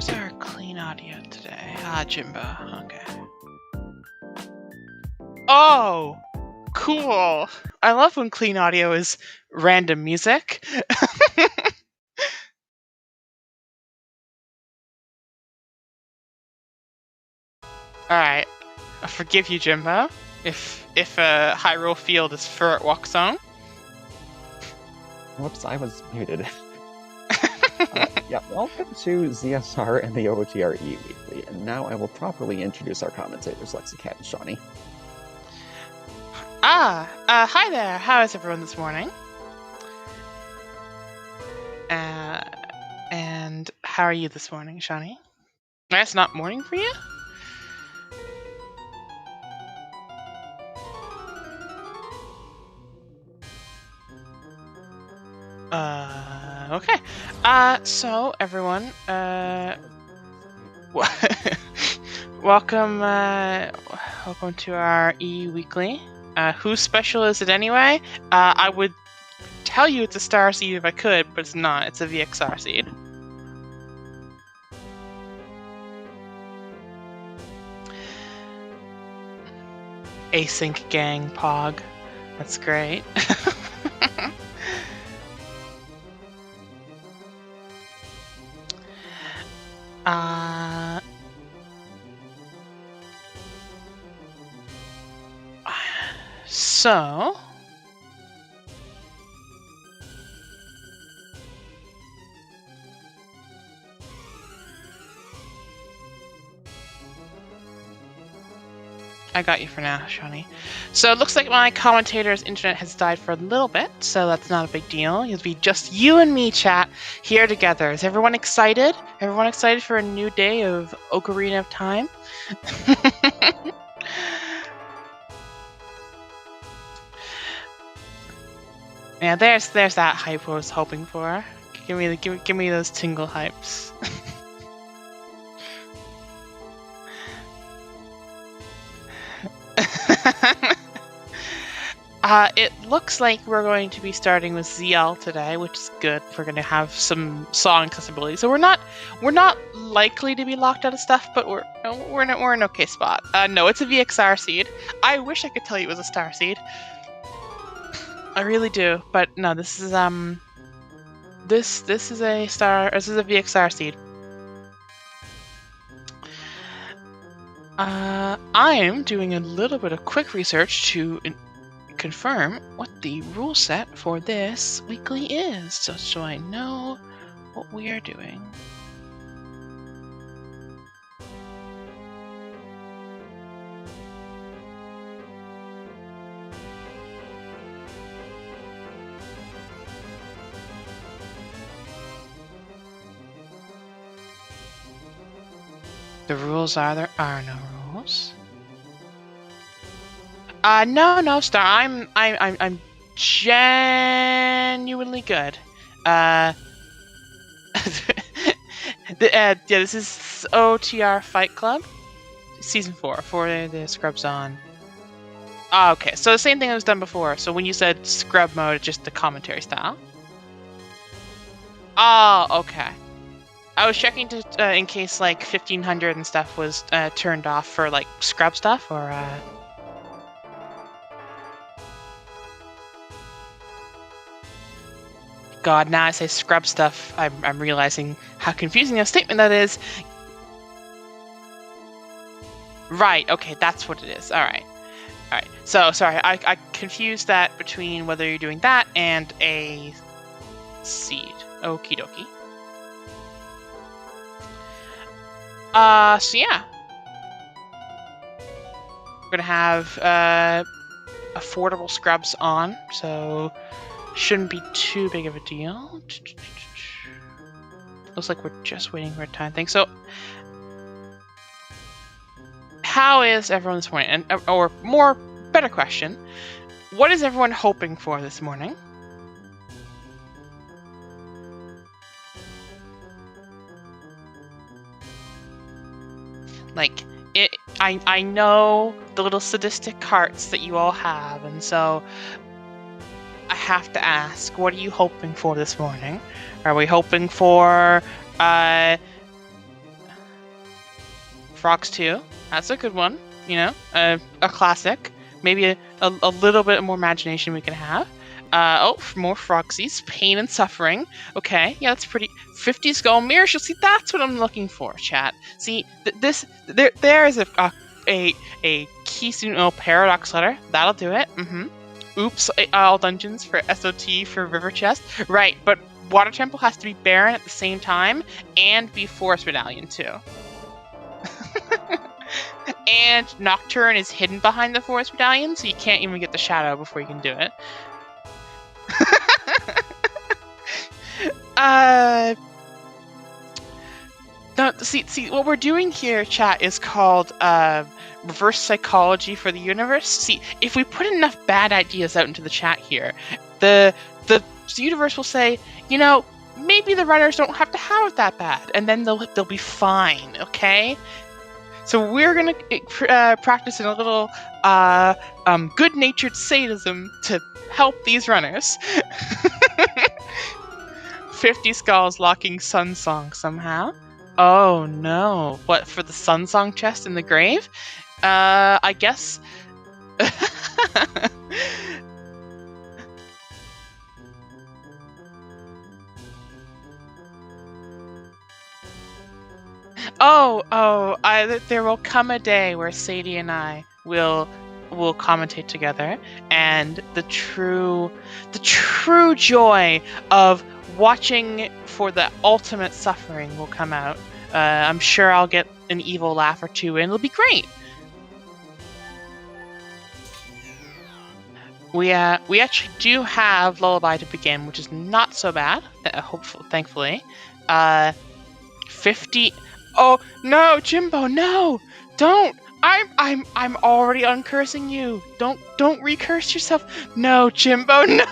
Who's our clean audio today? Ah, Jimbo. Okay. Oh, cool. I love when clean audio is random music. Alright. I forgive you, Jimbo. If Hyrule Field is Furret Walk Zone. Whoops, I was muted. Yeah, welcome to ZSR and the OOTRE Weekly, and now I will properly introduce our commentators, Lexicat and Shawnee. Hi there. How is everyone this morning? And how are you this morning, Shawnee? It's not morning for you? Okay. So everyone, welcome to our EU Weekly. Whose special is it anyway? I would tell you it's a star seed if I could, but it's not. It's a VXR seed. Async gang pog. That's great. So I got you for now, Shawnee. So it looks like my commentator's internet has died for a little bit, so that's not a big deal. It'll be just you and me, chat, here together. Is everyone excited? Everyone excited for a new day of Ocarina of Time? Yeah, there's that hype I was hoping for. Give me those tingle hypes. It looks like we're going to be starting with ZL today, which is good. We're going to have some song accessibility, so we're not likely to be locked out of stuff, but we're in an okay spot. No, it's a VXR seed. I wish I could tell you it was a star seed. I really do, but no, this is this is a star. This is a VXR seed. I am doing a little bit of quick research to confirm what the rule set for this weekly is, just so I know what we are doing. The rules are there are no rules. No, Star. I'm genuinely good. Yeah, this is OTR Fight Club, Season 4 for the Scrubs on. Oh, okay, so the same thing that was done before. So when you said Scrub mode, it's just the commentary style. Oh, okay. I was checking to in case like 1500 and stuff was turned off for like Scrub stuff or. God, now I say Scrub stuff, I'm realizing how confusing a statement that is. Right, okay, that's what it is. Alright. Alright, so, sorry, I confused that between whether you're doing that and a seed. Okie dokie. So yeah. We're gonna have, affordable Scrubs on, so shouldn't be too big of a deal. Looks like we're just waiting for a time thing. So, how is everyone this morning? And or more, better question, what is everyone hoping for this morning? Like, I know the little sadistic hearts that you all have, and so I have to ask, what are you hoping for this morning? Are we hoping for Frogs 2. That's a good one. You know, a classic. Maybe a little bit more imagination we can have. More Frogsies. Pain and Suffering. Okay, yeah, that's pretty. 50 Skull Mirrors. You'll see, that's what I'm looking for, chat. See, there is a Kisuno Paradox Letter. That'll do it. Oops, all dungeons for SOT for River Chest. Right, but Water Temple has to be barren at the same time and be Forest Medallion too. And Nocturne is hidden behind the Forest Medallion, so you can't even get the shadow before you can do it. No, see, what we're doing here, chat, is called reverse psychology for the universe. See, if we put enough bad ideas out into the chat here, the universe will say, you know, maybe the runners don't have to have it that bad, and then they'll be fine, okay? So we're gonna practice in a little good-natured sadism to help these runners. 50 Skulls locking Sun Song somehow. Oh no! What, for the Sun Song chest in the grave? I guess. There will come a day where Sadie and I will commentate together, and the true joy of watching for the ultimate suffering will come out. I'm sure I'll get an evil laugh or two, and it'll be great. We actually do have Lullaby to begin, which is not so bad. Thankfully. 50. Oh no, Jimbo, no! Don't! I'm already uncursing you. Don't recurse yourself. No, Jimbo, no!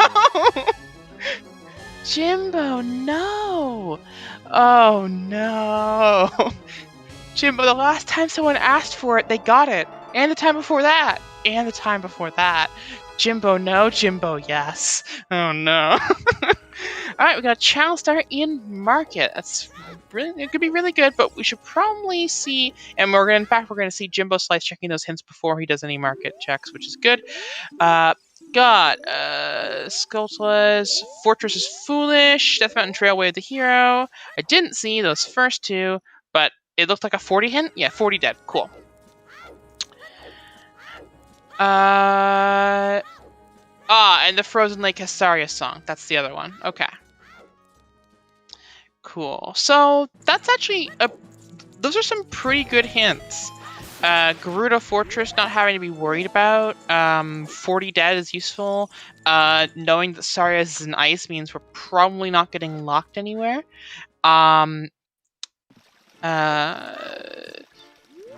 Jimbo, no! Oh no! Jimbo, the last time someone asked for it, they got it. And the time before that. And the time before that. Jimbo, no. Jimbo, yes. Oh no. Alright, we got a channel star in market. It could be really good, but we should probably see, and we're gonna see Jimbo Slice checking those hints before he does any market checks, which is good. Skulltula's Fortress is Foolish, Death Mountain Trailway the Hero. I didn't see those first two, but it looked like a 40 hint. Yeah, 40 dead. Cool. And the Frozen Lake Casaria song. That's the other one. Okay. Cool. So that's actually those are some pretty good hints. Gerudo Fortress not having to be worried about. 40 dead is useful. Knowing that Saria is an ice means we're probably not getting locked anywhere.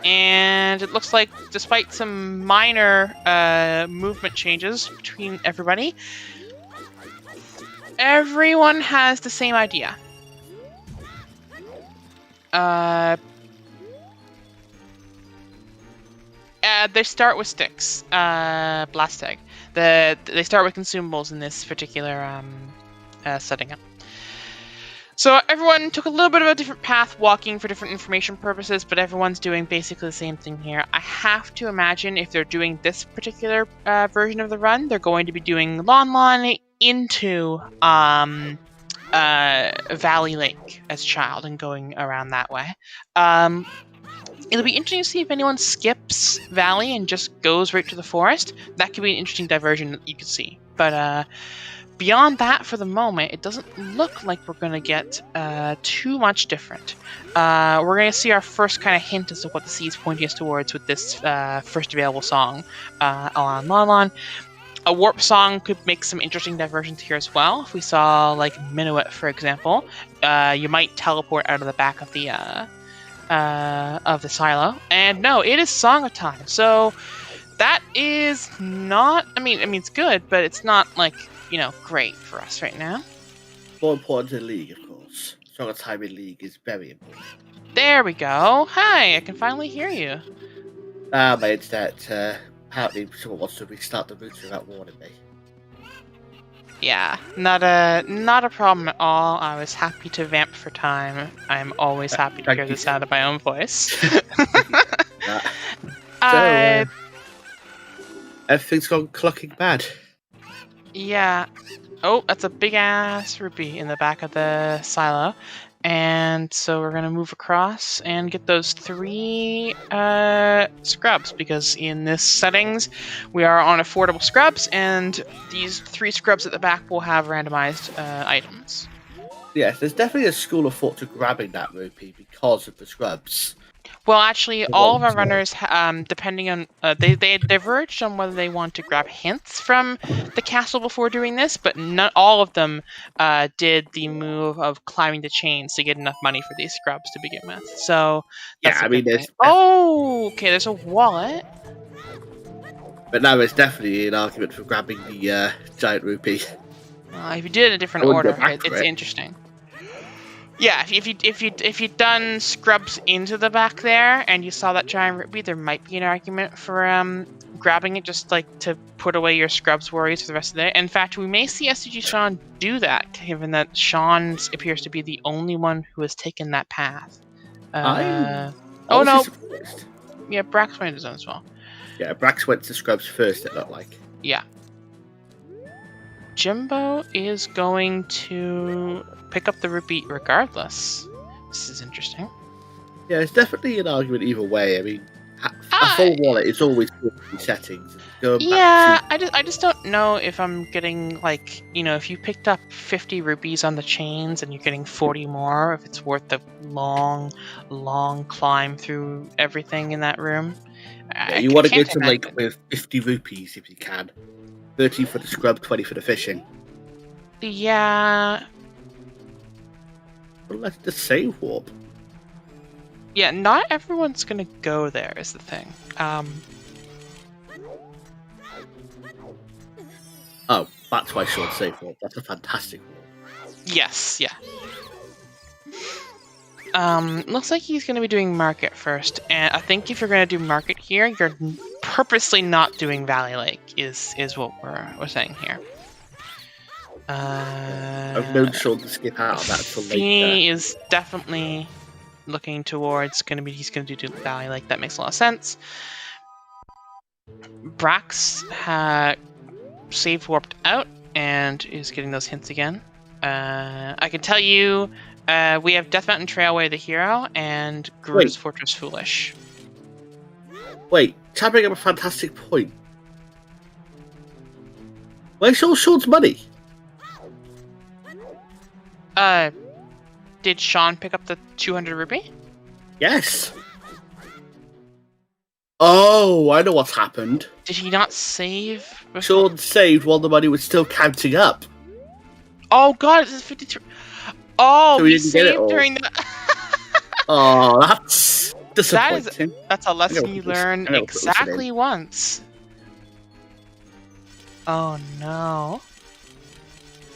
And it looks like, despite some minor movement changes between everybody, everyone has the same idea. They start with sticks. Blast tag. They start with consumables in this particular setting up. So everyone took a little bit of a different path, walking for different information purposes, but everyone's doing basically the same thing here. I have to imagine if they're doing this particular version of the run, they're going to be doing Lon Lon into Valley Lake as Child and going around that way. It'll be interesting to see if anyone skips Valley and just goes right to the forest. That could be an interesting diversion that you could see. But beyond that, for the moment, it doesn't look like we're going to get too much different. We're going to see our first kind of hint as to what the sea is pointing us towards with this first available song, on Lon Lon. A warp song could make some interesting diversions here as well. If we saw, like, Minuet, for example, you might teleport out of the back of the silo. And no, it is Song of Time. So that is not, I mean it's good, but it's not, like, you know, great for us right now. More important in League, of course. Song of Time in League is very important. There we go. Hi, I can finally hear you. My internet, apparently someone wants to restart the router without warning me. Yeah, not a problem at all. I was happy to vamp for time. I'm always happy to Thank hear you. the sound of my own voice. So, everything's gone clucking bad. Yeah. Oh, that's a big ass rupee in the back of the silo. And so we're going to move across and get those 3 scrubs, because in this settings we are on affordable scrubs, and these 3 scrubs at the back will have randomized items. Yes, there's definitely a school of thought to grabbing that rupee because of the scrubs. Well, actually, all of our runners, depending on they diverged on whether they want to grab hints from the castle before doing this, but not all of them did the move of climbing the chains to get enough money for these scrubs to begin with. So that's Yeah, a I mean, good there's thing. Oh, okay. There's a wallet. but now there's definitely an argument for grabbing the giant rupee. If you did it in a different I wouldn't order, go back to it's it. interesting. Yeah, if you'd done scrubs into the back there and you saw that giant rupee, there might be an argument for grabbing it, just like to put away your scrubs worries for the rest of the day. In fact, we may see SCG Sean do that, given that Sean appears to be the only one who has taken that path. I'm Oh no, surprised. yeah, Brax went his own as well. Yeah, Brax went to scrubs first, it looked like. Yeah. Jimbo is going to pick up the rupee regardless. This is interesting. Yeah, it's definitely an argument either way. I mean, a full wallet is always good in settings. Yeah, I just don't know if I'm getting, like, you know, if you picked up 50 rupees on the chains and you're getting 40 more, if it's worth the long climb through everything in that room. Yeah, you want to go to like with 50 rupees if you can. 30 for the scrub, 20 for the fishing. Yeah. But let's just save warp. Yeah, not everyone's gonna go there is the thing. Oh, that's why Sean save warp. That's a fantastic warp. Yes, yeah. Looks like he's gonna be doing market first, and I think if you're gonna do market here, you're purposely not doing Valley Lake. Is what we're saying here. I've known Sean to skip out of that till later. He is definitely looking towards he's gonna do Valley Lake. That makes a lot of sense. Brax had save warped out and is getting those hints again. I can tell you. We have Death Mountain Trailway the hero and Guru's Fortress Foolish. Wait, Chad bring up a fantastic point. Where's all Sean's money? Did Sean pick up the 200 rupee? Yes. Oh, I know what's happened. Did he not save? Sean saved while the money was still counting up. Oh god, this is 53. Oh, So he saved during the. Oh, that's disappointing. That's a lesson you learn exactly once. Oh no.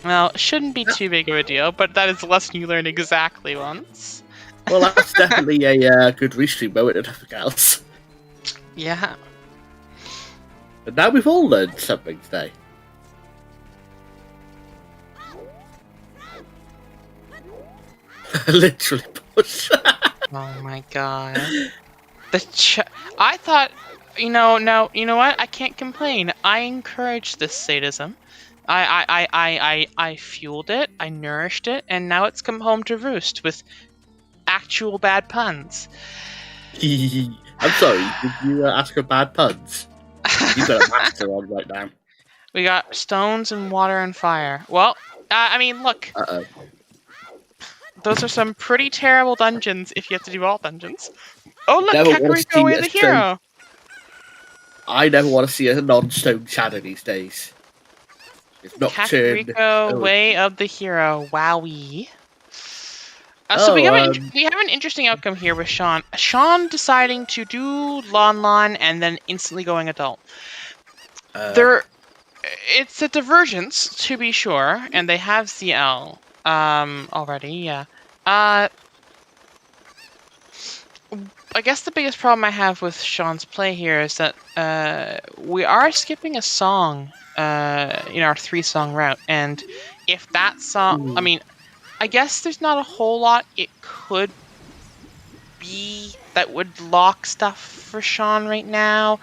Well, it shouldn't be too big of a deal, but that is a lesson you learn exactly once. Well, that's definitely a good restream moment and nothing else. Yeah. And now we've all learned something today. Literally push. Oh my god. I thought, you know what? I can't complain. I encouraged this sadism. I fueled it, I nourished it, and now it's come home to roost with actual bad puns. I'm sorry, did you ask for bad puns? You've got a master on right now. We got stones and water and fire. Well, I mean, look. Uh-oh. Those are some pretty terrible dungeons if you have to do all dungeons. Oh, look, Never Kakariko away the hero! I never want to see a non-stone shadow these days. It's Nocturne. Kakariko way of the hero. Wowie. So we have an interesting outcome here with Sean. Sean deciding to do Lon and then instantly going adult. It's a divergence, to be sure, and they have CL already, yeah. I guess the biggest problem I have with Sean's play here is that we are skipping a song in our 3-song route, and if that song, I mean, I guess there's not a whole lot it could be that would lock stuff for Sean right now.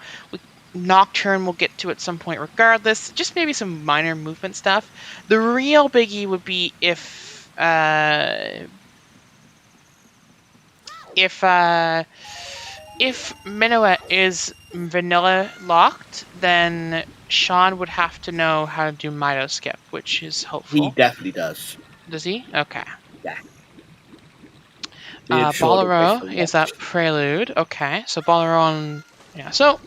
Nocturne we'll get to at some point regardless. Just maybe some minor movement stuff. The real biggie would be if Minuet is vanilla locked, then Sean would have to know how to do Mido skip, which is hopeful. He definitely does. Does he? Okay. Yeah. Bolero is that prelude. Okay, so Bolero on... Yeah, so...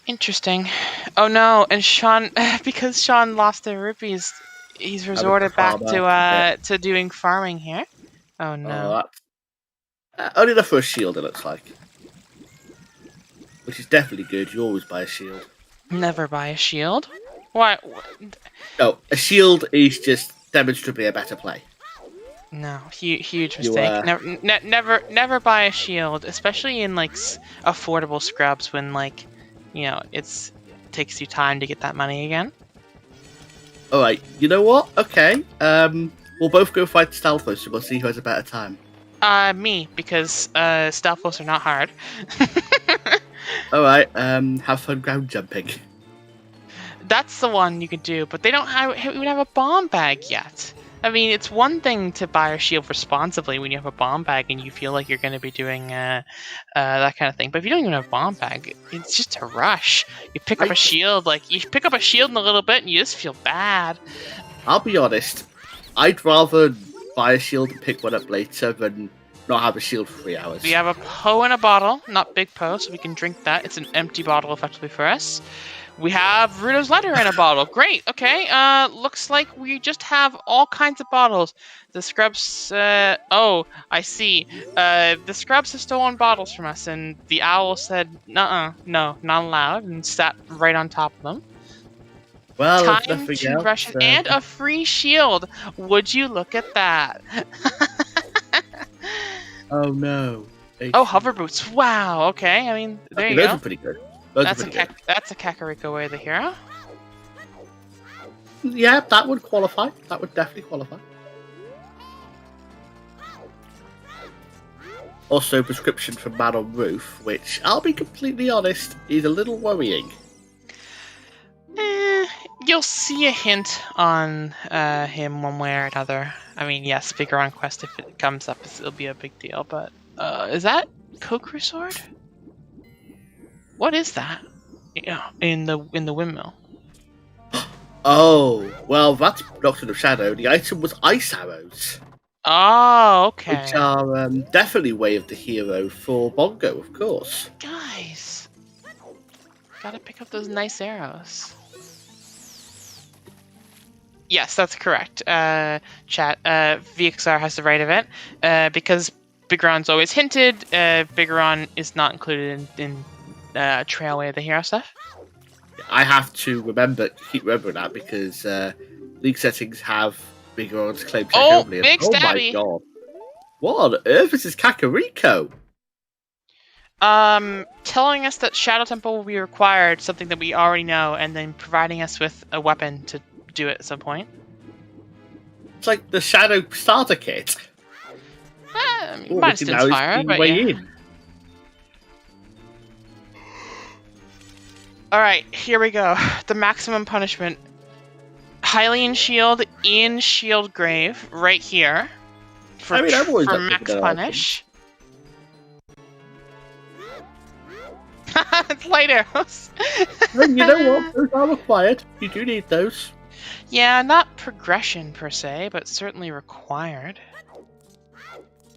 Interesting. Oh no, and Sean... because Sean lost the rupees, he's resorted back to doing farming here. Oh no. Only the first shield, it looks like. Which is definitely good. You always buy a shield. Never buy a shield? Why? No, a shield is just demonstrably a better play. No, huge mistake. Never buy a shield, especially in like affordable scrubs when like, you know, it takes you time to get that money again. All right, you know what? Okay, we'll both go fight Stalfos, and we'll see who has a better time. Me, because Stalfos are not hard. All right, have fun ground jumping. That's the one you could do, but they don't even have a bomb bag yet. I mean, it's one thing to buy a shield responsibly when you have a bomb bag and you feel like you're going to be doing that kind of thing. But if you don't even have a bomb bag, it's just a rush. You pick up a shield, you pick up a shield in a little bit, and you just feel bad. I'll be honest. I'd rather buy a shield and pick one up later than not have a shield for 3 hours. We have a Poe in a bottle, not Big Poe, so we can drink that. It's an empty bottle, effectively, for us. We have Rudo's letter in a bottle. Great. Okay. Looks like we just have all kinds of bottles. The scrubs. Oh, I see. The scrubs have stolen bottles from us, and the owl said, "Nuh-uh, no, not allowed," and sat right on top of them. Well, time to rush it, and a free shield. Would you look at that? Oh no. Oh, hover boots. Wow. Okay. I mean, there you go. Those are pretty good. That's a Kakariko way of the hero. Yeah, that would qualify. That would definitely qualify. Also, prescription for Man on Roof, which, I'll be completely honest, is a little worrying. You'll see a hint on him one way or another. I mean, yes, bigger on quest if it comes up, it'll be a big deal. But is that Kokru sword? What is that? Yeah, in the windmill. Oh, well, that's Doctrine of Shadow. The item was ice arrows. Oh, okay. Which are definitely way of the hero for Bongo, of course. Guys, gotta pick up those nice arrows. Yes, that's correct. Chat. VXR has the right of it. Because Bigron's always hinted, Bigron is not included in Trailway of the Hero stuff. I have to keep remembering that because league settings have Bigron's claim check only. Oh, big stabby! Oh my god. What on earth is this Kakariko? Telling us that Shadow Temple will be required, something that we already know, and then providing us with a weapon to do it at some point. It's like the Shadow starter kit. Might still fire, but yeah. Alright, here we go. The maximum punishment. Hylian Shield in Shield Grave, right here. For max punish. It's light arrows. You know what? Those are required. You do need those. Yeah, not progression per se, but certainly required.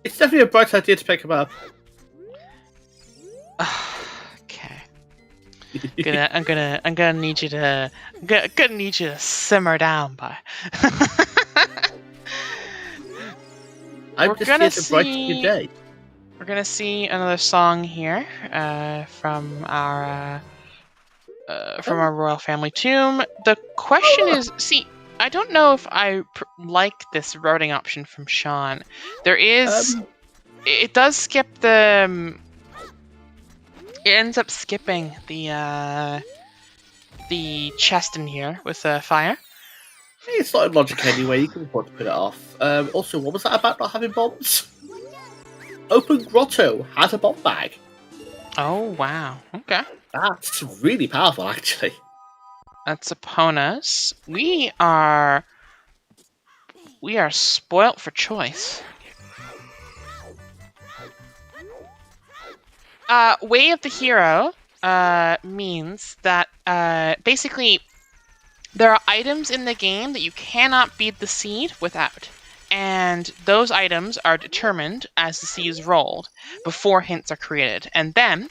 It's definitely a bright idea to pick them up. Okay. I'm gonna need you to simmer down, bye. I'm just here to brighten your day. We're gonna see another song here from our royal family tomb. The question is, see, I don't know if I like this routing option from Sean. There is it does skip the. It ends up skipping the chest in here with fire. It's not in logic anyway. You can afford to put it off. Also, what was that about not having bombs? Open Grotto has a bomb bag. Oh wow! Okay, That's really powerful, actually. that's upon us. We are spoilt for choice. Way of the Hero means that basically there are items in the game that you cannot beat the seed without. And those items are determined as the seed is rolled before hints are created. And then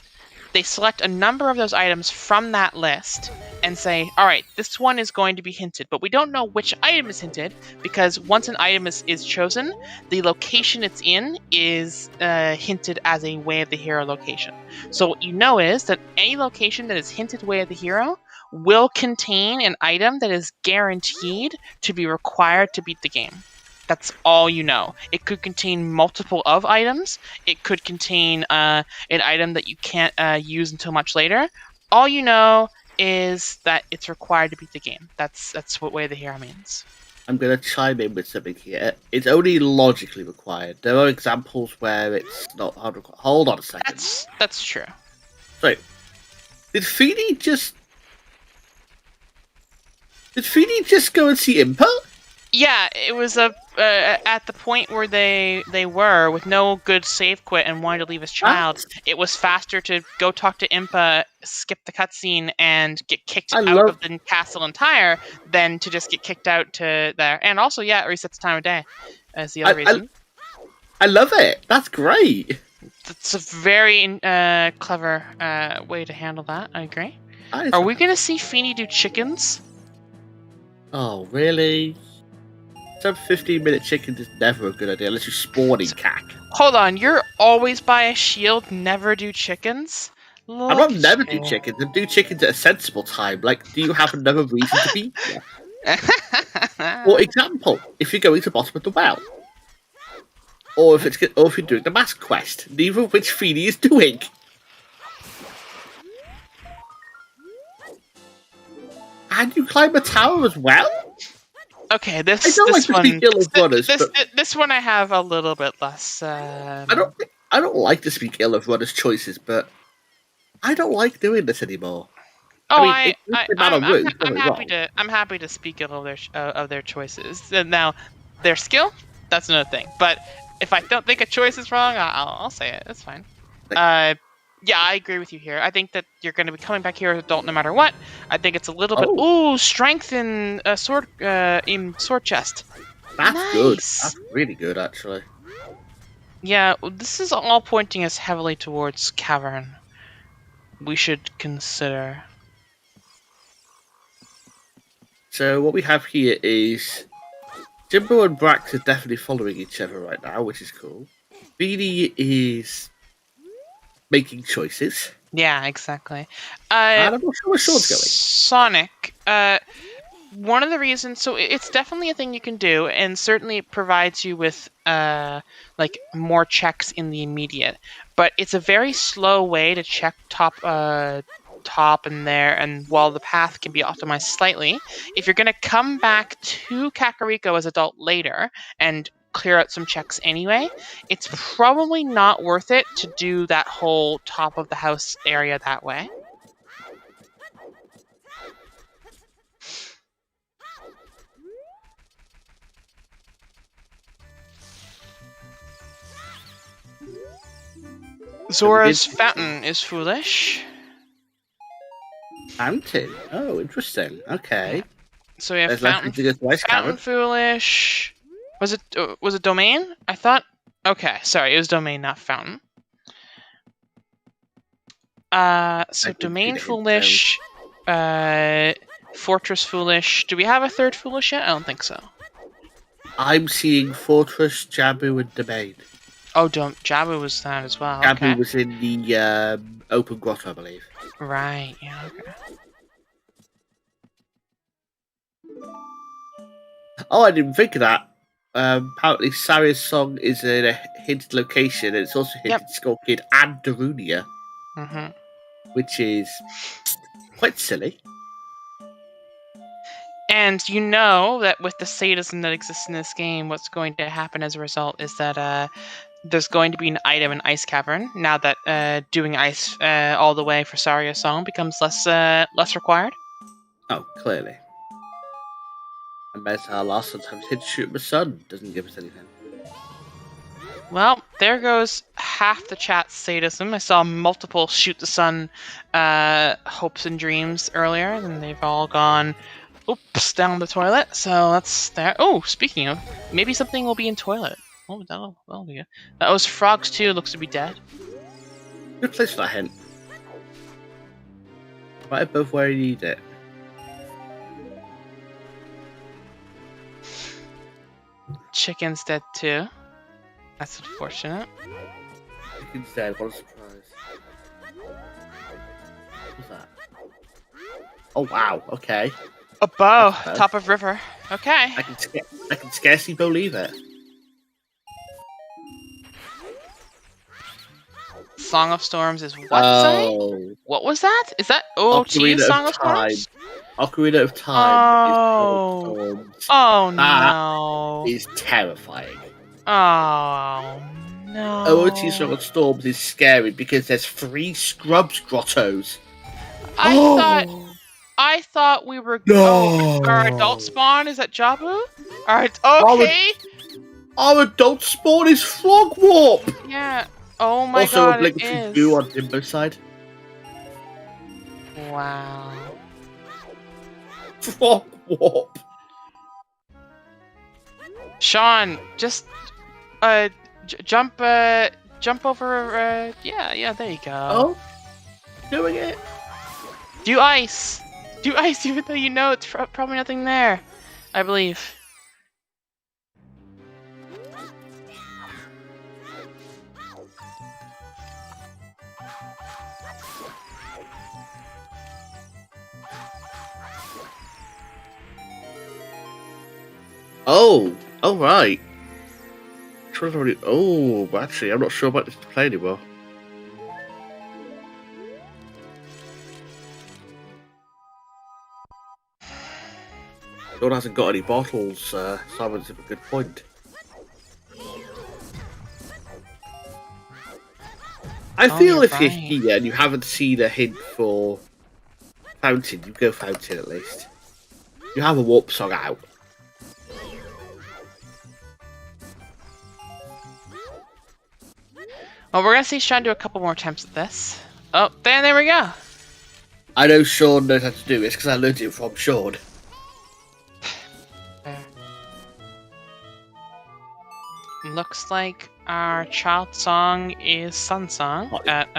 they select a number of those items from that list and say, all right, this one is going to be hinted. But we don't know which item is hinted because once an item is chosen, the location it's in is hinted as a Way of the Hero location. So what you know is that any location that is hinted Way of the Hero will contain an item that is guaranteed to be required to beat the game. That's all you know. It could contain multiple of items. It could contain an item that you can't use until much later. All you know is that it's required to beat the game. That's what Way of the Hero means. I'm going to chime in with something here. It's only logically required. There are examples where it's not hard required. Hold on a second. That's true. So, did Feeny just go and see Impa? Yeah, it was at the point where they were with no good save quit and wanted to leave his child. It was faster to go talk to Impa, skip the cutscene, and get kicked out of the castle entire than to just get kicked out to there. And also, yeah, it resets the time of day as the other reason. I love it. That's great. That's a very clever way to handle that. I agree. Are we going to see Feeny do chickens? Oh, really? Some 15-minute chickens is never a good idea unless you're spawning cack. Hold on, you're always by a shield, never do chickens? I'm not never do chickens. I do chickens at a sensible time. Like, do you have another reason to be here? For example, if you're going to the bottom of the well, or if you're doing the mask quest, neither of which Feeny is doing. And you climb a tower as well? Okay, this one I have a little bit less. I don't like to speak ill of runners' choices, but I don't like doing this anymore. Oh, I'm happy to speak ill of their choices. And now, their skill, that's another thing. But if I don't think a choice is wrong, I'll say it. It's fine. Yeah, I agree with you here. I think that you're going to be coming back here as adult no matter what. I think it's a little bit. Ooh, strength in sword chest. That's nice. Good. That's really good, actually. Yeah, this is all pointing us heavily towards cavern. We should consider. So what we have here is Jimbo and Brax are definitely following each other right now, which is cool. Beanie is making choices. Yeah, exactly. And I'm not sure where Sean's going. Sonic. One of the reasons, so it's definitely a thing you can do, and certainly it provides you with like more checks in the immediate. But it's a very slow way to check top and there, and while the path can be optimized slightly, if you're going to come back to Kakariko as adult later and clear out some checks anyway, it's probably not worth it to do that whole top of the house area that way. Zora's fountain is foolish. Fountain? Oh, interesting. Okay. So we have fountain foolish. Was it domain? I thought. Okay, sorry, it was domain, not fountain. So domain foolish, fortress foolish. Do we have a third foolish yet? I don't think so. I'm seeing fortress, Jabu, and domain. Oh, Jabu was that as well. Jabu was in the open grotto, I believe. Right. Yeah. Okay. Oh, I didn't think of that. apparently Saria's song is in a hinted location, and it's also hinted Skull Kid and Darunia, which is quite silly. And you know that with the sadism that exists in this game, what's going to happen as a result is that there's going to be an item in Ice Cavern now that doing ice all the way for Saria's song becomes less required. Oh, clearly. And Metal lost sometimes hit shoot my son doesn't give us anything. Well, there goes half the chat's sadism. I saw multiple shoot the sun hopes and dreams earlier, and they've all gone oops down the toilet. So that's there. Oh, speaking of, maybe something will be in toilet. Oh, that'll be good. Those frogs too looks to be dead. Good place for that hint. Right above where you need it. Chicken's dead too. That's unfortunate. Chicken's dead. What a surprise. What's that? Oh wow. Okay. A bow, top of river. Okay. I can scarcely believe it. Song of Storms is what? Sorry? What was that? Is that OoT Song of Storms? Ocarina of Time. Oh. Is Song of Storms. Oh That no. is terrifying. Oh no. OoT Song of Storms is scary because there's 3 Scrubs grottos. I thought we were our adult spawn is at Jabu? Alright, okay. Our adult spawn is Frog Warp! Yeah. Oh my also, god, it obligatory is. goo on Dimbo's side. Wow. Frog Warp. Sean, just jump over yeah, there you go. Oh, doing it. Do ice even though you know it's probably nothing there, I believe. Oh, right. Oh, actually, I'm not sure about this to play anymore. John hasn't got any bottles, Simon's a good point. I feel if you're here and you haven't seen a hint for Fountain, you go Fountain at least. You have a warp song out. Well, we're gonna see Sean do a couple more attempts at this. Oh, there we go. I know Sean knows how to do this because I learned it from Sean. Looks like our child song is Sun Song at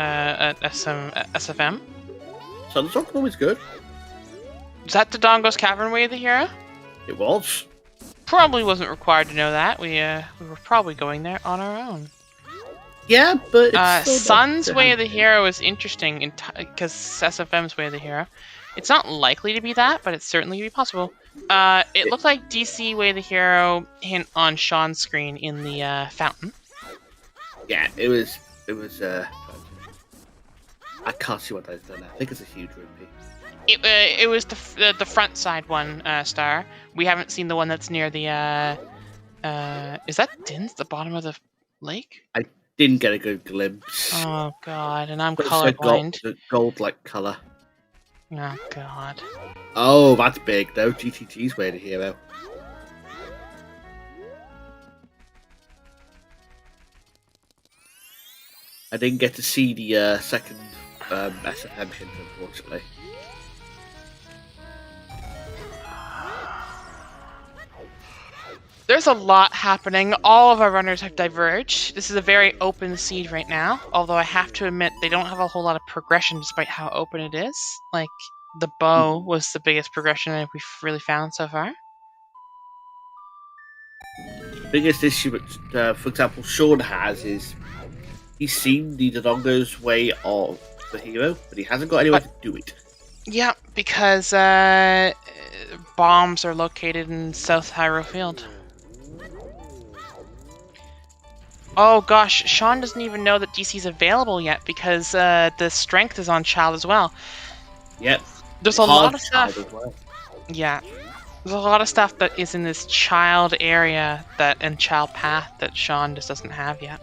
SFM. Sun Song always good. Is that Dodongo's Cavern Way of the Hero? It was. Probably wasn't required to know that. We were probably going there on our own. Yeah, but it's Sun's Way of the Hero is interesting because SFM's Way of the Hero. It's not likely to be that, but it's certainly be possible. It looked like DC Way of the Hero hint on Sean's screen in the fountain. Yeah, it was. I can't see what they've done. I think it's a huge rupee. It was the front side one, Star. We haven't seen the one that's near the. Is that Din's the bottom of the lake? I didn't get a good glimpse. Oh god, and I'm But colorblind. the gold-like color. Oh god. Oh, that's big though. GTG's Way of the Hero. I didn't get to see the second SFM hint, unfortunately. There's a lot happening. All of our runners have diverged. This is a very open seed right now, although I have to admit they don't have a whole lot of progression despite how open it is. Like, the bow was the biggest progression that we've really found so far. The biggest issue, for example, Sean has is he's seen the Dodongo's Way of the Hero, but he hasn't got anywhere to do it. Yeah, because bombs are located in South Hyrule Field. Oh gosh, Sean doesn't even know that DC's available yet because the strength is on Child as well. Yep. There's a lot of Child stuff. as well. Yeah. There's a lot of stuff that is in this Child area and Child path that Sean just doesn't have yet.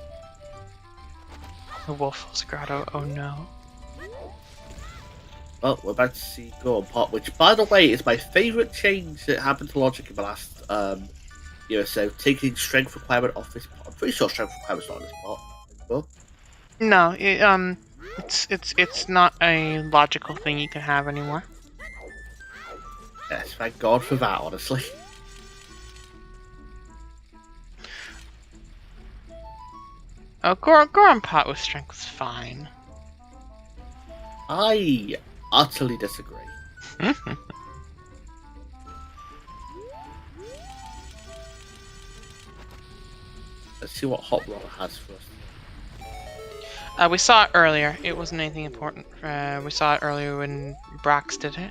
The Wolf's Grotto, oh no. Well, we're about to see Gorm Pot, which, by the way, is my favourite change that happened to Logic in the last year or so. Taking strength requirement off this pot. I'm pretty sure strength requirement's not on this pot. Well, No, it's not a logical thing you can have anymore. yes, thank God for that, honestly. Oh, Goron Pot with strength was fine. I utterly disagree. Let's see what Hot Roller has for us. We saw it earlier. It wasn't anything important. We saw it earlier when Brax did it.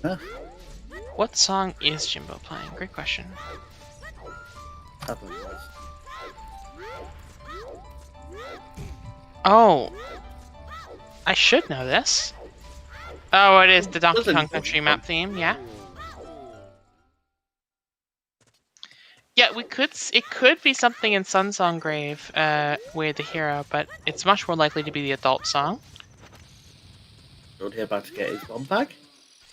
Huh? What song is Jimbo playing? Great question. Oh. I should know this. Oh, it is the Donkey Kong Country map theme, yeah. Yeah, it could be something in Sunsong Grave, Way of the Hero, but it's much more likely to be the adult song. Don't hear about to get his bomb back.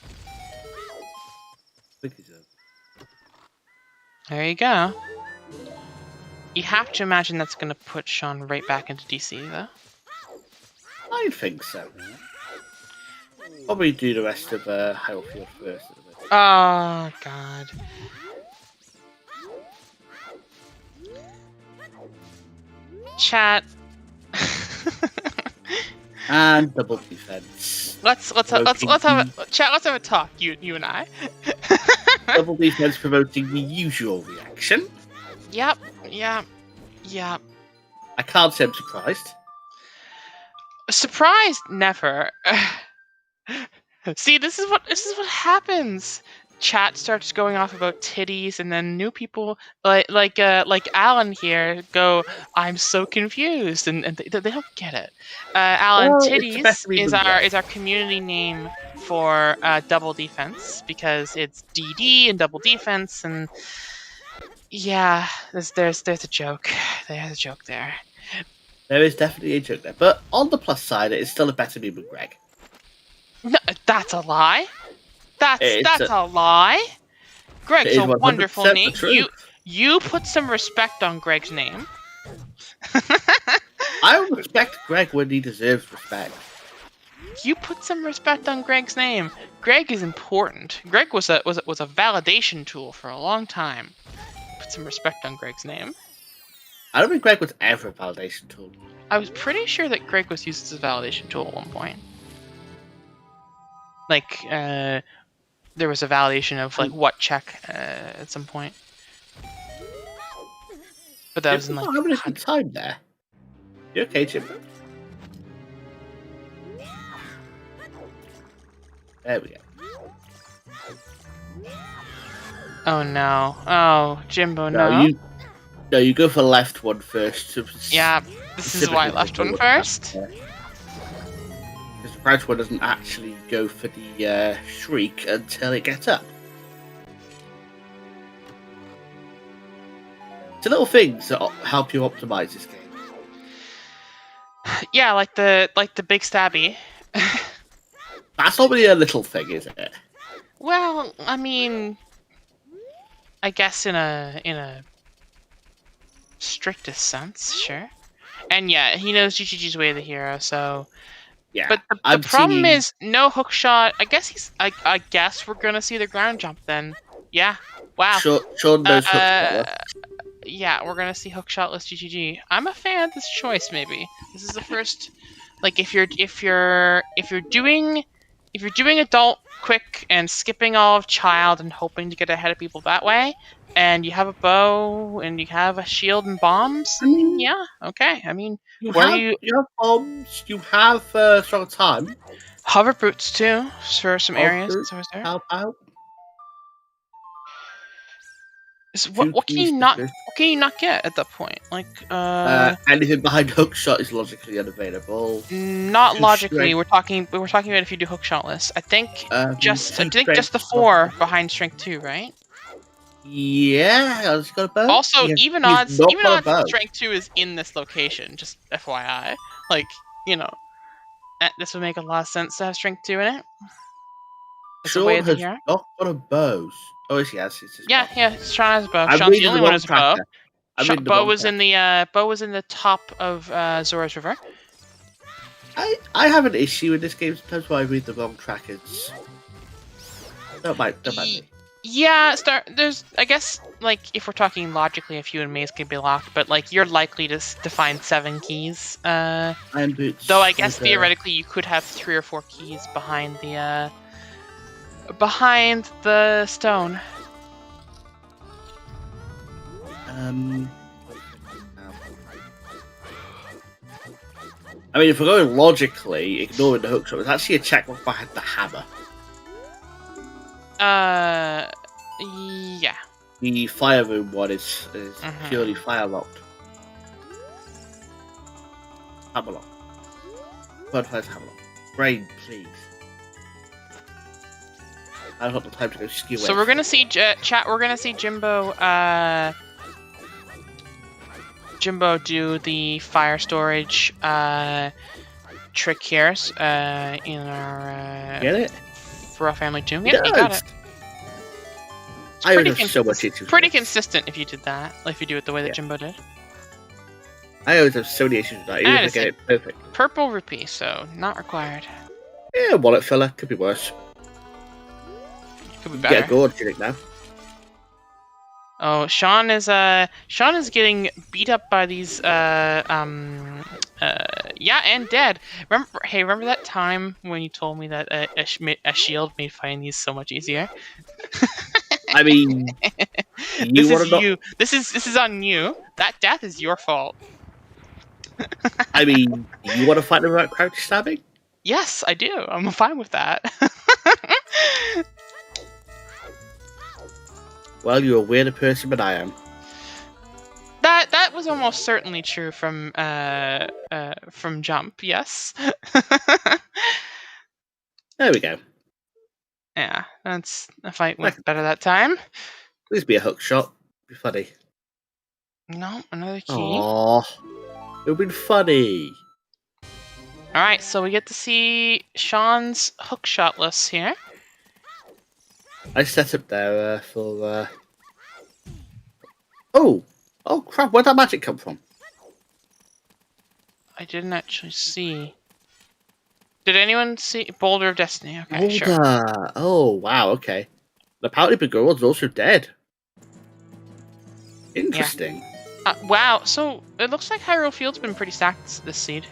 I think he's in. There you go. You have to imagine that's going to put Sean right back into DC, though. I think so. Probably do the rest of Highfield first. Oh, God. Chat. And double defense. Let's have a talk, you and I. Double defense promoting the usual reaction. Yep. I can't say I'm surprised. Surprised? Never. See, this is what happens. Chat starts going off about titties, and then new people like Alan here go, "I'm so confused," and they don't get it. Alan, Well, titties is our community name for double defense because it's DD and double defense, and yeah, there's a joke. There's a joke there. There is definitely a joke there, but on the plus side, it is still a better meme with Greg. No, that's a lie. That's a lie. Greg's a wonderful name. You put some respect on Greg's name. I respect Greg when he deserves respect. You put some respect on Greg's name. Greg is important. Greg was a validation tool for a long time. Put some respect on Greg's name. I don't think Greg was ever a validation tool. I was pretty sure that Greg was used as a validation tool at one point. Like, there was a validation of like what check at some point. But that was in like. I'm having a good time there. You okay, Jim? There we go. Oh no! Oh, Jimbo, no! You go for left one first. Yeah, this is why left one first. Because the right one doesn't actually go for the shriek until it gets up. It's the little things that help you optimize this game. Yeah, like the big stabby. That's not really a little thing, is it? Well, I mean, I guess in a strictest sense, sure. And yeah, he knows GGG's Way of the Hero, so. Yeah. But the problem is no hook shot. I guess we're gonna see the ground jump then. Yeah. Wow. Sean knows hook shot. Yeah, we're gonna see hook shotless GGG. I'm a fan of this choice. Maybe this is the first. Like if you're doing adult quick and skipping all of child and hoping to get ahead of people that way, and you have a bow and you have a shield and bombs, yeah, okay. I mean, you have bombs. You have strong time. Hover boots too for some areas. Help out. So what can you not get at that point? Like anything behind hookshot is logically unavailable. not logically. We're talking about if you do hookshot I think just the 4 behind strength 2, right? Yeah, I just got a bow. Also, even odds strength 2 is in this location. Just FYI, like this would make a lot of sense to have strength 2 in it. Sean has not got a bow. Oh, yes, he has. Yeah, Sean has a bow. Sean's the only one who has a bow. Bow was in the top of Zora's River. I have an issue with this game. Sometimes why I read the wrong trackers. Don't mind me. Yeah, there's. I guess like if we're talking logically, a few enemies can be locked, but like you're likely to find 7 keys. Iron boots. Though I guess theoretically you could have 3 or 4 keys behind the stone. I mean, if we're going logically, ignoring the hookshot, there's actually a checkmark behind the hammer. Yeah. The fire room one is purely fire locked. Hammer lock. Hammer lock. Brain, please. I don't have the time to go skew. So we're gonna see chat. We're gonna see Jimbo. Jimbo do the fire storage trick here in our get it? Royal Family Tomb. Yeah, you got it. I would have so much issues. Pretty consistent if you did that. If you do it the way that Jimbo did. I always have so many issues with that. Even if I get it perfect. Purple rupee, so not required. Yeah, wallet filler could be worse. Could be better. Get a gourd gimmick now. Oh, Sean is getting beat up by these and dead. Remember that time when you told me that a shield made fighting these so much easier? I mean, this is on you. That death is your fault. I mean, you want to fight them without crouch stabbing? Yes, I do. I'm fine with that. Well, you're a weirder person than I am. That was almost certainly true from Jump. Yes. There we go. Yeah, that's a fight went better that time. Please be a hook shot. Be funny. No, another key. Aww. It would be funny. Alright, so we get to see Sean's hook shot list here. I set up there for... Oh crap, where'd that magic come from? I didn't actually see. Did anyone see Boulder of Destiny? Okay, Boulder. Sure. Oh, wow, okay. The Pouty Begor's also dead. Interesting. Yeah. Wow, so it looks like Hyrule Field's been pretty stacked this seed.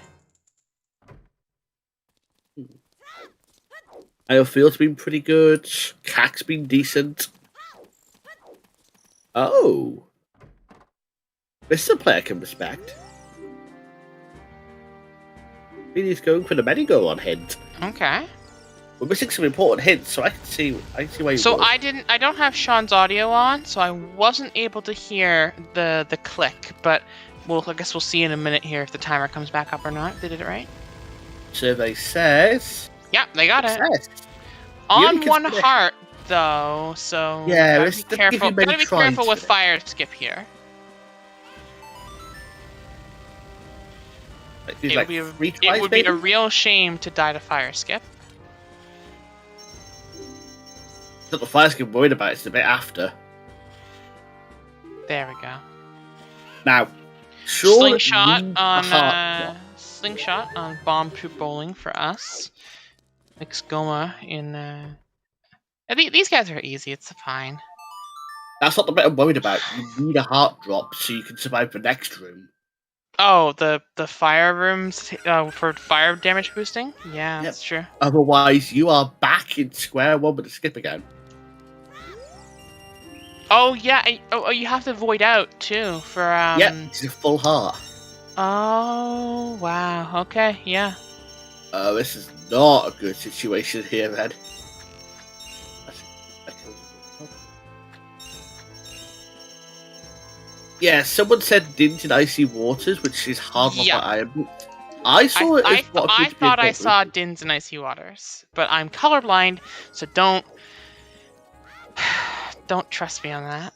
Hyrule Field's been pretty good. Cac's been decent. Oh. This is a player I can respect. He's going for the Medigo on hint. Okay. We're missing some important hints, so I can see why you. So I don't have Sean's audio on, so I wasn't able to hear the click. But I guess we'll see in a minute here if the timer comes back up or not. They did it right. Survey says. Yeah, they got it. On one heart, though, so yeah, gotta be careful. Gotta be careful with fire skip here. It would be a real shame to die to fire skip. It's not the fire skip I'm worried about, it's the bit after. There we go. Now, slingshot on bomb poop bowling for us. Xgoma in these guys are easy, it's fine. That's not the bit I'm worried about. You need a heart drop so you can survive the next room. Oh, the fire rooms for fire damage boosting? Yeah, that's true. Otherwise, you are back in square one with the skip again. Oh, yeah. You have to void out, too, for... Yeah, it's a full heart. Oh, wow. Okay, yeah. This is not a good situation here, then. Yeah, someone said Dins in Icy Waters, which is hard Yeah. by Iron Boots. I saw it. I thought I saw Dins in Icy Waters, but I'm colorblind, so don't trust me on that.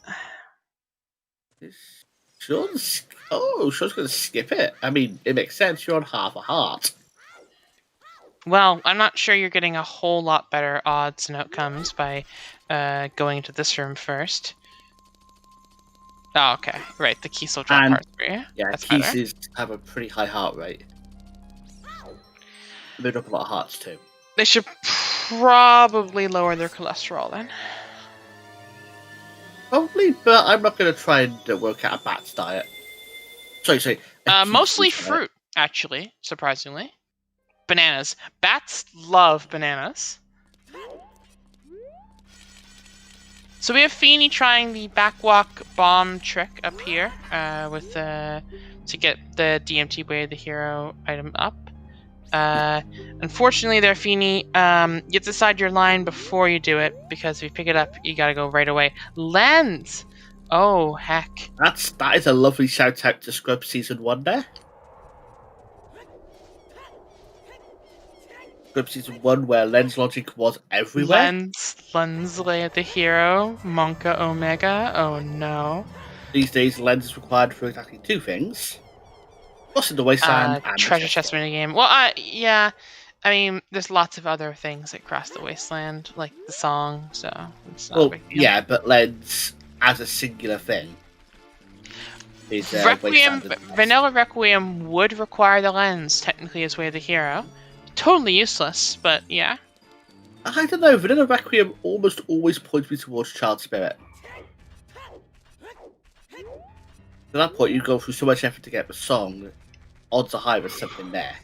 Sean's gonna skip it. I mean, it makes sense. You're on half a heart. Well, I'm not sure you're getting a whole lot better odds and outcomes by going into this room first. Oh, okay. Right, the keys will drop hearts for you. Yeah, that's keys have a pretty high heart rate. They drop a lot of hearts too. They should probably lower their cholesterol then. Probably, but I'm not going to try and work out a bat's diet. Sorry. Mostly fruit, actually, surprisingly. Bananas. Bats love bananas. So we have Feeny trying the backwalk bomb trick up here with to get the DMT Way of the Hero item up. Unfortunately there, Feeny, you have to decide your line before you do it, because if you pick it up, you gotta go right away. Lens! Oh, heck. That is a lovely shout out to Scrub Season 1 there. Scrub Season 1 where lens logic was everywhere. Lens Way of the Hero, Monka Omega, oh no. These days lens is required for exactly two things. Lost in the Wasteland and treasure chest minigame. Well, yeah. I mean, there's lots of other things that cross the Wasteland, like the song, so it's not a big deal. Yeah, but lens as a singular thing is Requiem, Vanilla Requiem would require the lens, technically, as Way of the Hero. Totally useless, but yeah. I don't know, Vanilla Requiem almost always points me towards Child Spirit. At that point, you go through so much effort to get the song, odds are high there's something there.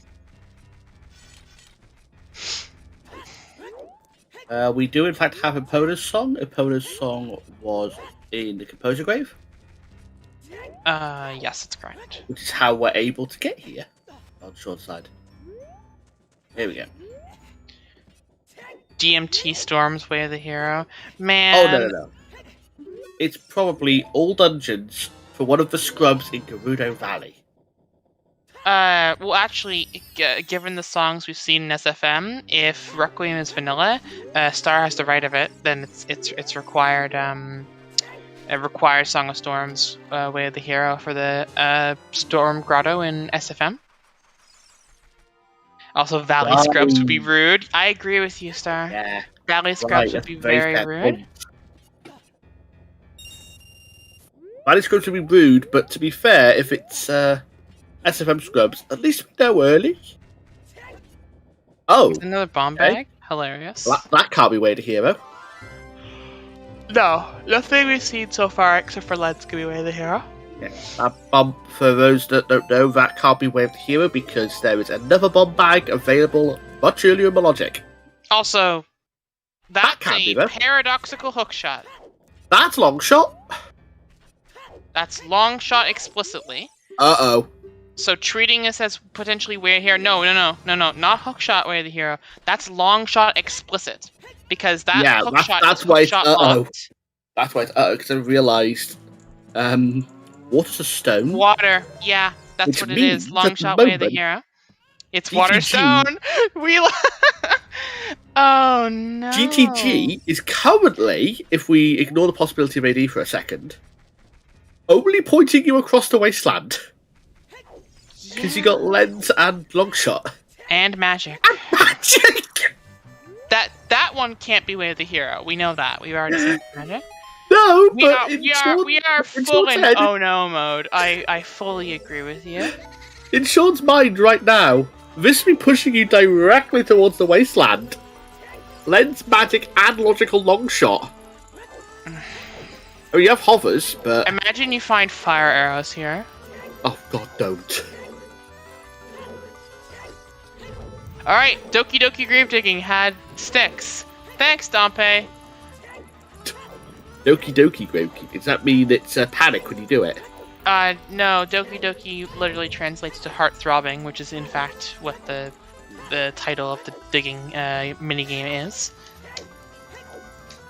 We do in fact have Epona's song. Epona's song was in the Composer Grave. Yes, that's correct. Which is how we're able to get here. On the short side. Here we go. DMT Storm's Way of the Hero. Man. Oh, no. It's probably all dungeons for one of the scrubs in Gerudo Valley. Well, actually, given the songs we've seen in SFM, if Requiem is vanilla, Star has the right of it, then it's required. It requires Song of Storms, Way of the Hero for the Storm Grotto in SFM. Also, Valley Scrubs would be rude. I agree with you, Star. Yeah. Valley Scrubs would be very rude. Valley Scrubs would be rude, but to be fair, if it's SFM Scrubs, at least we know early. Oh. Another bomb bag? Hilarious. That can't be Way of the Hero. No, nothing we've seen so far except for Let's Give Me Way of the Hero. Yeah, that bomb, for those that don't know, that can't be Way of the Hero because there is another bomb bag available much earlier in the logic. Also, that's can't be a paradoxical hookshot. That's long shot. That's long shot explicitly. Uh-oh. So treating us as potentially Way of the Hero, no, not hookshot Way of the Hero. That's long shot explicit. Because that hookshot that's is why it's locked. That's why it's because I realised water's a stone. Water, yeah, that's what it is. Long shot Way of the Hero. It's water stone. Oh no. GTG is currently, if we ignore the possibility of AD for a second, only pointing you across the wasteland. Because you got lens and long shot. And magic. And magic! That one can't be Way of the Hero. We know that. We've already seen magic. No, we are full in oh no mode. I fully agree with you. In Sean's mind right now, this will be pushing you directly towards the wasteland. Lens, magic, and logical long shot. Oh, you have hovers, but... Imagine you find fire arrows here. Oh god, don't. Alright, Doki Doki Grave Digging had sticks. Thanks, Dompe. Doki Doki Grave Digging, does that mean it's a panic when you do it? No, Doki Doki literally translates to heart throbbing, which is in fact what the title of the digging minigame is.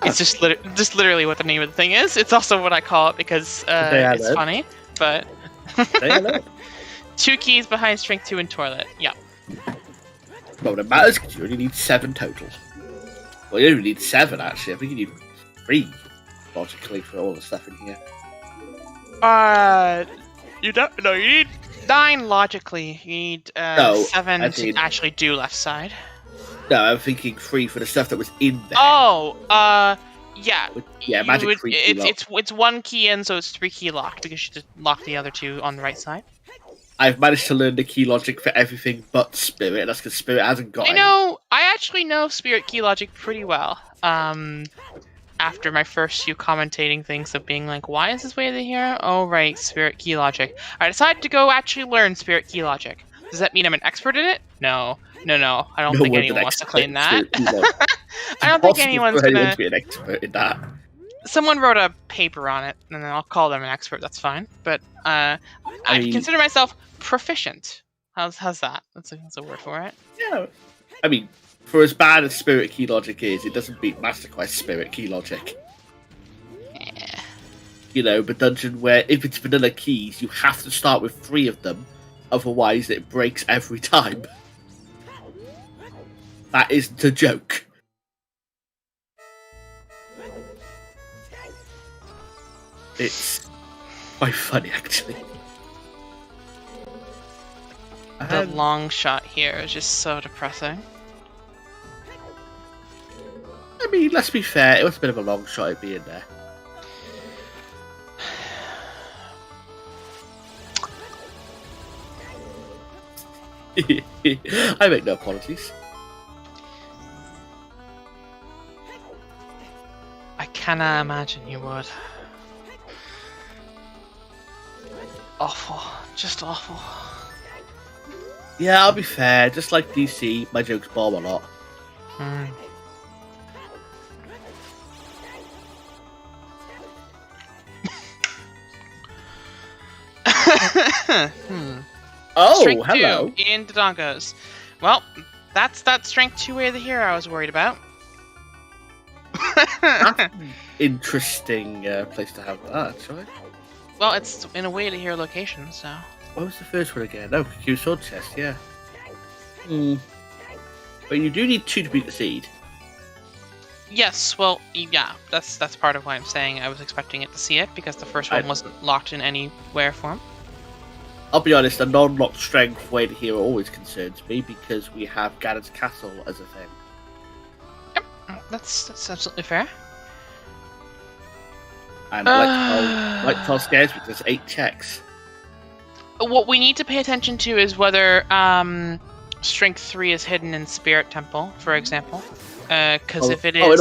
It's just literally what the name of the thing is. It's also what I call it because it's funny. But 2 keys behind strength 2 and toilet. Yeah. Well, it matters because you only need 7 total. Well, you only need 7 actually. I think you need 3 logically for all the stuff in here. You don't. No, you need 9 logically. You need 7 to actually do left side. No, I'm thinking 3 for the stuff that was in there. Oh, yeah. Yeah, magic 3 key lock. It's 1 key in, so it's 3 key locked because you just lock the other 2 on the right side. I've managed to learn the key logic for everything but Spirit. That's because Spirit hasn't got any. I actually know Spirit key logic pretty well. After my first few commentating things of being like, why is this way the hero? Oh, right, Spirit key logic. I decided to go actually learn Spirit key logic. Does that mean I'm an expert in it? No. I don't think anyone wants to claim that. I don't think anyone's gonna be an expert in that. Someone wrote a paper on it, and then I'll call them an expert. That's fine. But I consider myself proficient. How's that? That's a word for it. Yeah. I mean, for as bad as Spirit key logic is, it doesn't beat Master Quest Spirit key logic. Yeah. You know, the dungeon where if it's vanilla keys, you have to start with 3 of them, otherwise it breaks every time. That isn't a joke. It's quite funny, actually. The long shot here is just so depressing. I mean, let's be fair, it was a bit of a long shot it being there. I make no apologies. I cannot imagine you would. Awful. Just awful. Yeah, I'll be fair. Just like DC, my jokes bomb a lot. Oh, strength hello. 2 in Dodongos. Well, that's that strength 2 way of the hero I was worried about. Interesting place to have that, actually. Well, it's in a way to hero location, so. What was the first one again? Oh, Q sword chest, yeah. But you do need 2 to beat the seed. Yes, well, yeah, that's part of why I'm saying I was expecting it to see it, because the first one wasn't locked in any wear form. I'll be honest, a non-locked strength way to hero always concerns me, because we have Ganon's Castle as a thing. Yep, that's absolutely fair. And Lightfall scares me because there's 8 checks. What we need to pay attention to is whether Strength 3 is hidden in Spirit Temple, for example. Because if it is,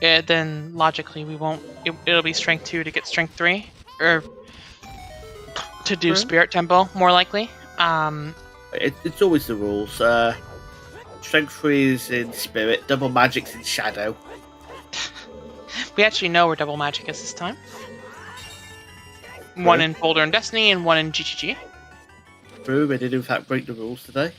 then logically we won't. It'll be Strength 2 to get Strength 3, or to do Spirit Temple, more likely. It's always the rules. Strength 3 is in Spirit, Double Magic's in Shadow. We actually know where Double Magic is this time. One in Boulder and Destiny, and one in GGG. True, they did in fact break the rules today.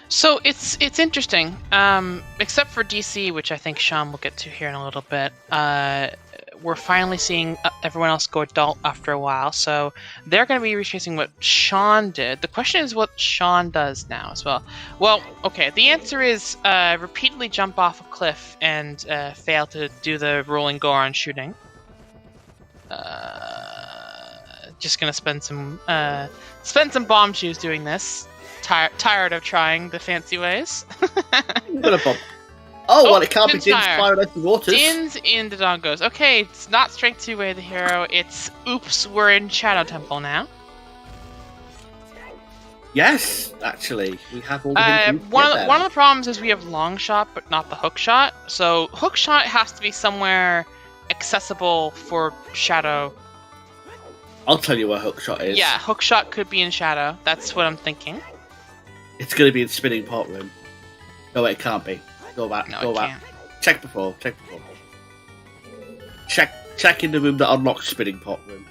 So it's interesting, except for DC, which I think Sean will get to here in a little bit. We're finally seeing everyone else go adult after a while, so they're going to be retracing what Sean did. The question is what Sean does now as well. Well, okay, the answer is repeatedly jump off a cliff and fail to do the rolling Goron shooting. Just going to spend some bomb shoes doing this. Tired of trying the fancy ways. Well, it can't be Din's Fire and Icy Waters. Din's in the Dodongos. Okay, it's not Strength 2 way of the hero. It's, oops, we're in Shadow Temple now. Yes, actually. We have all the one of the problems is we have long shot, but not the hook shot. So hook shot has to be somewhere accessible for Shadow. I'll tell you where hook shot is. Yeah, hook shot could be in Shadow. That's what I'm thinking. It's going to be in Spinning Pot Room. No, it can't be. Go back. No, go back. Can't. Check before. Check in the room that unlocks Spinning Pot Room.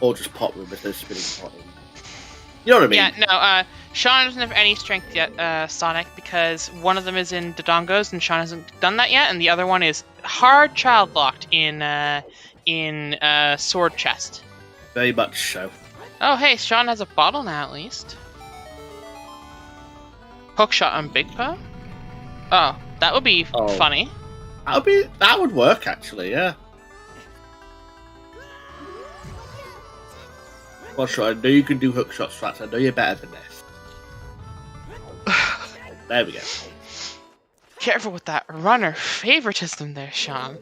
Or just Pot Room if there's Spinning Pot Room. You know what I mean? Yeah, no, Sean doesn't have any strength yet, Sonic, because one of them is in Dodongos, and Sean hasn't done that yet, and the other one is hard child locked in Sword Chest. Very much so. Oh, hey, Sean has a bottle now, at least. Hookshot on Big Poe? Oh, that would be funny. That would work, actually, yeah. Well, sure, I know you can do hookshot strats. I know you're better than this. There we go. Careful with that runner favoritism there, Sean.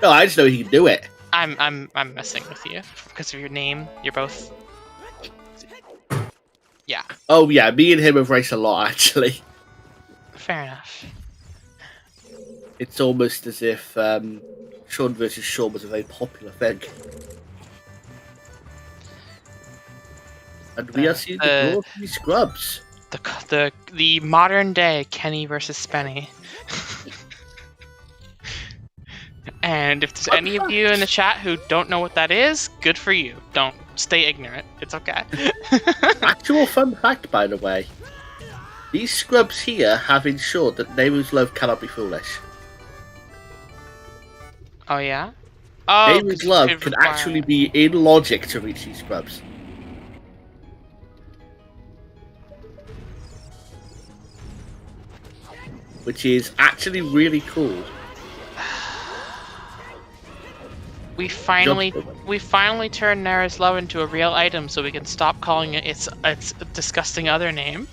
No, I just know he can do it. I'm messing with you because of your name. You're both. Yeah. Oh yeah, me and him have raced a lot actually. Fair enough. It's almost as if Sean versus Sean was a very popular thing. And we are seeing the growth of these scrubs. The modern day Kenny versus Spenny. And if there's any of you in the chat who don't know what that is, good for you. Don't stay ignorant. It's okay. Actual fun fact, by the way. These scrubs here have ensured that Nehru's love cannot be foolish. Oh yeah? Oh, Nehru's love can actually be in logic to reach these scrubs. Which is actually really cool. We finally turned Nara's love into a real item, so we can stop calling it its disgusting other name.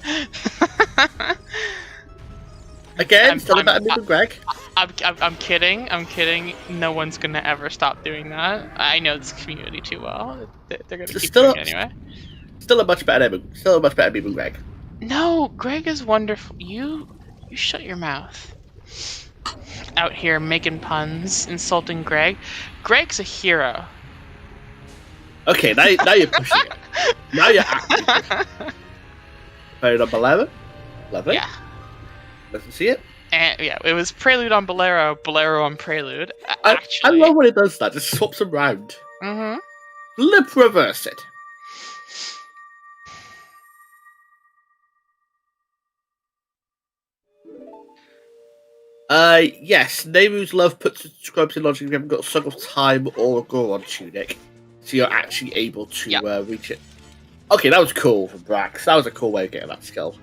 Again, still about Amiibo Greg. I'm kidding. I'm kidding. No one's gonna ever stop doing that. I know this community too well. They're gonna keep doing it anyway. Still a much better Amiibo Greg. No, Greg is wonderful. You shut your mouth. Out here making puns, insulting Greg. Greg's a hero. Okay, now you're pushing it. Now you're actually pushing it. Prelude on Bolero? Lovely. Yeah. Let's see it. And yeah, it was Prelude on Bolero, Bolero on Prelude. I love when it does that. Just swaps them round. Mm-hmm. Flip reverse it. Yes, Nehru's love puts the scrubs in logic. You haven't got a Song of Time or a Goron tunic, so you're actually able to reach it. Okay, that was cool from Brax. That was a cool way of getting that skill.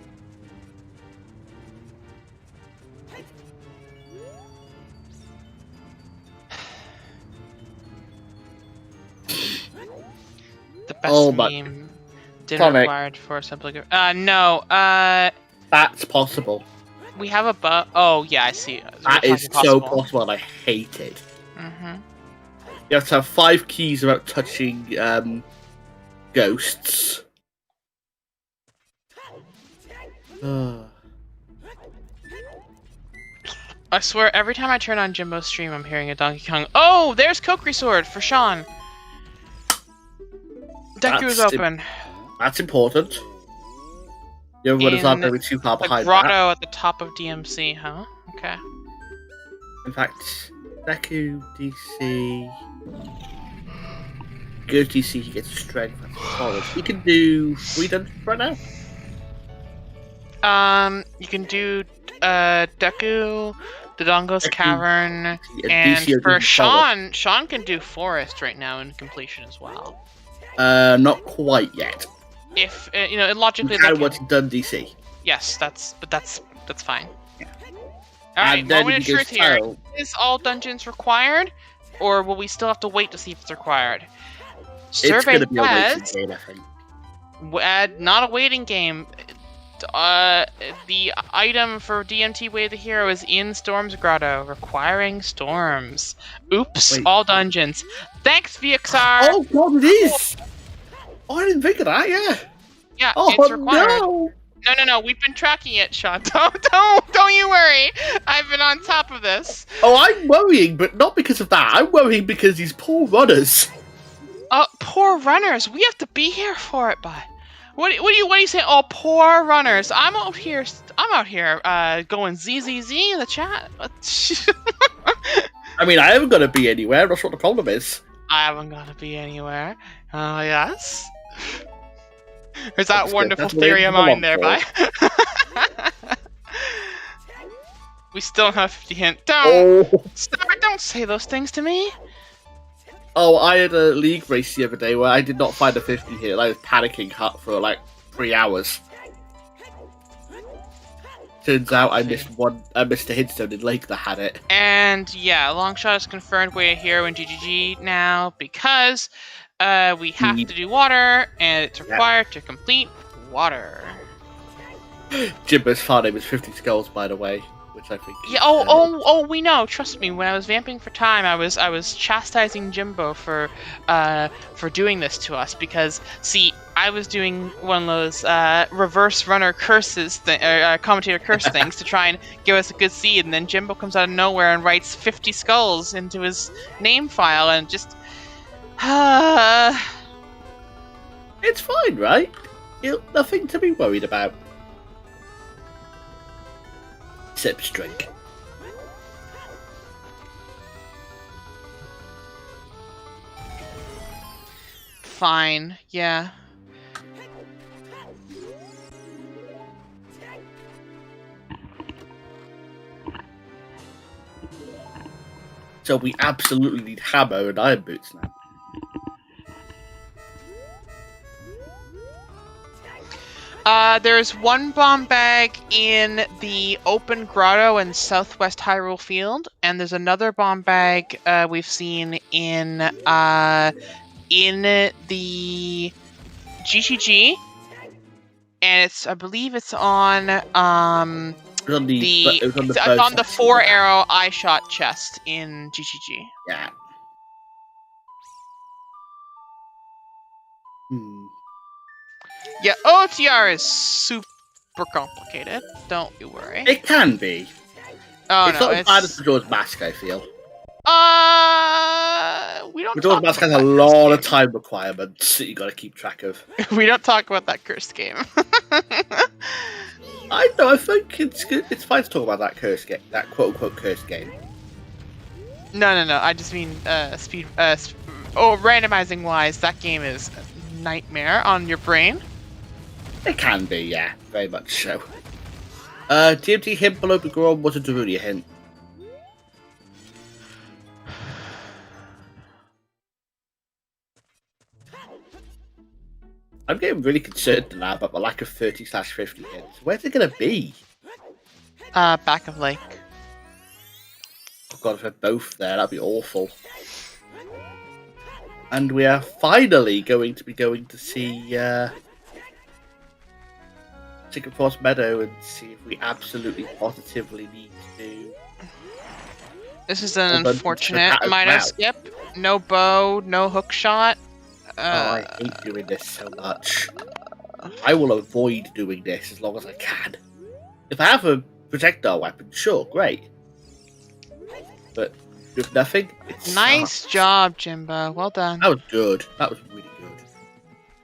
The best meme didn't required for simply. No. That's possible. We have a bug. Oh yeah, I see. That is so possible, and I hate it. Mm-hmm. You have to have 5 keys without touching ghosts. I swear, every time I turn on Jimbo's stream, I'm hearing a Donkey Kong. Oh, there's Kokiri Sword for Sean. Deku is open. That's important. The other one is not going too far behind. The grotto at the top of DMC, huh? Okay. In fact, Deku, DC. Goes DC, he gets strength. That's solid. He can do 3 dungeons right now. You can do Deku, Dodongo's Cavern, and DC for Sean can do Forest right now in completion as well. Not quite yet. If logically, kind of what's done DC. Yes, that's fine. Yeah. All right, moment of truth here. Is all dungeons required, or will we still have to wait to see if it's required? Survey it's gonna be a waiting game, I think. Not a waiting game. The item for DMT Way of the Hero is in Storm's Grotto, requiring storms. Oops, wait. All dungeons. Thanks, VXR! Oh god, it is! Oh, I didn't think of that, yeah. Yeah, it's required. No, we've been tracking it, Sean. Don't you worry. I've been on top of this. Oh, I'm worrying, but not because of that. I'm worrying because these poor runners. Poor runners. We have to be here for it, bud. What do you say? Oh, poor runners. I'm out here going ZZZ in the chat. I mean, I haven't got to be anywhere. That's what the problem is. I haven't got to be anywhere. Yes. There's that That's wonderful good. That's theory of what mine it there, belongs bye. We still have 50 hint. Don't Oh. stop it! Don't say those things to me. Oh, I had a league race the other day where I did not find a 50 hit. I was panicking for like 3 hours. Turns out I missed a hitstone in Lake that had it. And yeah, Longshot is confirmed way here in GGG now because we have to do water, and it's required to complete water. Jimbo's far name is 50 Skulls, by the way, which I think. Yeah. We know. Trust me. When I was vamping for time, I was chastising Jimbo for doing this to us because see, I was doing one of those reverse runner curses, commentator curse things to try and give us a good seed, and then Jimbo comes out of nowhere and writes 50 skulls into his name file, and just. It's fine, right? Nothing to be worried about. Sips drink. Fine. Yeah. So we absolutely need hammer and iron boots now. There's one bomb bag in the open grotto in Southwest Hyrule Field, and there's another bomb bag we've seen in the GGG, and I believe it's on it's on the 4-arrow eye shot chest in GGG. Yeah. Yeah, OTR is super complicated. Don't you worry. It can be. Oh, it's not as bad as Majora's Mask, I feel. We don't. Majora's Mask has a lot of time requirements that you got to keep track of. We don't talk about that cursed game. I know. I think it's good. It's fine to talk about that cursed game, that quote-unquote cursed game. No. I just mean randomizing wise, that game is a nightmare on your brain. It can be, yeah, very much so. DMT hint below the ground was a Darunia hint. I'm getting really concerned now about the lack of 30/50 hits. Where's it gonna be? Back of lake. Oh god, if they're both there, that'd be awful. And we are finally going to see Chicken Force Meadow and see if we absolutely positively need to. This is an unfortunate minor skip. No bow, no hook shot. I hate doing this so much. I will avoid doing this as long as I can. If I have a projectile weapon, sure, great. But with nothing, it's nice job, Jimbo. Well done. That was good. That was really good.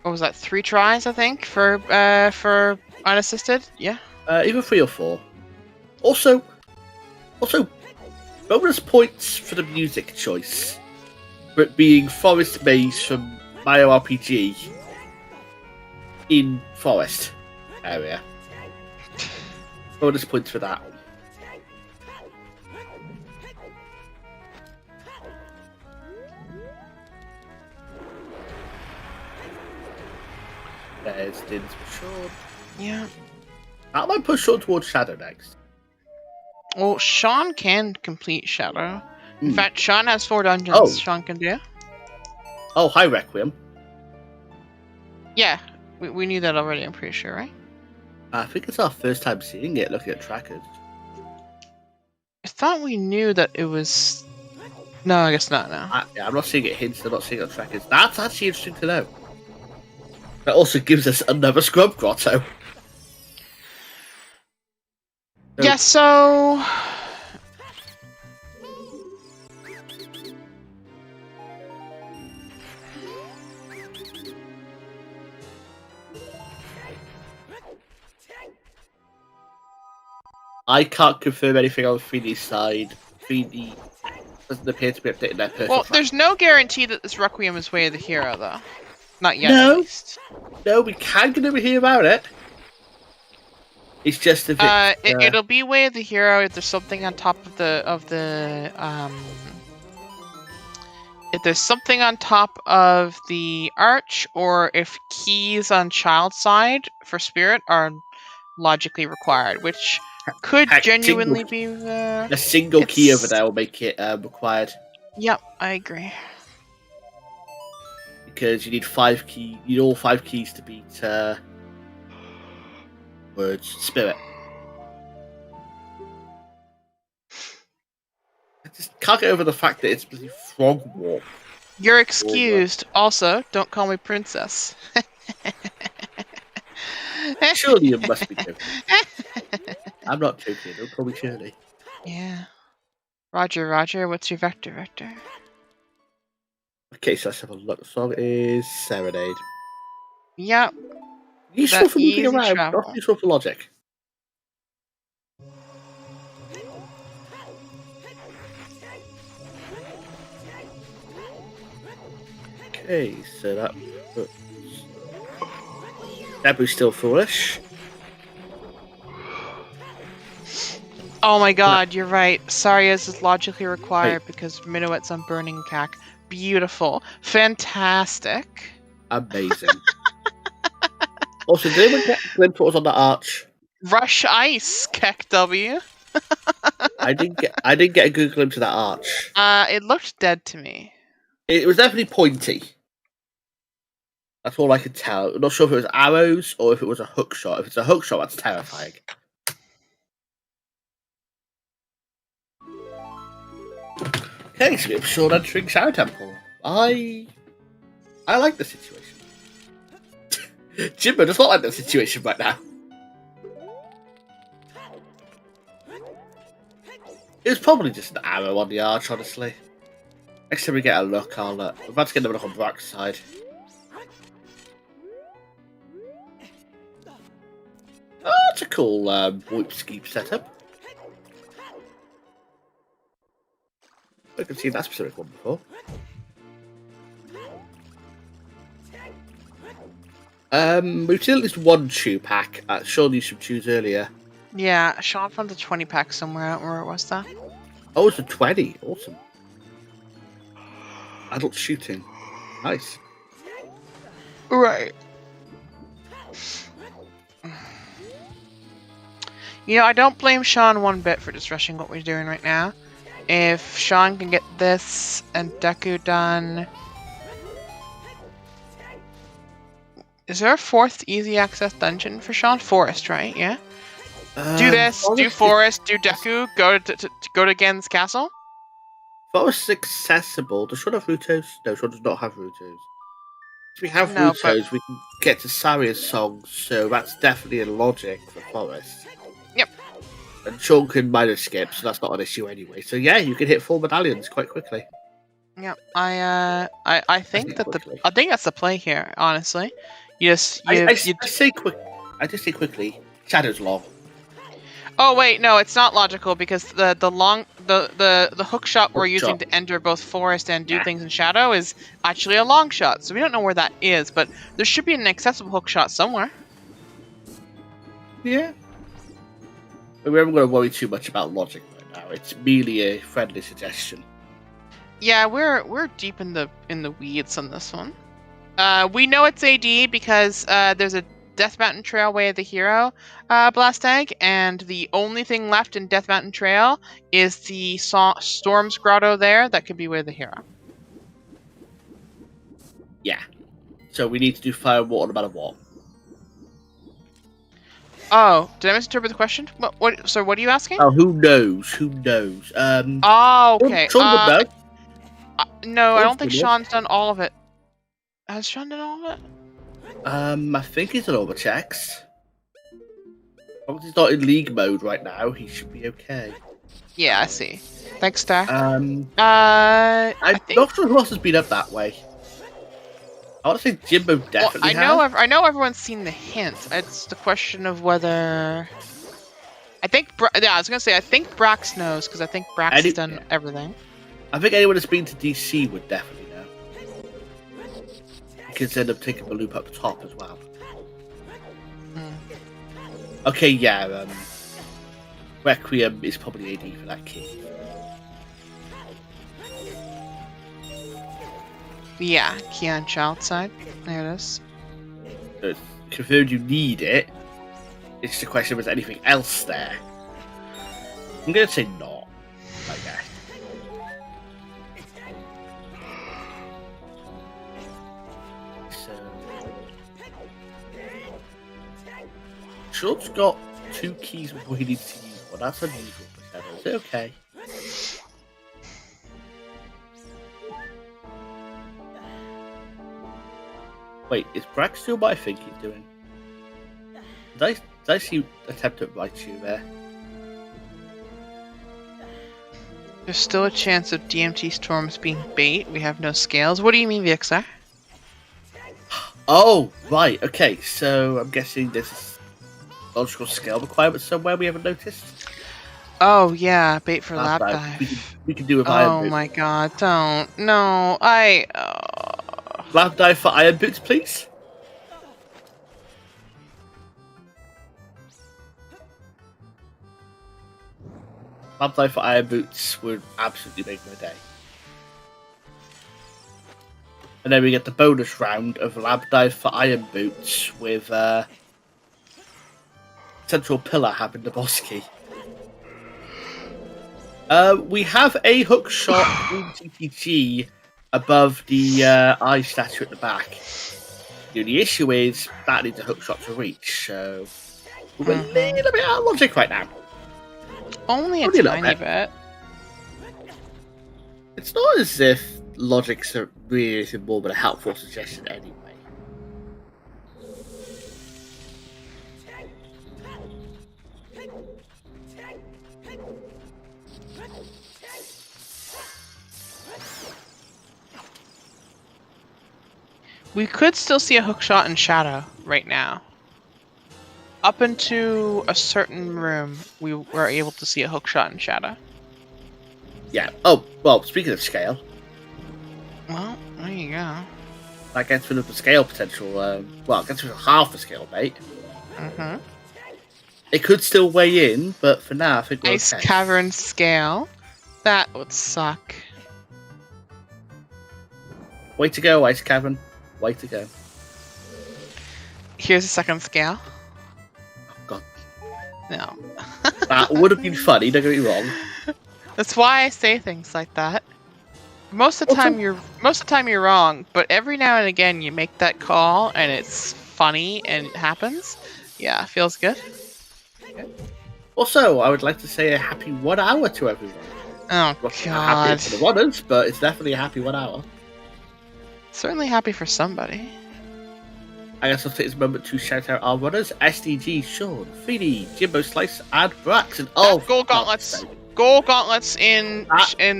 What was that? 3 tries, I think, for unassisted. Yeah. Either 3 or 4. Also, bonus points for the music choice, for it being Forest Maze from Mario RPG in forest area. Bonus points for that one. There's Din's Sword. Yeah. How am I push Sword towards Shadow next? Well, Sean can complete Shadow. In fact, Sean has 4 dungeons Sean can do. Oh, hi, Requiem. Yeah, we knew that already, I'm pretty sure, right? I think it's our first time seeing it, looking at trackers. I thought we knew that it was... No, I guess not now. I'm not seeing it hints, I'm not seeing it on trackers. That's actually interesting to know. That also gives us another Scrub Grotto. Yeah, so... I can't confirm anything on the 3D side. 3D doesn't appear to be updating their personal. Well, there's no guarantee that this Requiem is Way of the Hero, though. Not yet, No. at least. No, we can get over here about it. It's just if it'll be Way of the Hero if there's something on top of the if there's something on top of the arch, or if keys on child's side for spirit are logically required, which could genuinely be a single key over there will make it required. Yep, I agree. Because you need 5 keys. You need all 5 keys to beat words spirit. I just can't get over the fact that it's bloody frog walk. You're excused. Also, don't call me princess. Surely you must be joking. I'm not joking. Don't call me Shirley. Yeah. Roger, what's your vector? Okay, so let's have a look. The song is Serenade. Yep. Useful for moving easy around, travel. not useful for logic. Okay, so that puts Debu's still foolish. Oh my god, you're right. Saria's is logically required because Minuet's on Burning Cack. Beautiful. Fantastic. Amazing. Also, did anyone get a glimpse what was on the arch? Rush Ice, Keck W. I didn't get a good glimpse of that arch. It looked dead to me. It was definitely pointy. That's all I could tell. I'm not sure if it was arrows or if it was a hook shot. If it's a hook shot, that's terrifying. Okay, so we have Sean entering Shadow Temple. I like the situation. Jimbo does not like the situation right now. It was probably just an arrow on the arch, honestly. Next time we get a look, we're about to get a look on Brock's side. Oh, that's a cool Whoop Skeep setup. I can see that specific one before. We've seen at least one chew pack. Sean used some chews earlier. Yeah, Sean found the 20 pack somewhere. Where was that? Oh, it's a 20. Awesome. Adult shooting. Nice. Right. You know, I don't blame Sean one bit for just rushing what we're doing right now. If Sean can get this and Deku done... Is there a 4th easy access dungeon for Sean? Forest, right? Yeah? Do this, do Forest, do Deku, go to Gen's castle? Forest is accessible. Does Sean have Rutos? No, Sean does not have Rutos. If we have No, Rutos, we can get to Saria's song, so that's definitely a logic for Forest. Yep. And Sean can minus skip, so that's not an issue anyway. So yeah, you can hit 4 medallions quite quickly. Yeah, I think I think that's the play here. Honestly, I just say quickly. Shadow's long. Oh wait, no, it's not logical because the hook shot we're using to enter both forest and do things in shadow is actually a long shot. So we don't know where that is, but there should be an accessible hook shot somewhere. Yeah. But we haven't got to worry too much about logic right now. It's merely a friendly suggestion. Yeah, we're deep in the weeds on this one. We know it's AD because there's a Death Mountain Trail Way of the Hero blast tag, and the only thing left in Death Mountain Trail is the Storm's Grotto there. That could be Way of the Hero. Yeah. So we need to do fire and water no matter what. Oh, did I misinterpret the question? So what are you asking? Oh, who knows? Who knows? Oh, okay. Sean would know. No, I don't think Sean's done all of it. Has Sean done all of it? I think he's done all the checks. As long as he's not in league mode right now, he should be okay. Yeah, I see. Thanks, Star. I'm not sure who else has been up that way. I want to say Jimbo definitely has. I know everyone's seen the hint. It's the question of whether... I think I think Brax knows, because I think Brax has done everything. I think anyone that's been to DC would definitely know. could end up taking the loop up top as well. Mm. Okay, yeah. Requiem is probably AD for that key. Yeah, key on child side. There it is. So it's confirmed you need it. It's just a question of is anything else there. I'm gonna say not. I guess. So Schultz got 2 keys before he needs to use one. That's unusual for Shadow. Is it okay? Wait, is Brax doing what I think he's doing? Did I see attempt at Raichu there? There's still a chance of DMT storms being bait. We have no scales. What do you mean, VXR? Oh, right. Okay, so I'm guessing there's a logical scale requirement somewhere we haven't noticed. Oh yeah, bait for Lab lap dive. dive. We can do with iron Oh boots. my god, don't. No, I... Lab dive for iron boots, please. Lab dive for iron boots would absolutely make my day. And then we get the bonus round of lab dive for iron boots with central pillar having the boss key. We have a hook shot in TTG above the eye statue at the back. The only issue is that needs a hook shot to reach, so we're a little bit out of logic right now. Only a Only a little tiny bit. bit. It's not as if logic's a really more but a helpful suggestion anyway. We could still see a hook shot in shadow right now. Up into a certain room, we were able to see a hook shot in shadow. Yeah. Oh, well, speaking of scale, Well, there you go. that gets rid of the scale potential. Well, it gets rid of half the scale, mate. Mm-hmm. It could still weigh in, but for now, I think we're Ice okay. cavern scale. That would suck. Way to go, Ice Cavern. Way to go. Here's a second scale. Oh, God. No. That would have been funny, don't get me wrong. That's why I say things like that. Most of the time you're wrong, but every now and again you make that call and it's funny and it happens. Yeah, feels good. Also, I would like to say a happy 1 hour to everyone. Oh Not happy god. for the runners, but it's definitely a happy 1 hour. Certainly happy for somebody. I guess I'll take this moment to shout out our runners: SDG, Sean, Feedy, Jimbo Slice, and Brax. And Gold gauntlets. Gold gauntlets in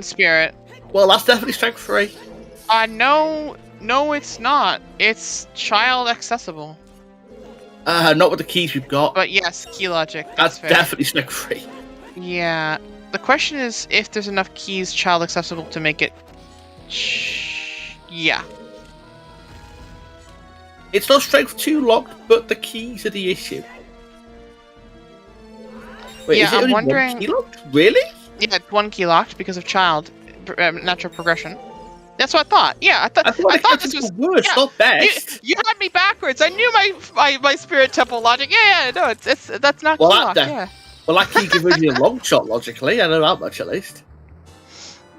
spirit. Well, that's definitely strength 3. No, it's not. It's child accessible. Not with the keys we've got. But yes, key logic. That's fair. definitely strength 3. Yeah. The question is if there's enough keys child accessible to make it. Yeah. It's not strength 2 locked, but the keys are the issue. Wait, Yeah, is it I'm only wondering- 1 key locked? Really? Yeah, it's 1 key locked because of child natural progression. That's what I thought. Yeah, I thought this was worse, yeah. not best. You had me backwards. I knew my spirit temple logic. Yeah, no, it's that's not Well, key that locked. def- Yeah. Well, that key gives you a long shot, logically. I know that much, at least.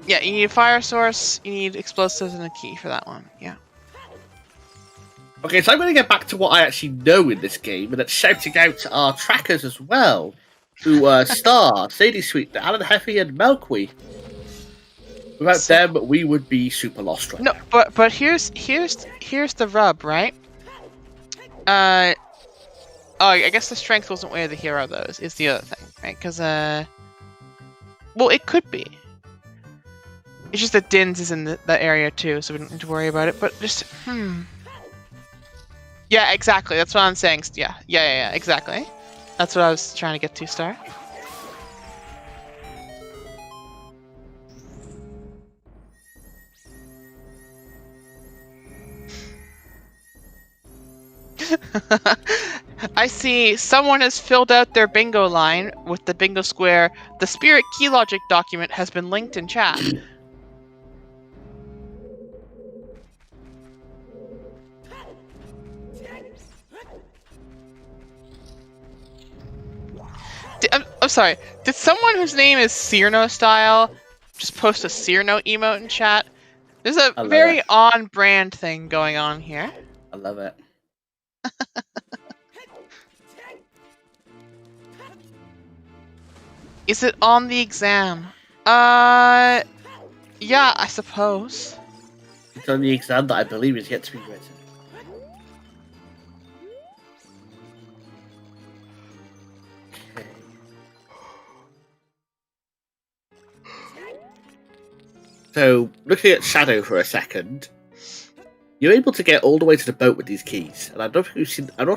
Yeah, you need a fire source, you need explosives, and a key for that one. Yeah. Okay, so I'm going to get back to what I actually know in this game, and that's shouting out to our trackers as well, who Star, Sadie Sweet, Alan Heffy, and Melkwe. Without them, we would be super lost right No, now. but here's the rub, right? Oh, I guess the strength wasn't way of the hero, though. Is the other thing, right? Because well, it could be. It's just that Din's is in the area too, so we don't need to worry about it. But just Yeah, exactly. That's what I'm saying. Yeah, exactly. That's what I was trying to get to, Star. I see someone has filled out their bingo line with the bingo square. The Spirit Key Logic document has been linked in chat. I'm sorry. Did someone whose name is Cyrano Style just post a Cyrano emote in chat? There's a very on-brand thing going on here. I love it. Is it on the exam? Yeah, I suppose. It's on the exam that I believe is yet to be written. Okay. So, looking at Shadow for a second, you're able to get all the way to the boat with these keys, and I'm not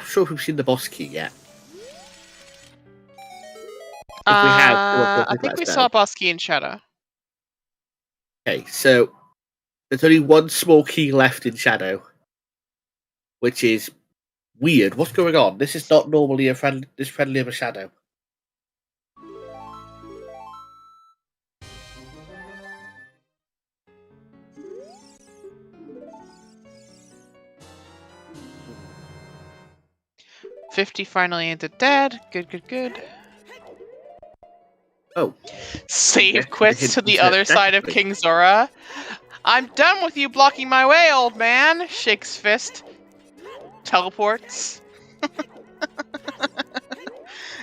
sure if we've seen the boss key yet. If we have, I think we saw boss key in Shadow. Okay, so there's only one small key left in Shadow, which is weird. What's going on? This is not normally this friendly of a Shadow. $50 finally into dead. Good. Oh. Save quest to the other side of King Zora. I'm done with you blocking my way, old man. Shakes fist. Teleports.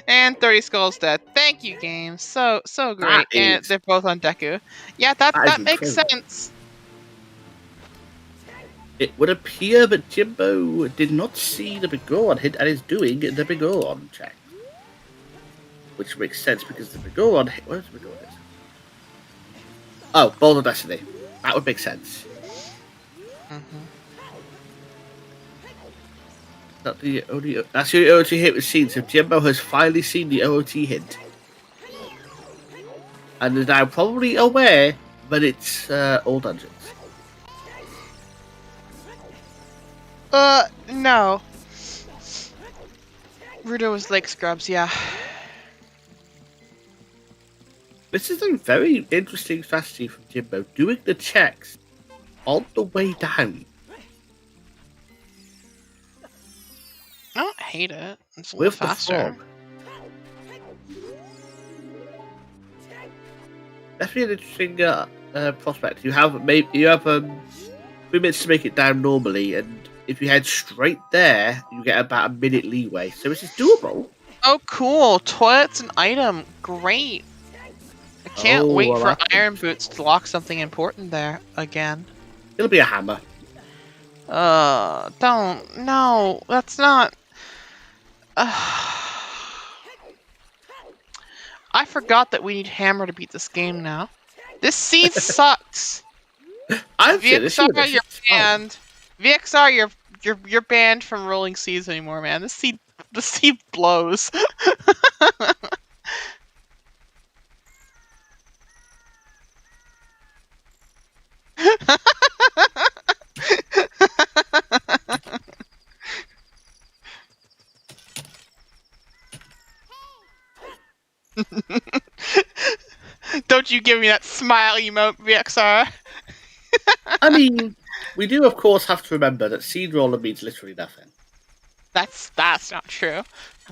And 30 skulls dead. Thank you, game. So great. And they're both on Deku. Yeah, that makes sense. It would appear that Jimbo did not see the Bigoron hit and is doing the Bigoron check. Which makes sense because the Bigoron hit. Where's the Bigoron hit? Oh, Boulder Destiny. That would make sense. That's the only OOT hit we've seen, so Jimbo has finally seen the OOT hint. And is now probably aware that it's all dungeons. No. Rudo was Lake Scrubs, yeah. This is a very interesting strategy from Jimbo, doing the checks on the way down. I don't hate it. It's a little faster. That's really an interesting prospect. You have 3 minutes to make it down normally, and if you head straight there, you get about a minute leeway. So this is doable. Oh, cool! Toilet's an item. Great. I can't wait for Iron Boots to lock something important there again. It'll be a hammer. Don't. No, that's not. I forgot that we need hammer to beat this game now. This seed sucks. VXR, you're banned. VXR, you're banned from rolling seeds anymore, man. This seed blows. Don't you give me that smile emote, VXR. I mean, we do of course have to remember that seed roller means literally nothing. That's not true.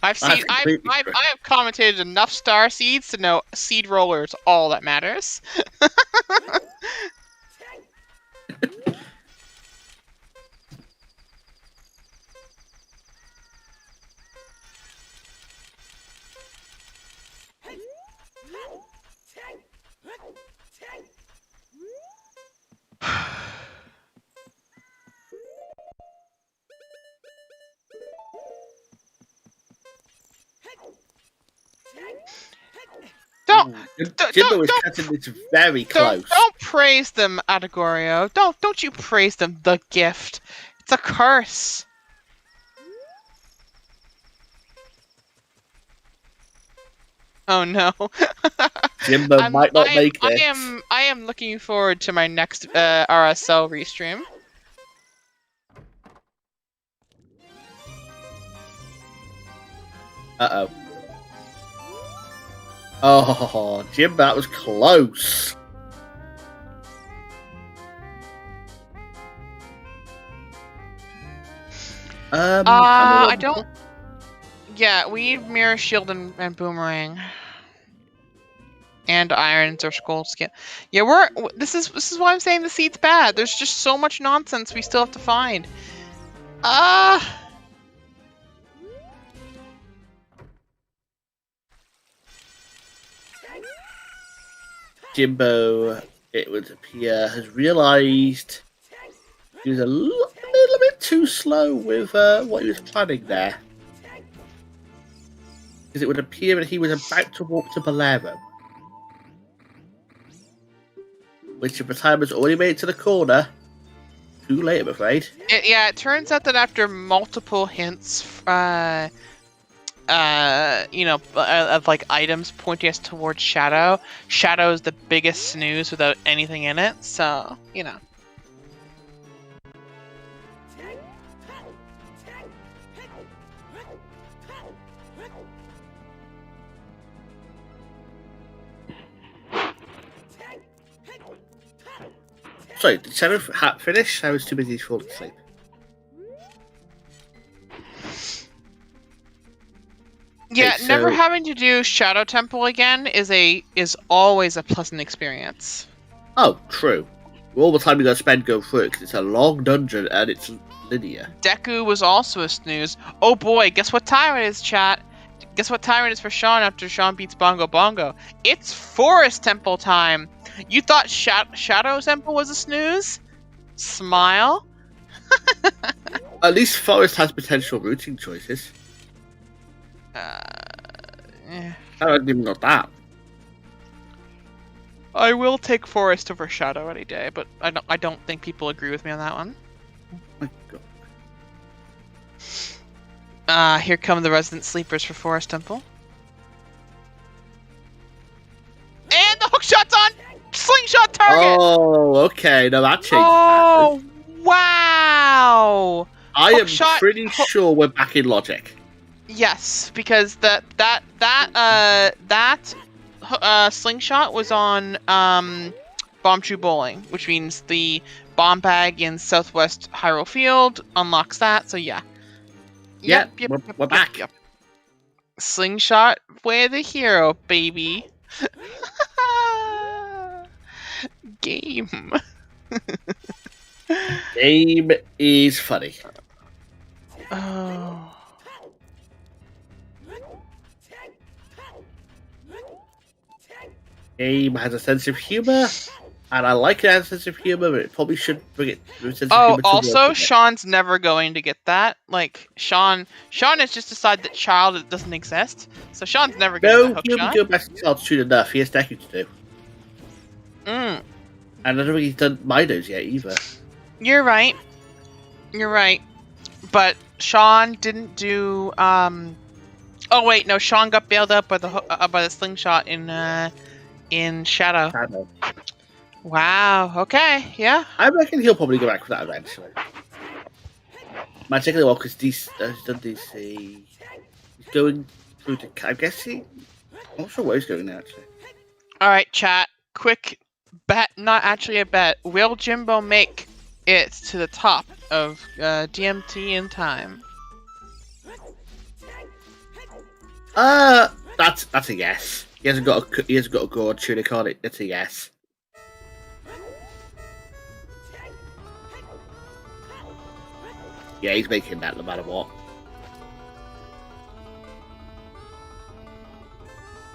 I've commentated enough star seeds to know seed roller is all that matters. Jimbo is cutting this very close. Don't praise them, Adegorio. Don't you praise them. The gift. It's a curse. Oh no. Jimbo might not make this. I am looking forward to my next RSL restream. Uh-oh. Oh, Jim, that was close. I don't... Yeah, we need Mirror Shield and Boomerang. And Irons or Skull Skin. Yeah, this is why I'm saying the seed's bad. There's just so much nonsense we still have to find. Jimbo, it would appear, has realised he was a little bit too slow with what he was planning there. Because it would appear that he was about to walk to Bolero. Which at the time has already made it to the corner. Too late, I'm afraid. It turns out that after multiple hints, of like items pointing us towards Shadow, Shadow is the biggest snooze without anything in it, so, you know. Sorry, did Shadow finish? I was too busy falling asleep. Yeah, Okay, never having to do Shadow Temple again is always a pleasant experience. Oh, true. All the time you gotta spend go through it, because it's a long dungeon and it's linear. Deku was also a snooze. Oh boy, guess what time it is, chat? Guess what time it is for Sean after Sean beats Bongo Bongo? It's Forest Temple time! You thought Shadow Temple was a snooze? Smile. At least Forest has potential routing choices. I don't even know that. I will take Forest over Shadow any day, but I don't think people agree with me on that one. Oh my god. Here come the resident sleepers for Forest Temple. And the hook shot's on! Slingshot target! Oh, okay. Now that changes. Oh, wow! I am pretty sure we're back in logic. Yes, because that slingshot was on Bomb True Bowling, which means the bomb bag in Southwest Hyrule Field unlocks that. So yeah. Yep, we're back. Yep. Slingshot, we're the hero, baby. Game. Game is funny. Oh. Game has a sense of humor, and I like it has a sense of humor, but it probably should bring it. Also, Sean's never going to get that. Like Sean has just decided that Child doesn't exist, so Sean's never going to get the hook shot. No, he'll go back to Child soon enough. He has Deku to do. And I don't think he's done Midos yet either. You're right. But Sean didn't do. Oh wait, no. Sean got bailed out by the slingshot in Shadow. Wow. Okay. Yeah. I reckon he'll probably go back for that eventually. Might take a while because he's done DC. He's going through to. I'm guessing. I'm not sure where he's going now. Actually. All right, chat. Quick bet. Not actually a bet. Will Jimbo make it to the top of DMT in time? That's a yes. He hasn't got a gold tunic on it. It's a yes. Yeah, he's making that no matter what.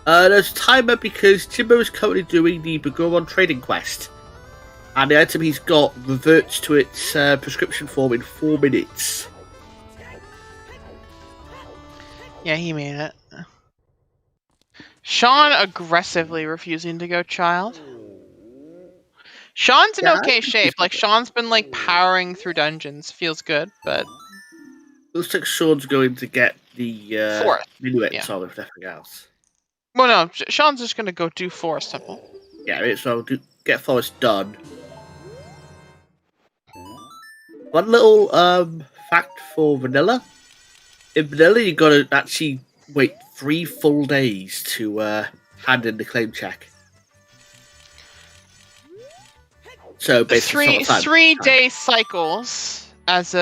There's a timer because Jimbo is currently doing the Begoron trading quest. And the item he's got reverts to its prescription form in 4 minutes. Yeah, he made it. Sean aggressively refusing to go Child. Sean's in okay shape. Like, Sean's been, like, powering through dungeons. Feels good, but... Looks like Sean's going to get the minuets on with everything else. Well, no, Sean's just going to go do Forest Temple. Yeah, so get Forest done. One little fact for Vanilla. In Vanilla, you got to actually wait 3 full days to hand in the claim check. So basically, three day cycles. As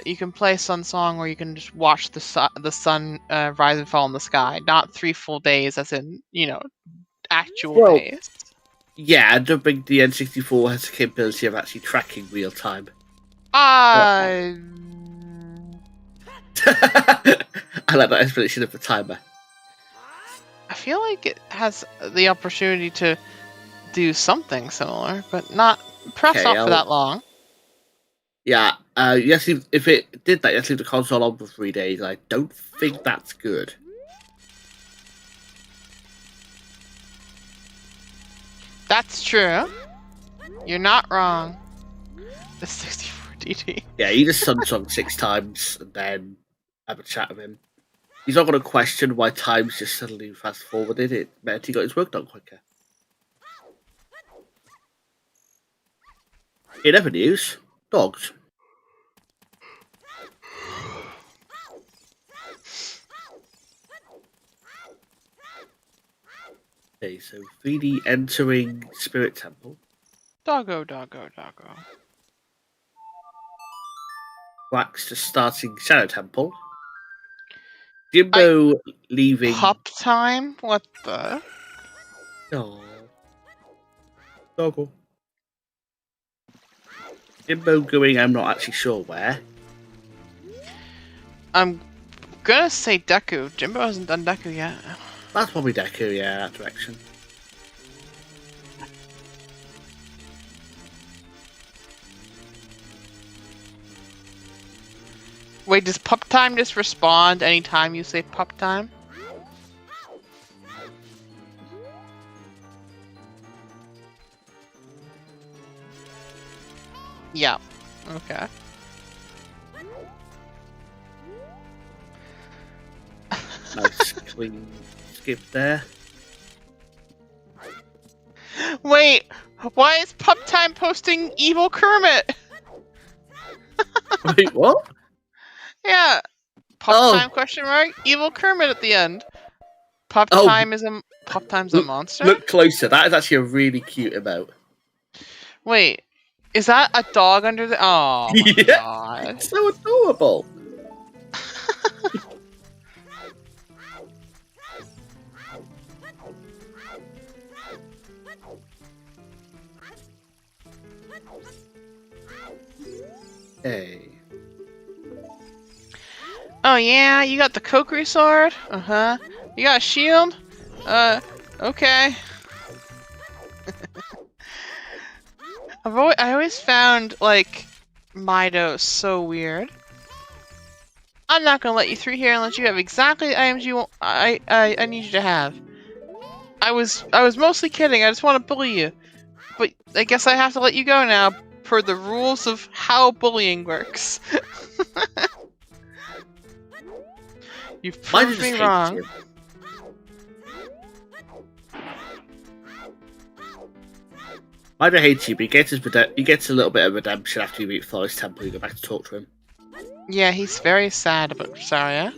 you can play Sun Song, or you can just watch the sun rise and fall in the sky. Not 3 full days, as in actual days. Yeah, I don't think the N64 has the capability of actually tracking real time. I like that explanation of the timer. I feel like it has the opportunity to do something similar, but not perhaps not for that long. Yeah, yes. If it did that, you have to leave the console on for 3 days. I don't think that's good. That's true. You're not wrong. The 64 DD. Yeah, you just Samsung 6 times and then have a chat with him. He's not going to question why times just suddenly fast forwarded. It meant he got his work done quicker. In other news, dogs. Okay, so 3D entering Spirit Temple. Doggo, doggo, doggo. Wax just starting Shadow Temple. Jimbo leaving. Pup time? What the? Oh. Doggo. Jimbo going, I'm not actually sure where. I'm gonna say Deku. Jimbo hasn't done Deku yet. That's probably Deku, yeah, that direction. Wait, does pup time just respond anytime you say pup time? Yeah. Okay. Nice clean skip there. Wait, why is pup time posting evil Kermit? Wait, what? Yeah. Pup time question mark? Evil Kermit at the end. Pup time's a monster? Look closer. That is actually a really cute emote. Wait, is that a dog under the? Oh my god! It's so adorable. Hey. Oh yeah, you got the Kokiri sword? Uh-huh. You got a shield? Okay. I always found, like, Mido so weird. I'm not gonna let you through here unless you have exactly the items you want, I need you to have. I was mostly kidding, I just want to bully you. But I guess I have to let you go now, per the rules of how bullying works. You've proved me wrong. Mido hates you, but he gets a little bit of redemption after you meet Forest Temple. You go back to talk to him. Yeah, he's very sad about Saria.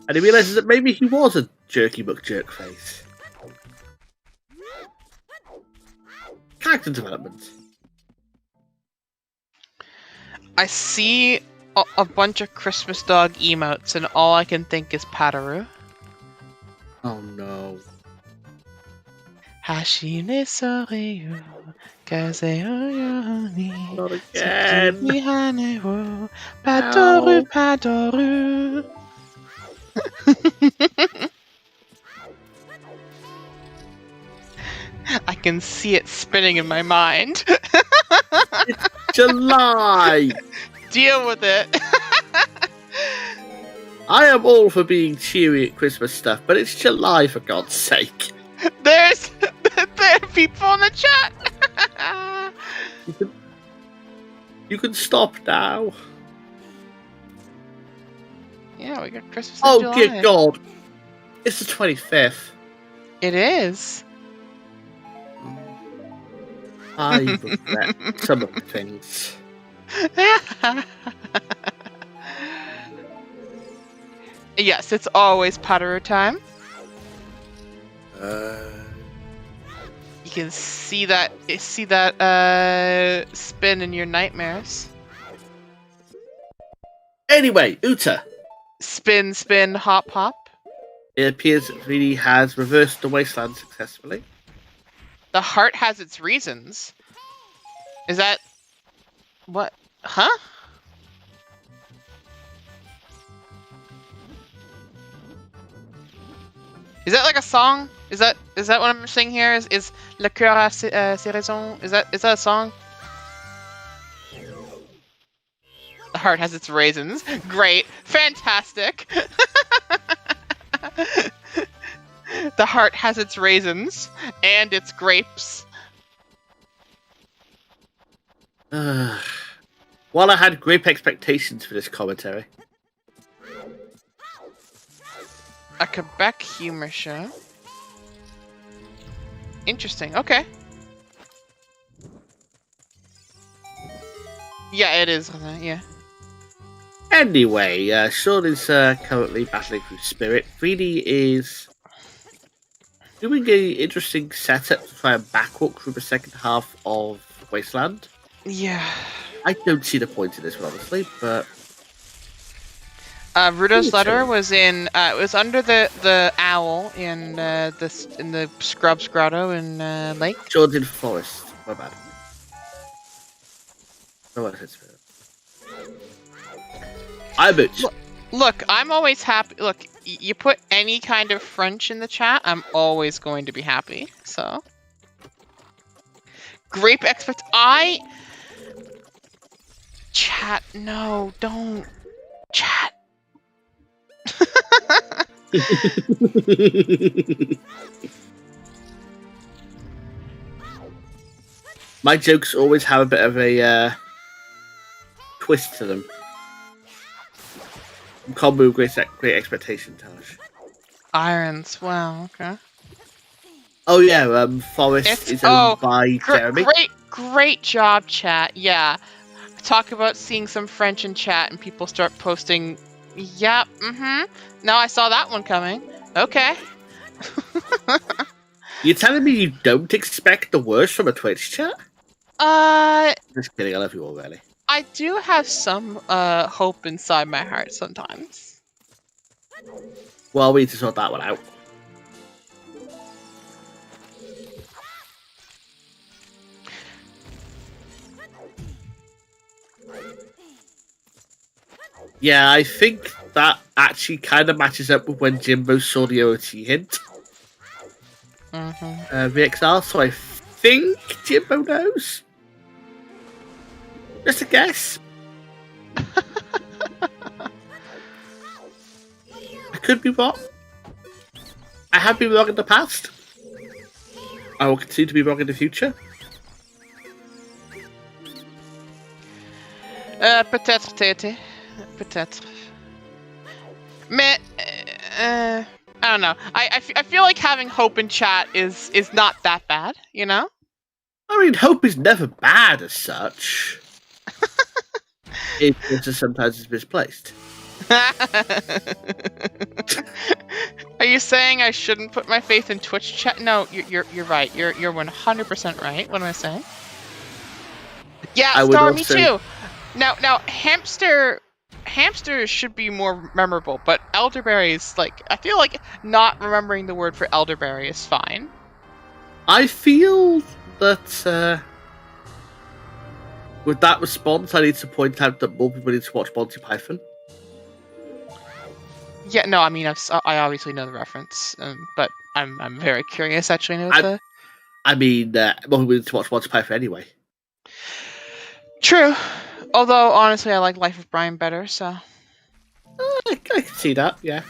And he realizes that maybe he was a jerky jerk face. Character development. I see a bunch of Christmas dog emotes, and all I can think is Pataru. Oh no. Hashine Soryu, Kaze Oyoni, Not again. Mihanewo, Patoru, Patoru. I can see it spinning in my mind. It's July! Deal with it. I am all for being cheery at Christmas stuff, but it's July for God's sake. There are people in the chat. You can stop now. Yeah, we got Christmas in Oh July. dear God. It's the 25th. It is. I regret some of the things. Yes, it's always Patteru time. You can see that spin in your nightmares. Anyway, Uta. Spin, spin, hop, hop. It appears that Greedy has reversed the wasteland successfully. The heart has its reasons. Is that... what? Huh? Is that like a song? Is that what I'm saying here? Is Le Coeur a ses raisons? Is that a song? The heart has its raisins. Great. Fantastic. The heart has its raisins and its grapes. Well, I had great expectations for this commentary. A Quebec humor show. Interesting. Okay. Yeah, it is. Yeah. Anyway, Sean is currently battling through Spirit. 3D is doing an interesting setup to try and backwalk through the second half of Wasteland. Yeah. I don't see the point in this one, honestly, but... Rudo's letter was in. It was under the owl in the Scrubs Grotto in Lake. Sean's in Forest. My bad. No one hits Spirit. Look, I'm always happy. Look, you put any kind of French in the chat, I'm always going to be happy. So, grape chat. No, don't chat. My jokes always have a bit of a twist to them. Combo great expectation, Tash. Irons. Wow. Okay. Oh yeah, Forest is owned by Jeremy. Great job, chat. Yeah. Talk about seeing some French in chat and people start posting. Yeah. Now I saw that one coming. Okay. You're telling me you don't expect the worst from a Twitch chat? Just kidding. I love you all, really. I do have some hope inside my heart sometimes. Well, we need to sort that one out. Yeah, I think that actually kind of matches up with when Jimbo saw the OoT hint. VXR, so I think Jimbo knows. Just a guess. I could be wrong. I have been wrong in the past. I will continue to be wrong in the future. Peut-être, Tété. Peut-être. Mais, I don't know. I feel like having hope in chat is not that bad, you know? I mean, hope is never bad as such. It just sometimes is misplaced. Are you saying I shouldn't put my faith in Twitch chat? No, you're right. You're 100% right. What am I saying? Yeah, Star, me too. Now, hamster should be more memorable, but elderberries, like, I feel like not remembering the word for elderberry is fine. I feel that with that response, I need to point out that more people need to watch Monty Python. Yeah, no, I mean, I obviously know the reference, but I'm very curious. Actually, more people need to watch Monty Python anyway. True. Although, honestly, I like Life of Brian better, so... I can see that, yeah.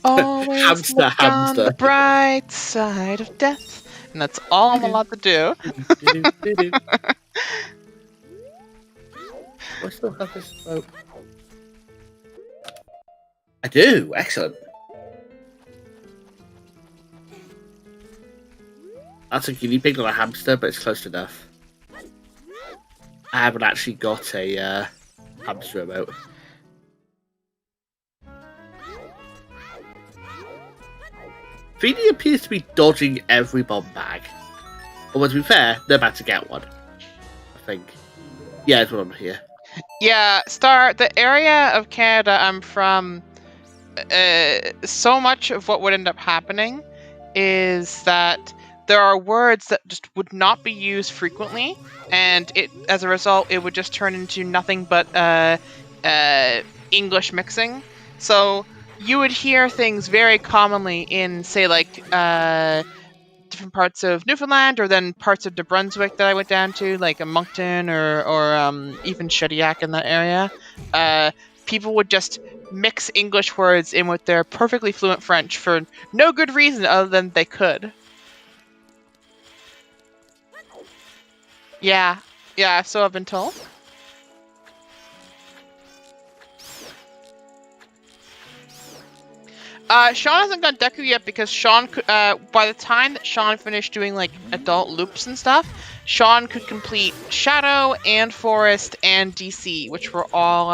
Always look on the bright side of death. And that's all I'm allowed to do. I still have this boat. I do, excellent. That's a guinea pig, not a hamster, but it's close enough. I haven't actually got a hamster remote. Feeny appears to be dodging every bomb bag. But to be fair, they're about to get one. I think. Yeah, there's one here. Yeah, Star, the area of Canada I'm from, so much of what would end up happening is that there are words that just would not be used frequently, and as a result, it would just turn into nothing but English mixing. So you would hear things very commonly in, say, like different parts of Newfoundland, or then parts of New Brunswick that I went down to, like Moncton or even Shediac in that area. People would just mix English words in with their perfectly fluent French for no good reason other than they could. Yeah, so I've been told. Sean hasn't got Deku yet because Sean could, by the time that Sean finished doing like adult loops and stuff, Sean could complete Shadow and Forest and DC, which were all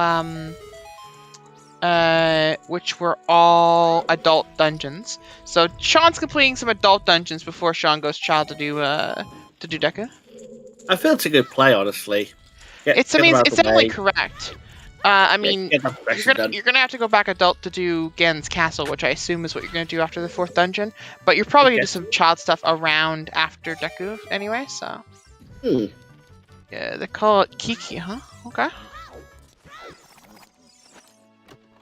adult dungeons. So Sean's completing some adult dungeons before Sean goes child to do Deku. I feel it's a good play, honestly. It's definitely correct. I mean, you're gonna have to go back adult to do Gen's Castle, which I assume is what you're gonna do after the 4th dungeon. But you're probably gonna do some child stuff around after Deku anyway. So, yeah, they call it Kiki, huh? Okay.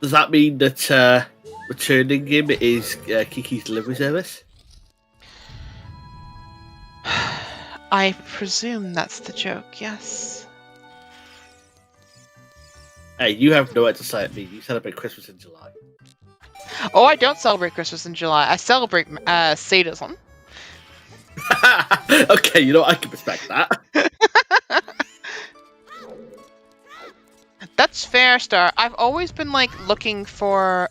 Does that mean that returning him is Kiki's delivery service? I presume that's the joke. Yes. Hey, you have no right to say at me. You celebrate Christmas in July. Oh, I don't celebrate Christmas in July. I celebrate sadism. Okay, you know, I can respect that. That's fair, Star. I've always been like looking for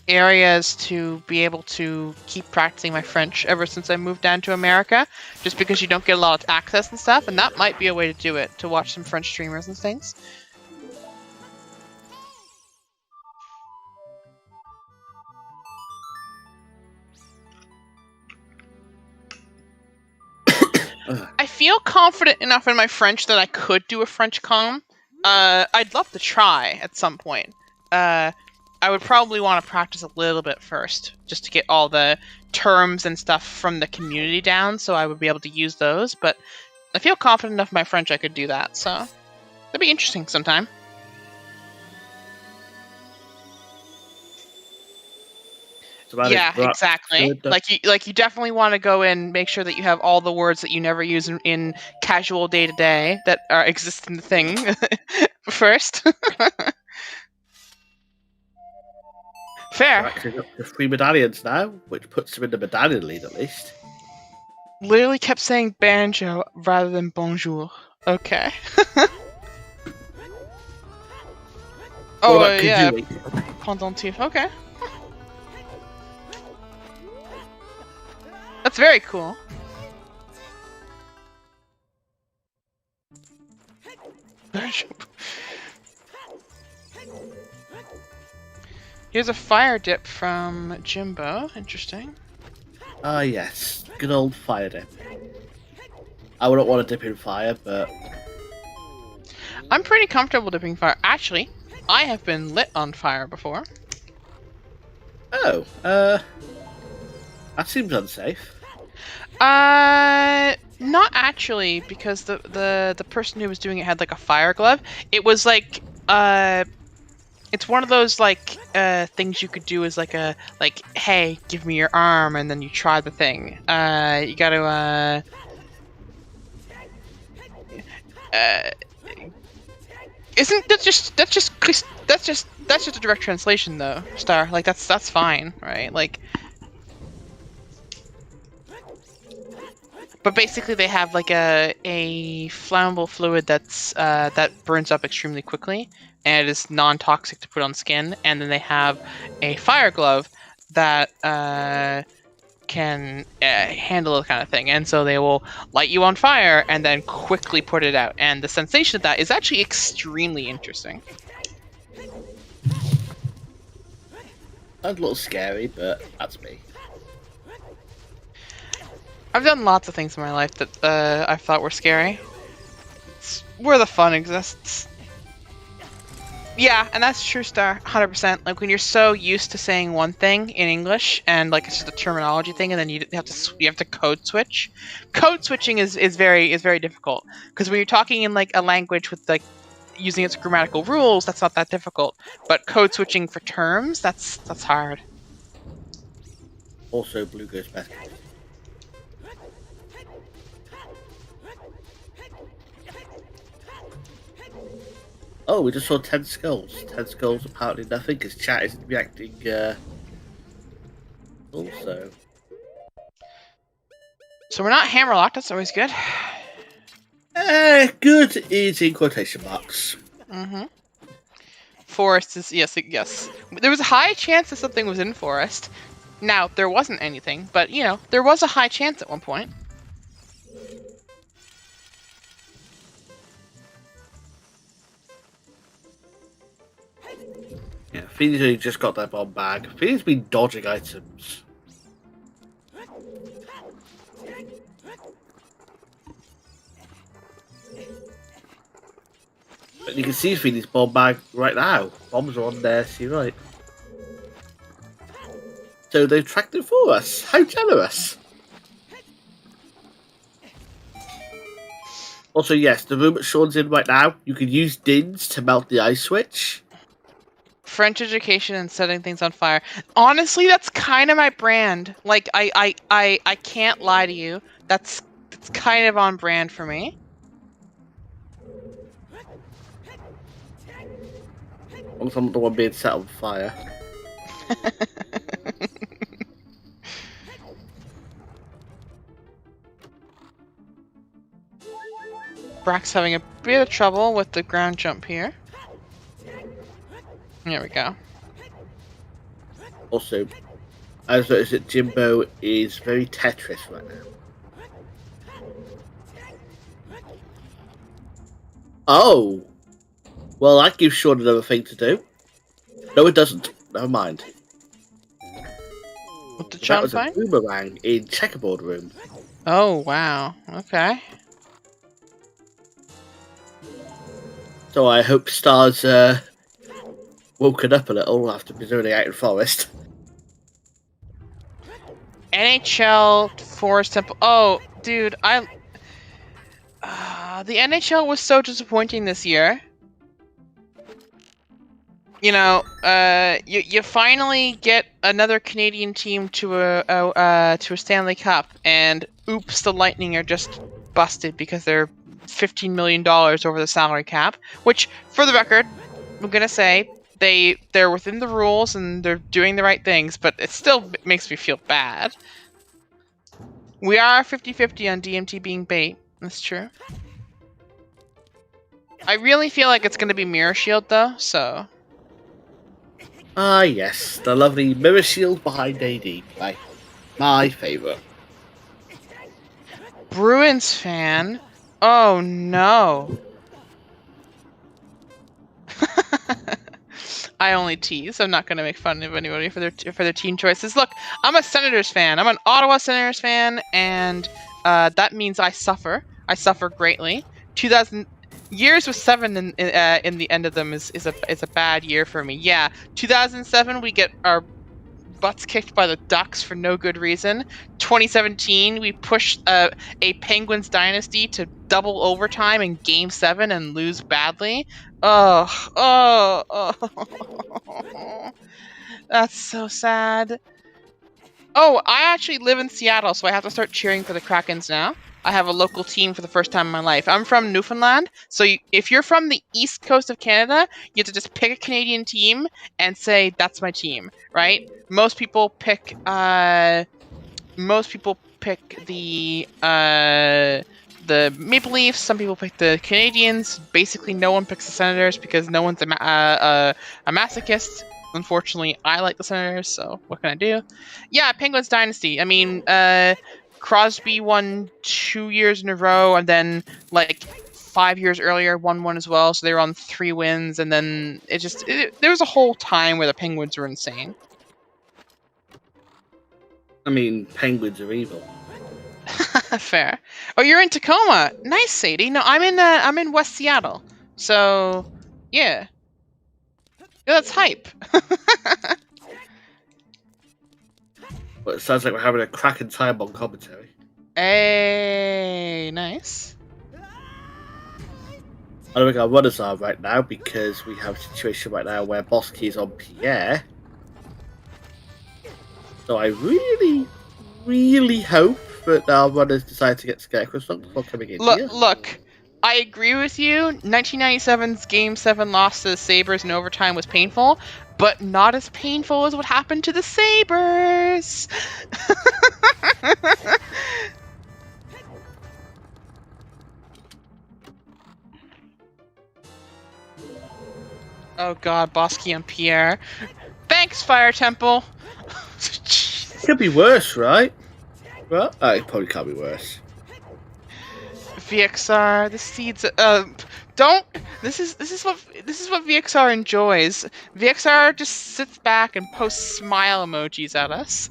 areas to be able to keep practicing my French ever since I moved down to America, just because you don't get a lot of access and stuff, and that might be a way to do it, to watch some French streamers and things. I feel confident enough in my French that I could do a French con. I'd love to try at some point. I would probably want to practice a little bit first, just to get all the terms and stuff from the community down, so I would be able to use those. But I feel confident enough in my French I could do that, so that'd be interesting sometime. Yeah, exactly. Like you definitely want to go in, make sure that you have all the words that you never use in casual day to day that exist in the thing first. Fair. Actually got the 3 medallions now, which puts him in the medallion lead at least. Literally kept saying banjo rather than bonjour. Okay. Oh yeah, pendentif. Okay. That's very cool. Here's a fire dip from Jimbo. Interesting. Ah, yes. Good old fire dip. I wouldn't want to dip in fire, but... I'm pretty comfortable dipping fire. Actually, I have been lit on fire before. Oh, that seems unsafe. Not actually, because the person who was doing it had like a fire glove. It was like, it's one of those like things you could do as like hey, give me your arm, and then you try the thing. You gotta isn't that's just a direct translation though, Star? Like that's fine, right? Like, but basically they have like a flammable fluid that's that burns up extremely quickly, and it is non-toxic to put on skin. And then they have a fire glove that can handle that kind of thing, and so they will light you on fire and then quickly put it out. And the sensation of that is actually extremely interesting. That's a little scary, but that's me. I've done lots of things in my life that I thought were scary. It's where the fun exists. Yeah, and that's true, Star. 100%. Like when you're so used to saying one thing in English, and like it's just a terminology thing, and then you have to code switch. Code switching is very difficult because when you're talking in like a language with like using its grammatical rules, that's not that difficult. But code switching for terms, that's hard. Also, blue goes best. Oh, we just saw 10 skulls. 10 skulls apparently nothing because chat isn't reacting also. So we're not hammerlocked, that's always good. Good is in quotation marks. Mm-hmm. Forest is, yes. There was a high chance that something was in forest. Now, there wasn't anything, but, you know, there was a high chance at one point. Yeah, Phoenix only just got that bomb bag. Phoenix has been dodging items. But you can see Phoenix bomb bag right now. Bombs are on there, see right. So they've tracked it for us. How generous! Also, yes, the room that Sean's in right now, you can use DINs to melt the ice switch. French education and setting things on fire. Honestly, that's kind of my brand. Like, I can't lie to you. That's kind of on brand for me. I'm the one being set on fire. Brack's having a bit of trouble with the ground jump here. There we go. Also, I've noticed that Jimbo is very Tetris right now. Oh! Well, that gives Sean another thing to do. No, it doesn't. Never mind. What did That Sean was a find? boomerang in checkerboard room. Oh, wow. Okay. So I hope Star's woken up a little after being out in forest. NHL Forest Temple. Oh, dude, the NHL was so disappointing this year. You know, you finally get another Canadian team to a Stanley Cup, and oops, the Lightning are just busted because they're $15 million over the salary cap. Which, for the record, I'm gonna say they're within the rules and they're doing the right things, but it still makes me feel bad. We are 50-50 on DMT being bait. That's true. I really feel like it's gonna be Mirror Shield though, so. Ah, yes, the lovely mirror shield behind AD. My favourite. Bruins fan? Oh no. I only tease. I'm not going to make fun of anybody for their team choices. Look, I'm a Senators fan. I'm an Ottawa Senators fan, and that means I suffer. I suffer greatly. 2000 years with 7 in the end of them is a bad year for me. Yeah, 2007 we get our butts kicked by the Ducks for no good reason. 2017 we push a Penguins dynasty to double overtime in Game 7 and lose badly. Oh, that's so sad. Oh, I actually live in Seattle, so I have to start cheering for the Krakens now. I have a local team for the first time in my life. I'm from Newfoundland, so if you're from the east coast of Canada, you have to just pick a Canadian team and say, that's my team, right? Most people pick the Maple Leafs. Some people pick the Canadians. Basically, no one picks the Senators because no one's a masochist. unfortunately, I like the Senators, so what can I do? Yeah, Penguins Dynasty. I mean, Crosby won 2 years in a row, and then, like, 5 years earlier won one as well, so they were on 3 wins, and then there was a whole time where the Penguins were insane. I mean, Penguins are evil. Fair. Oh, you're in Tacoma. Nice, Sadie. No, I'm in West Seattle. So, yeah. Yeah, that's hype. But it sounds like we're having a cracking time on commentary. Hey, nice. I don't think our runners are right now because we have a situation right now where Boss Key is on Pierre. So I really, really hope that our runners decide to get Scarecrow Song before coming in here. Look, I agree with you. 1997's Game 7 loss to the Sabres in overtime was painful, but not as painful as what happened to the Sabres. Oh god, Bosky and Pierre. Thanks, Fire Temple. It could be worse, right? Well, it probably can't be worse. VXR, the seeds. Don't. This is what VXR enjoys. VXR just sits back and posts smile emojis at us.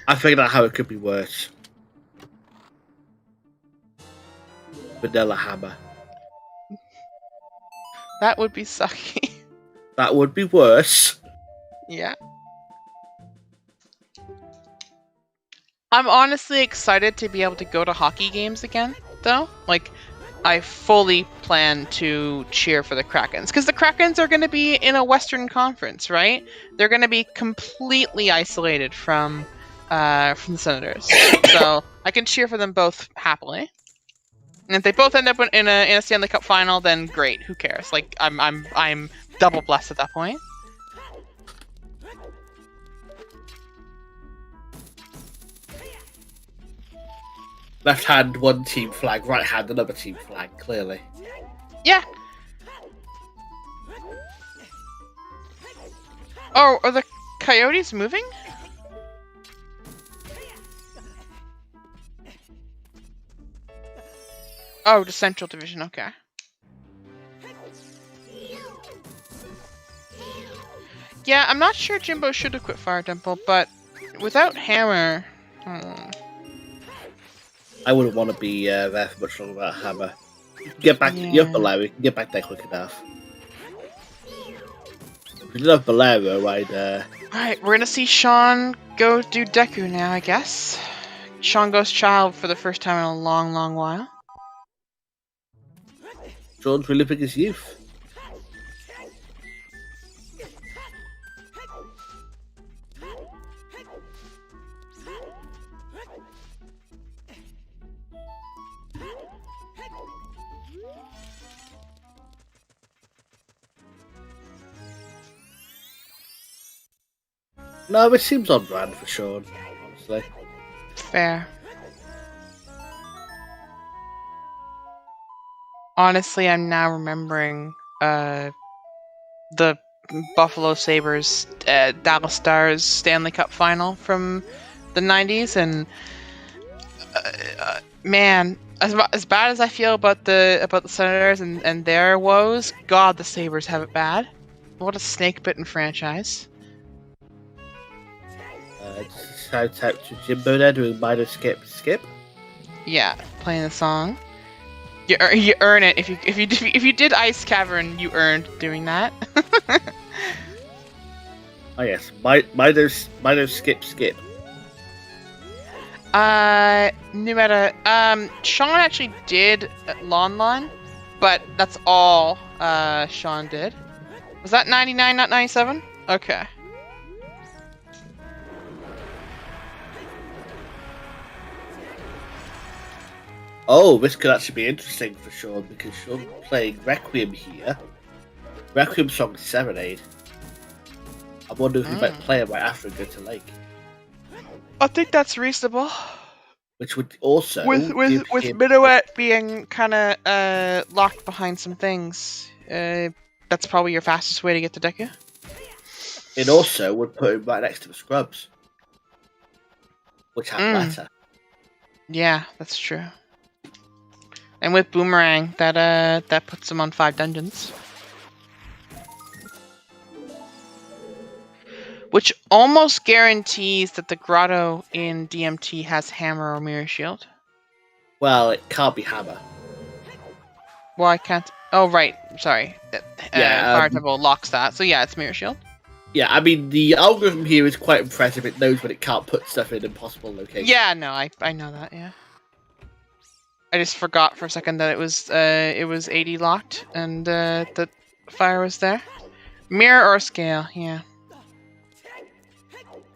I figured out how it could be worse. Vanilla Hammer. That would be sucky. That would be worse. Yeah. I'm honestly excited to be able to go to hockey games again, though. Like, I fully plan to cheer for the Krakens, because the Krakens are going to be in a Western Conference, right? They're going to be completely isolated from the Senators, so I can cheer for them both happily. And if they both end up in a Stanley Cup final, then great. Who cares? Like, I'm double blessed at that point. Left hand, one team flag. Right hand, another team flag. Clearly. Yeah. Oh, are the Coyotes moving? Oh, to Central Division. Okay. Yeah, I'm not sure Jimbo should have quit Fire Temple, but without Hammer... I wouldn't want to be there for much longer without Hammer. You can get back. Yeah. You have Bolero. You can get back there quick enough. If you love Bolero, right? Alright, we're gonna see Sean go do Deku now, I guess. Sean goes child for the first time in a long, long while. Sean's reliving his youth. No, it seems on brand for Sean, honestly. Fair. Honestly, I'm now remembering the Buffalo Sabres Dallas Stars Stanley Cup final from the 90s, and man, as bad as I feel about the Senators and their woes, God, the Sabres have it bad. What a snake-bitten franchise. Shout out to Jimbo there doing minor skip. Yeah, playing the song. You earn it if you did Ice Cavern, you earned doing that. Oh yes, minor skip. New meta. Sean actually did Lon, but that's all Sean did. Was that 99, not 97? Okay. Oh, this could actually be interesting for Sean because Sean's playing Requiem here. Requiem song Serenade. I wonder if he might play it right after and go to Lake. I think that's reasonable. Which would also with Minuet being kind of locked behind some things. That's probably your fastest way to get to Deku. It also would put him right next to the scrubs, which have letter. Yeah, that's true. And with Boomerang, that puts him on 5 dungeons. Which almost guarantees that the grotto in DMT has hammer or mirror shield. Well, it can't be hammer. Well, I can't... Oh, right. Sorry. Fire Temple locks that. So yeah, it's mirror shield. Yeah, I mean, the algorithm here is quite impressive. It knows when it can't put stuff in impossible locations. Yeah, no, I know that, yeah. I just forgot for a second that it was 80 locked and the fire was there. Mirror or scale, yeah.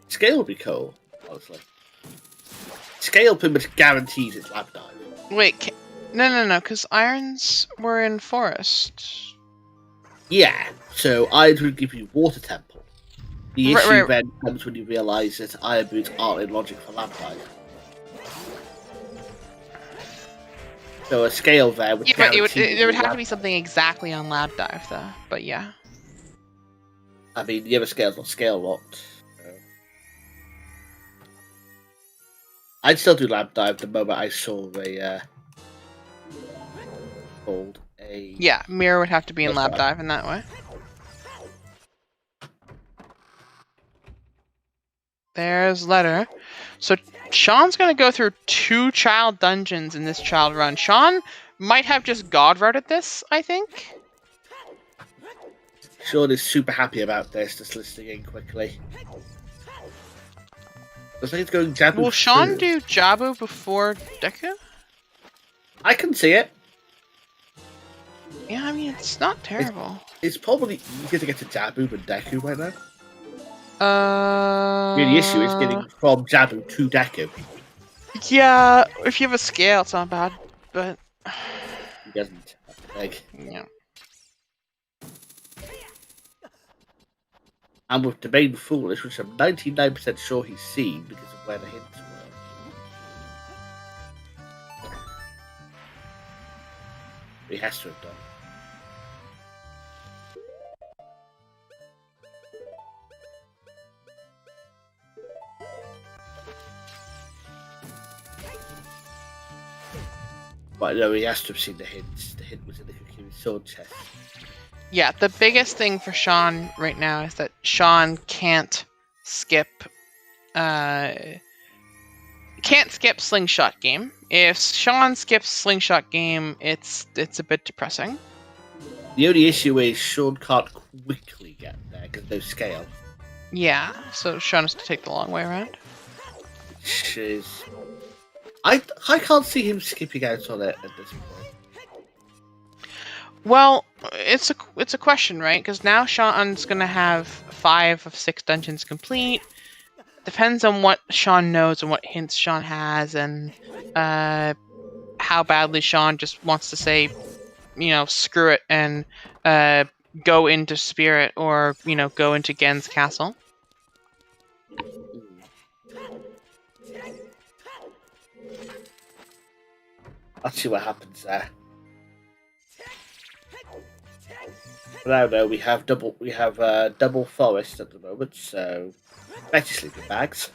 Scale would be cool, honestly. Scale pretty much guarantees its lab dive. Wait, no, because irons were in forest. Yeah, so irons would give you water temple. The issue then comes when you realise that iron boots aren't in logic for lab dive. So a scale there would guarantee... there would have to be something exactly on lab dive, though. But yeah. I mean, the other scale's not scale locked. So. I'd still do lab dive the moment I saw a... Yeah, mirror would have to be in lab dive in that way. There's letter. So Sean's going to go through 2 child dungeons in this child run. Sean might have just god routed this, I think. Sean is super happy about this, just listening in quickly. Looks like it's going Jabu. Will Sean do Jabu before Deku? I can see it. Yeah, I mean, it's not terrible. It's probably easier to get to Jabu than Deku right now. The issue is getting from Jabu to Deku. Yeah, if you have a scale, it's not bad, but... He doesn't. Yeah. And with Domain Foolish, which I'm 99% sure he's seen because of where the hints were. He has to have done. But no, he has to have seen the hints. The hint was in the Kokiri sword chest. Yeah, the biggest thing for Sean right now is that Sean can't skip Slingshot Game. If Sean skips Slingshot Game, it's a bit depressing. The only issue is Sean can't quickly get there because no scale. Yeah, so Sean has to take the long way around. Which is... I can't see him skipping out on it at this point. Well, it's a question, right? Because now Sean's gonna have 5 of 6 dungeons complete. Depends on what Sean knows and what hints Sean has, and how badly Sean just wants to say, screw it and go into Spirit or go into Gen's castle. Let's see what happens there. But now we have double forest at the moment, so better sleeping bags.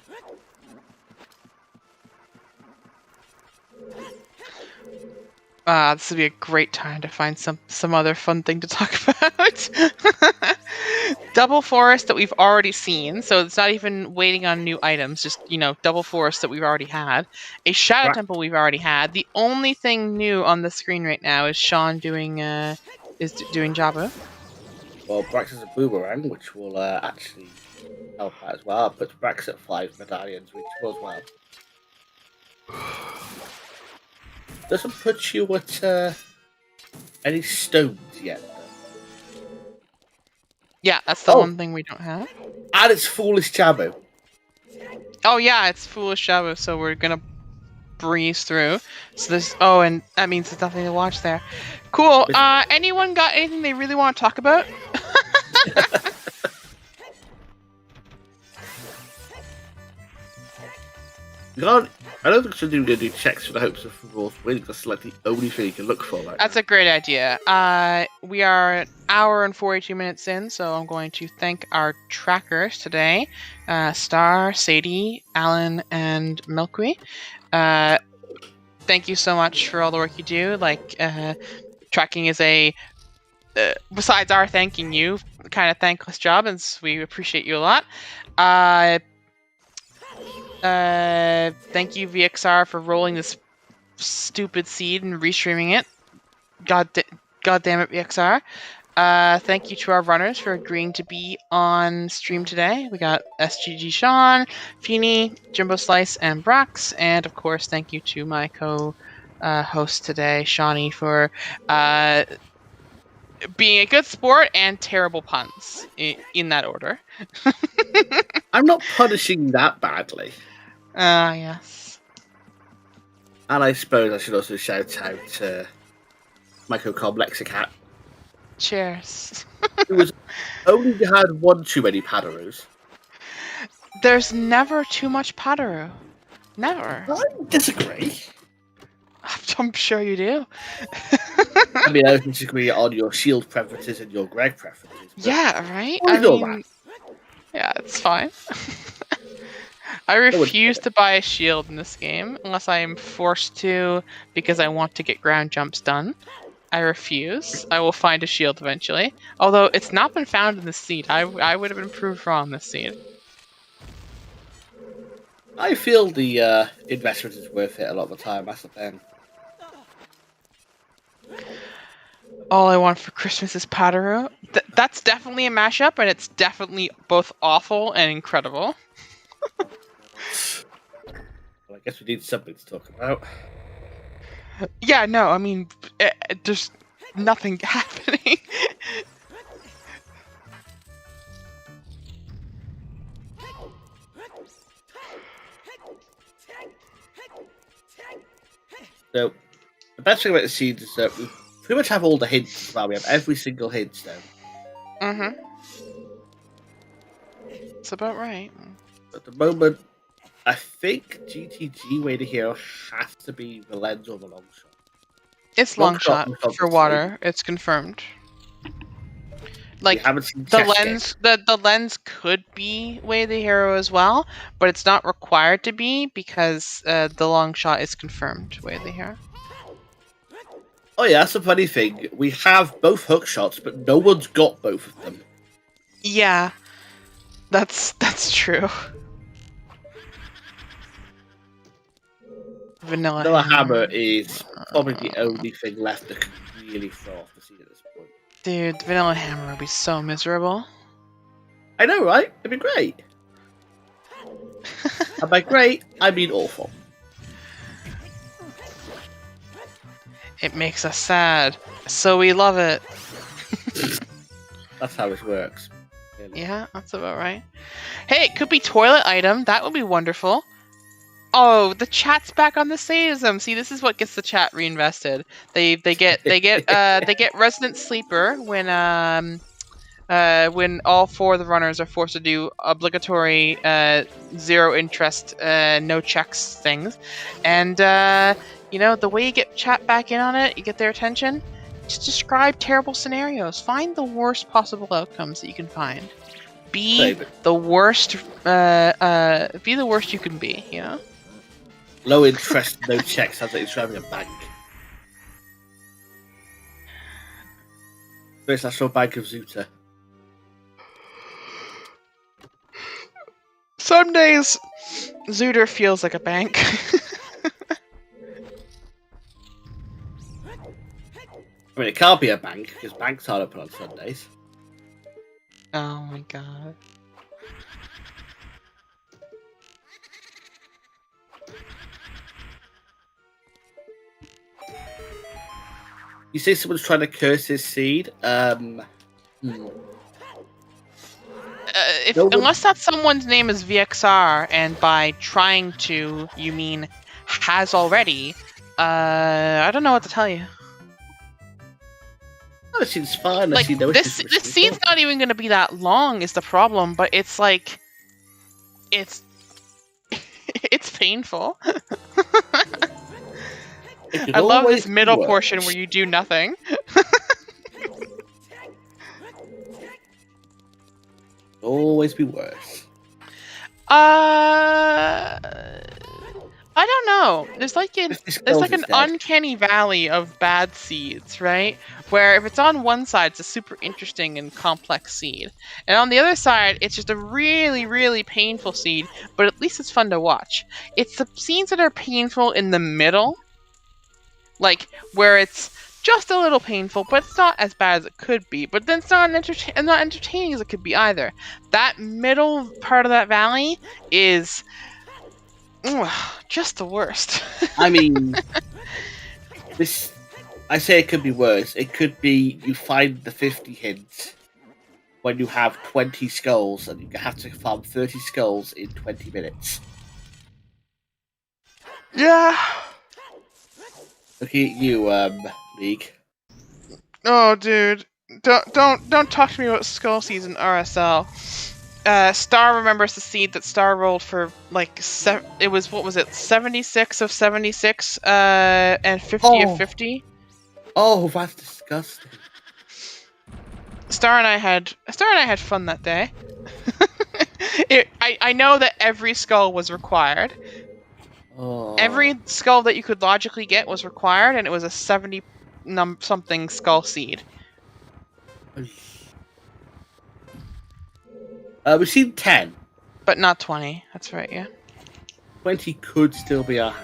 This would be a great time to find some other fun thing to talk about. Double forest that we've already seen, so it's not even waiting on new items, just, double forest that we've already had. A shadow temple we've already had. The only thing new on the screen right now is Sean doing Jabu. Well, Brax has a boomerang, which will actually help out as well. It puts Brax at 5 medallions, which will as well. Doesn't put you at any stones yet, though. Yeah, that's the one thing we don't have. And it's Foolish Jabu. Oh yeah, it's Foolish Jabu, so we're gonna breeze through. So there's and that means there's nothing to watch there. Cool. Anyone got anything they really want to talk about? I don't think I should do checks for the hopes of Raw winning. That's like the only thing you can look for right That's a great idea. We are an hour and 42 minutes in, so I'm going to thank our trackers today. Star, Sadie, Alan, and Milkweed. Thank you so much for all the work you do. Tracking is a, besides our thanking you, kind of thankless job, and we appreciate you a lot. Thank you, VXR, for rolling this stupid seed and restreaming it. God damn it, VXR. Thank you to our runners for agreeing to be on stream today. We got SGG Sean, Feeny, Jimbo Slice, and Brax. And of course, thank you to my co-host today, Shawnee, for being a good sport and terrible puns in that order. I'm not punishing that badly. Yes. And I suppose I should also shout out to Microcob Lexicat, Cheers. who has only had one too many Padaroos. There's never too much Padaru. Never. I disagree. I'm sure you do. I mean, I disagree on your shield preferences and your Greg preferences. Yeah, right? I mean, yeah, it's fine. I refuse to buy a shield in this game unless I am forced to because I want to get ground jumps done. I refuse. I will find a shield eventually. Although it's not been found in the seed. I would have been proved wrong this seed. I feel the investment is worth it a lot of the time. That's the thing. All I want for Christmas is Padaru. That's definitely a mashup, and it's definitely both awful and incredible. Well, I guess we need something to talk about. Yeah, no, I mean, there's nothing happening. So, the best thing about the seeds is that we pretty much have all the hints as well. We have every single hint now. Mm-hmm. That's about right. At the moment, I think GTG Way to Hero has to be the lens or the long shot. It's long shot for water. It's confirmed. Like the lens could be Way the Hero as well, but it's not required to be because the long shot is confirmed Way the Hero. Oh yeah, that's a funny thing. We have both hook shots, but no one's got both of them. Yeah, that's true. Vanilla Hammer is probably the only thing left that can really throw off the scene at this point. Dude, Vanilla Hammer would be so miserable. I know, right? It'd be great. And by great, I mean awful. It makes us sad, so we love it. That's how it works. Really. Yeah, that's about right. Hey, it could be toilet item. That would be wonderful. Oh, the chat's back on the sadism. See, this is what gets the chat reinvested. They get resident sleeper when all four of the runners are forced to do obligatory zero interest no checks things, and the way you get chat back in on it, you get their attention. Just describe terrible scenarios. Find the worst possible outcomes that you can find. Be the worst you can be. You know. Low interest, no checks. Sounds like he's driving a bank. First National Bank of Zuta. Some days, Zuter feels like a bank. I mean, it can't be a bank because banks aren't open on Sundays. Oh my god. You say someone's trying to curse his seed? Unless that someone's name is VXR, and by trying to, you mean has already, I don't know what to tell you. Oh, it seems fine. Like, this seed's not even going to be that long is the problem, but it's like, it's It's painful. It could I love always this be middle worse. portion where you do nothing. Always be worse. I don't know. There's like Fifty there's skulls like an instead. uncanny valley of bad seeds, right? Where if it's on one side, it's a super interesting and complex seed, and on the other side, it's just a really, really painful seed. But at least it's fun to watch. It's the seeds that are painful in the middle, like where it's just a little painful, but it's not as bad as it could be. But then it's not not entertaining as it could be either. That middle part of that valley is just the worst. I mean, this. I say it could be worse. It could be you find the 50 hints when you have 20 skulls and you have to farm 30 skulls in 20 minutes. Yeah. Looking at you, League. Oh, dude, don't talk to me about Skull Season RSL. Star remembers the seed that Star rolled for like it was, what was it, 76 of 76, and 50 of 50. Oh, that's disgusting. Star and I had fun that day. I know that every skull was required. Oh. Every skull that you could logically get was required, and it was a 70 something skull seed. We've seen 10. But not 20. That's right, yeah. 20 could still be our hand.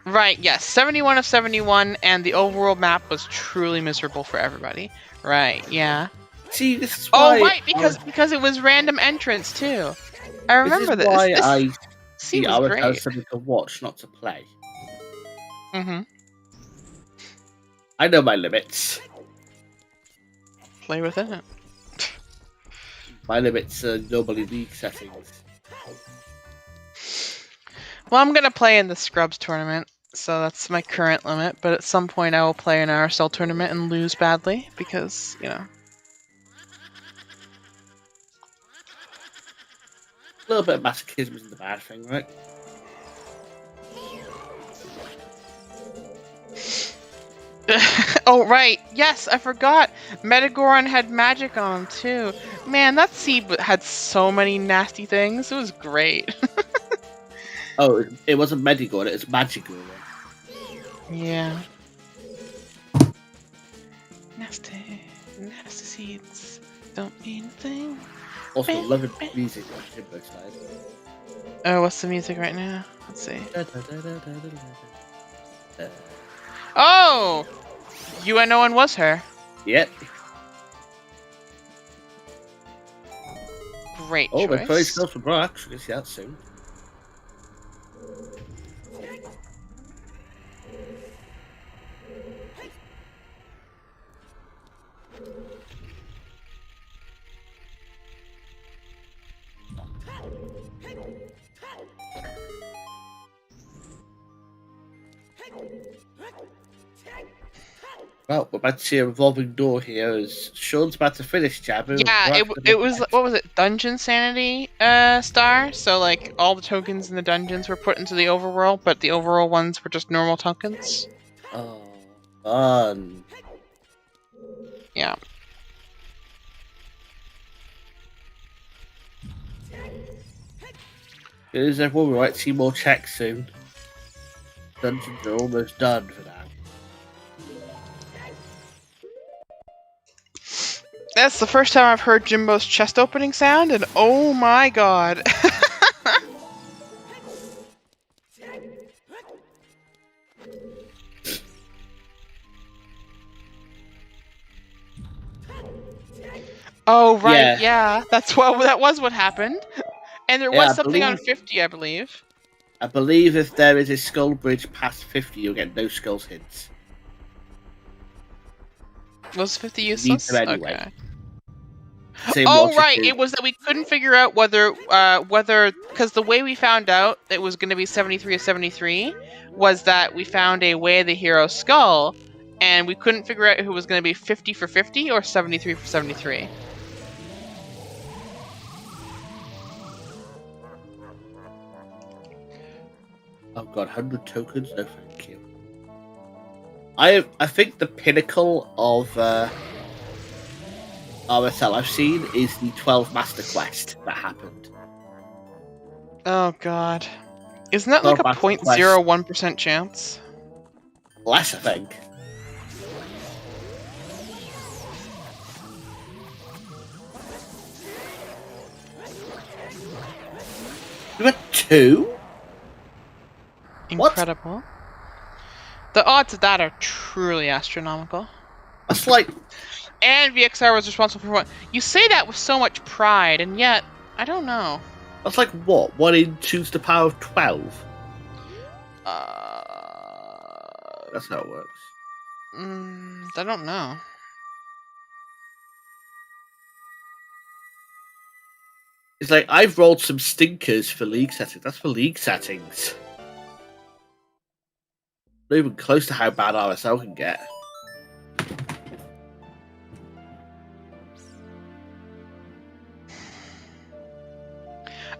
Right, yes. 71 of 71, and the overworld map was truly miserable for everybody. Right, yeah. See, this is why... Oh, right, because it was random entrance, too. I remember this. This is why I see see was our great. something to watch, not to play. Mm-hmm. I know my limits. Play within it. My limits are normally League settings. Well, I'm gonna play in the Scrubs tournament, so that's my current limit, but at some point I will play an RSL tournament and lose badly, because, you know. A little bit of masochism isn't the bad thing, right? Oh, right. Yes, I forgot. Metagoron had magic on him, too. Man, that seed had so many nasty things. It was great. Oh, it wasn't Medigorn, it was Magigorn. Yeah. Nasty seeds don't mean a thing. Also, loving music on Jimbo's side. Oh, what's the music right now? Let's see. Oh! UNO was her. Yep. Great Oh, choice. we're playing skills for Brock. We'll see that soon. Well, we're about to see a revolving door here as Sean's about to finish Jabu. Yeah, it was, what was it, Dungeon Sanity Star? So, like, all the tokens in the dungeons were put into the overworld, but the overworld ones were just normal tokens. Oh, fun. Yeah. Is everyone, we might see more checks soon. Dungeons are almost done for now. That's the first time I've heard Jimbo's chest opening sound, and oh my god. Oh, right, yeah. That was what happened. And there was something on 50, I believe. I believe if there is a skull bridge past 50, you'll get no skulls hints. Was 50 useless? Anyway. Okay. Same Oh, right. too. It was that we couldn't figure out whether, because the way we found out it was going to be 73 of 73 was that we found a Way of the Hero skull, and we couldn't figure out if it was going to be 50 for 50 or 73 for 73. god, 100 tokens? No, thank you. I think the pinnacle of RSL I've seen is the 12 Master Quest that happened. Oh god. Isn't that like a 0.01% chance? Less, I think. You had 2? Incredible. What? The odds of that are truly astronomical. That's like... And VXR was responsible for what? You say that with so much pride, and yet, I don't know. That's like what? 1 in 2 to the power of 12? That's how it works. I don't know. It's like, I've rolled some stinkers for league settings. That's for league settings. Not even close to how bad RSL can get.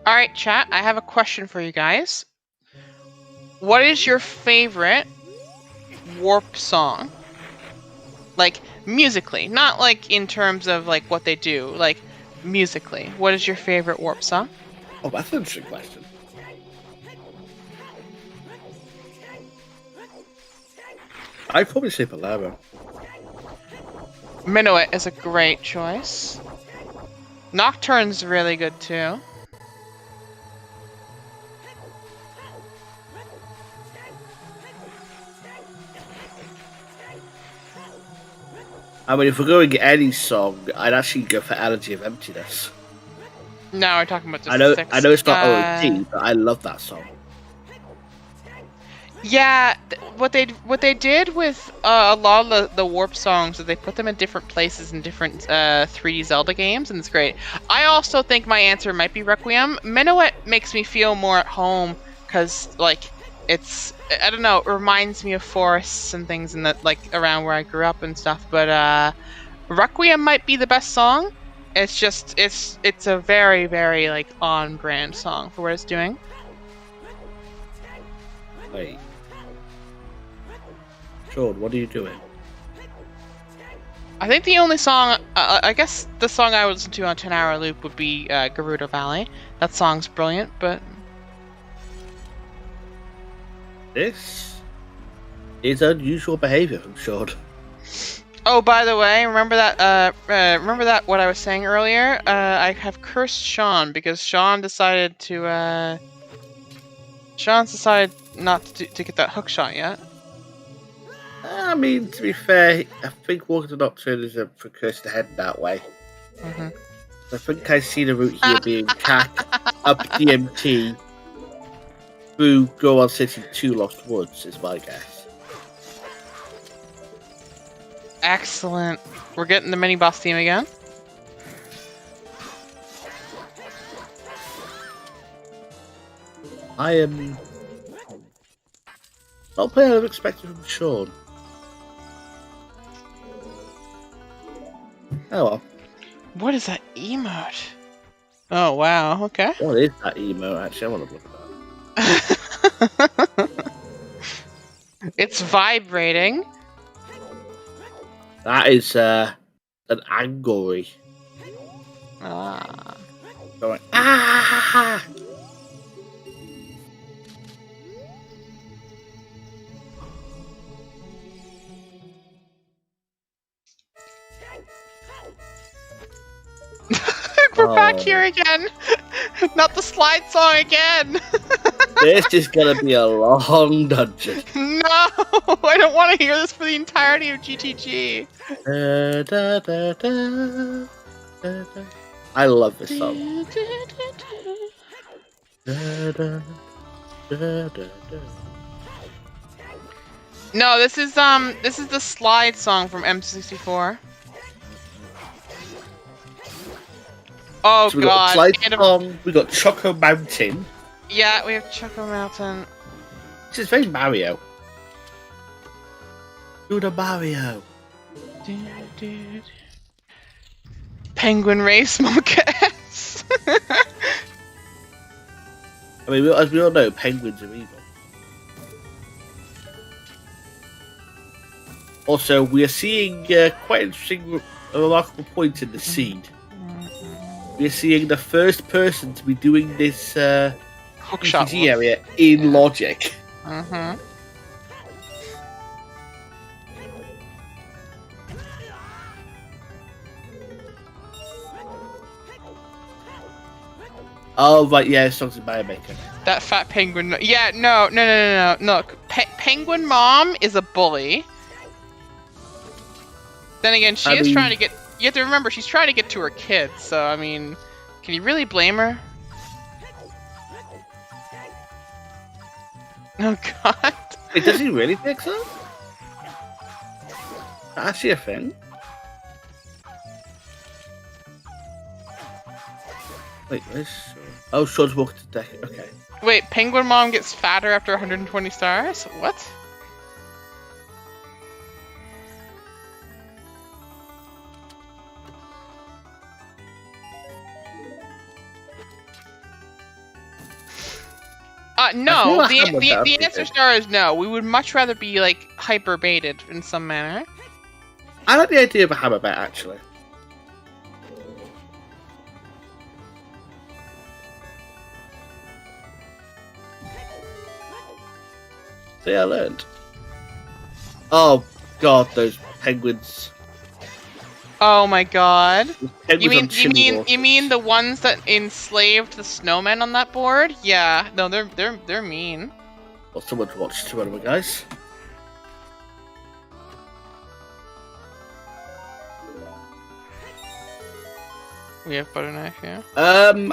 Alright, chat, I have a question for you guys. What is your favorite warp song? Like, musically. Not like in terms of like what they do. Like, musically. What is your favorite warp song? Oh, that's an interesting question. I'd probably say Bolero. Minuet is a great choice. Nocturne's really good too. I mean, if we're going to get any song, I'd actually go for Elegy of Emptiness. No, we're talking about just I know it's not OoT, but I love that song. Yeah, what they did with a lot of the warp songs is they put them in different places in different 3D Zelda games, and it's great. I also think my answer might be Requiem. Minuet makes me feel more at home because like it's, I don't know, it reminds me of forests and things and that like around where I grew up and stuff. But Requiem might be the best song. It's just it's a very, very like on brand song for what it's doing. Wait. Sean, what are you doing? I think the only song, I guess the song I would listen to on 10-hour loop would be Gerudo Valley. That song's brilliant, but... This is unusual behavior from Sean. Oh, by the way, remember that what I was saying earlier? I have cursed Sean because Sean decided not to get that hook shot yet. I mean, to be fair, I think Walking the Nocturne is a precursor to head that way. Mm-hmm. I think I see the route here being CAC, up DMT, through Goron City to Lost Woods, is my guess. Excellent. We're getting the mini boss theme again. I am not playing as expected from Sean. Oh well. What is that emote? Oh wow, okay. What is that emote actually? I want to look at that. It's vibrating. That is an angry. Ah. Going, ah! We're back here again. Not the slide song again. This is gonna be a long dungeon. No, I don't want to hear this for the entirety of GTG. I love this song. No, this is the slide song from M64. Oh So we god. got slide song, we got Choco Mountain. Yeah, we have Choco Mountain. This is very Mario. Do the Mario. Penguin Race Monkettes. I mean, as we all know, penguins are evil. Also, we are seeing quite interesting, a remarkable point in the seed. We are seeing the first person to be doing this Hookshot RPG area in logic. Mm-hmm. Oh, right, yeah, songs in Biomaker. That fat penguin. Yeah, no. Look, Penguin Mom is a bully. Then again, she is trying to get. You have to remember, she's trying to get to her kids. So I mean, can you really blame her? Oh God. Wait, does he really think so? That's actually a thing. Wait, where's... Oh, Sean's walked to the deck. Okay. Wait, Penguin Mom gets fatter after 120 stars? What? No. The answer star is no. We would much rather be like hyper baited in some manner. I like the idea of a hammer bet, actually. See, I learned. Oh God, those penguins! Oh my God! Penguins You mean the ones that enslaved the snowmen on that board? Yeah, no, they're mean. Well, someone to watch two other guys. We have butter knife, yeah.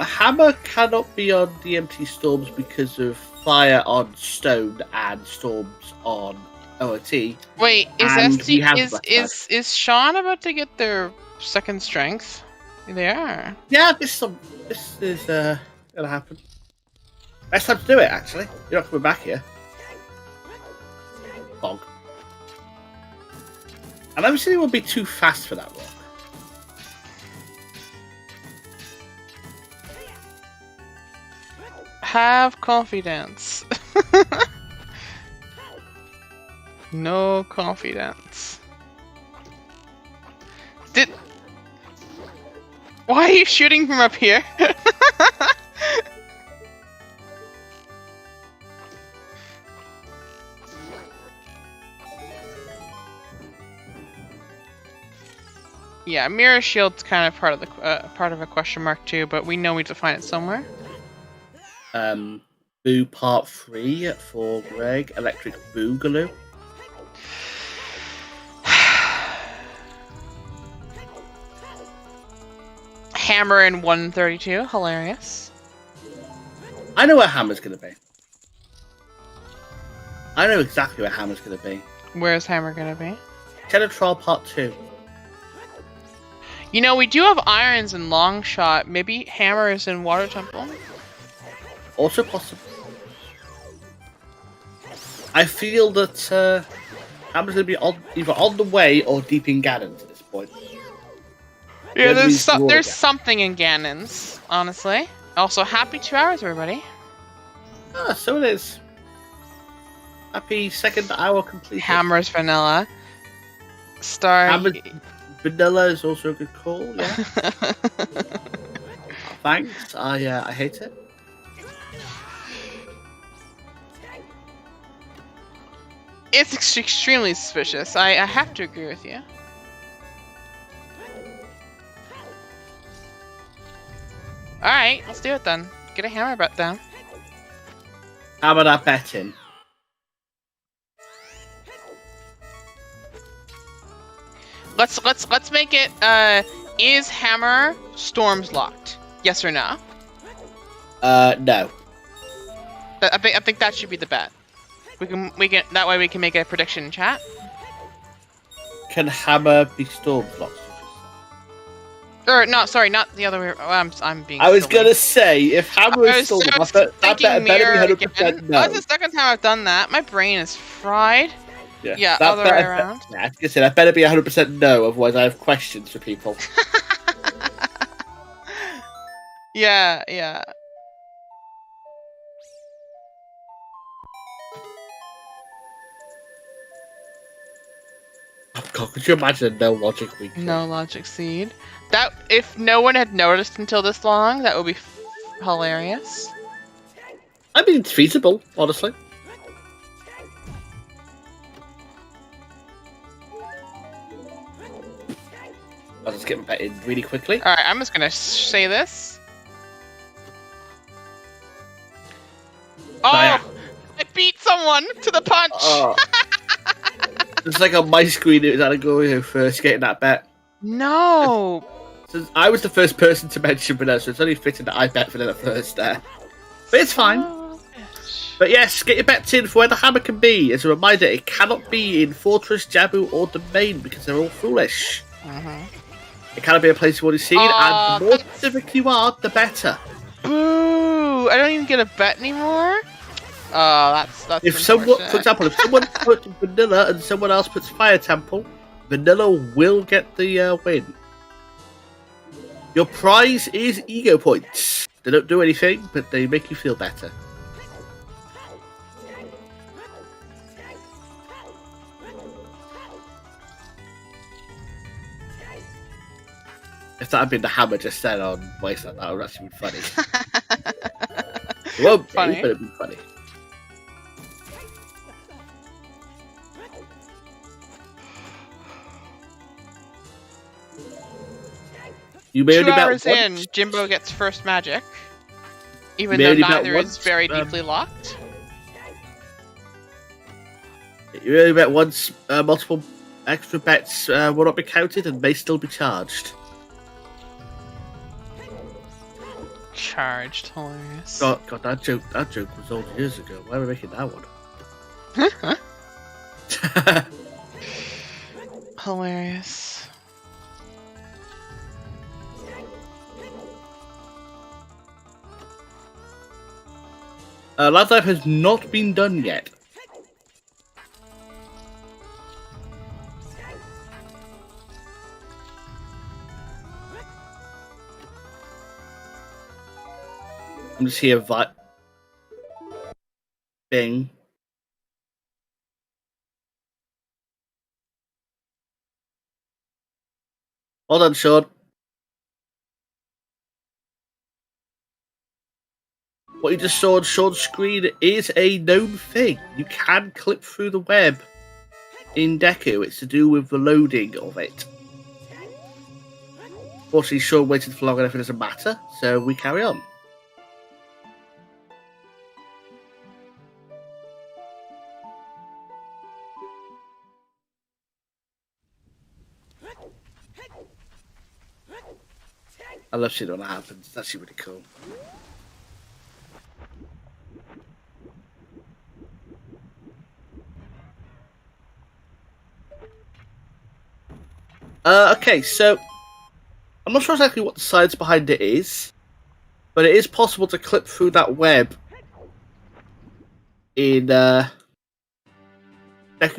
Hammer cannot be on DMT storms because of fire on stone and storms on OoT. Wait, is Sean about to get their second strength? They are. Yeah, this is gonna happen. Best time to do it, actually. You're not coming back here. Bog. And I'm assuming it would be too fast for that rock. Have confidence. No confidence. Why are you shooting from up here? Yeah, mirror shield's kind of part of a question mark too, but we know we have to find it somewhere. Boo Part 3 for Greg. Electric Boogaloo. Hammer in 132, hilarious. I know where Hammer's gonna be. I know exactly where Hammer's gonna be. Where's Hammer gonna be? Trial Part 2. You know, we do have irons in long shot. Maybe Hammer is in Water Temple. Also possible. I feel that Hammer's going to be either on the way or deep in Ganon's at this point. Yeah, there's something in Ganon's, honestly. Also, happy 2 hours, everybody. Ah, so it is. Happy second hour completed. Hammer's vanilla. Star. Hammer's vanilla is also a good call, yeah. Thanks, I hate it. It's extremely suspicious. I have to agree with you. Alright, let's do it then. Get a hammer bet down. How about that betting? Let's make it is Hammer storms locked? Yes or no? No. I think that should be the bet. We can that way we can make a prediction in chat. Can Hammer be storm blocked? Or no, sorry, not the other way. I'm being. I was silly. gonna say if Hammer is storm blocked, that better be 100% no. That's the second time I've done that. My brain is fried. Yeah, other way around. Yeah, I was gonna say that better be 100% no, otherwise I have questions for people. Yeah. God, could you imagine a no logic week? No logic seed. That if no one had noticed until this long, that would be hilarious. I mean, it's feasible, honestly. I'll just get my bet in really quickly. All right, I'm just gonna say this. Oh, Diana. I beat someone to the punch. It's like on my screen, it was Anna go first getting that bet. No. So I was the first person to mention Vanessa, so it's only fitting that I bet Vanessa first there. But it's fine. Oh, But yes, get your bets in for where the hammer can be. As a reminder, it cannot be in Fortress, Jabu, or Domain because they're all foolish. It cannot be a place you want to see, and the more specific you are, the better. Boo! I don't even get a bet anymore. Oh, that's. If someone, for example, if someone puts Vanilla and someone else puts Fire Temple, Vanilla will get the win. Your prize is ego points. They don't do anything, but they make you feel better. If that had been the hammer just then on Wasteland, that would actually be funny. It won't be, but it'd be funny. You may 2 only hours bet in, once. Jimbo gets first magic. Even may though only bet neither is once, very deeply locked. You only bet once. Multiple extra bets will not be counted and may still be charged. Charged, hilarious. God, that joke was old years ago. Why are we making that one? Hilarious. Last Life has not been done yet. I'm just here, Bing. Well done, Sean. What you just saw on Sean's screen is a known thing. You can clip through the web in Deku. It's to do with the loading of it. Fortunately, Sean waited for long enough, it doesn't matter, so we carry on. I love seeing when that happens. It's actually really cool. Okay, so I'm not sure exactly what the science behind it is, but it is possible to clip through that web in Deku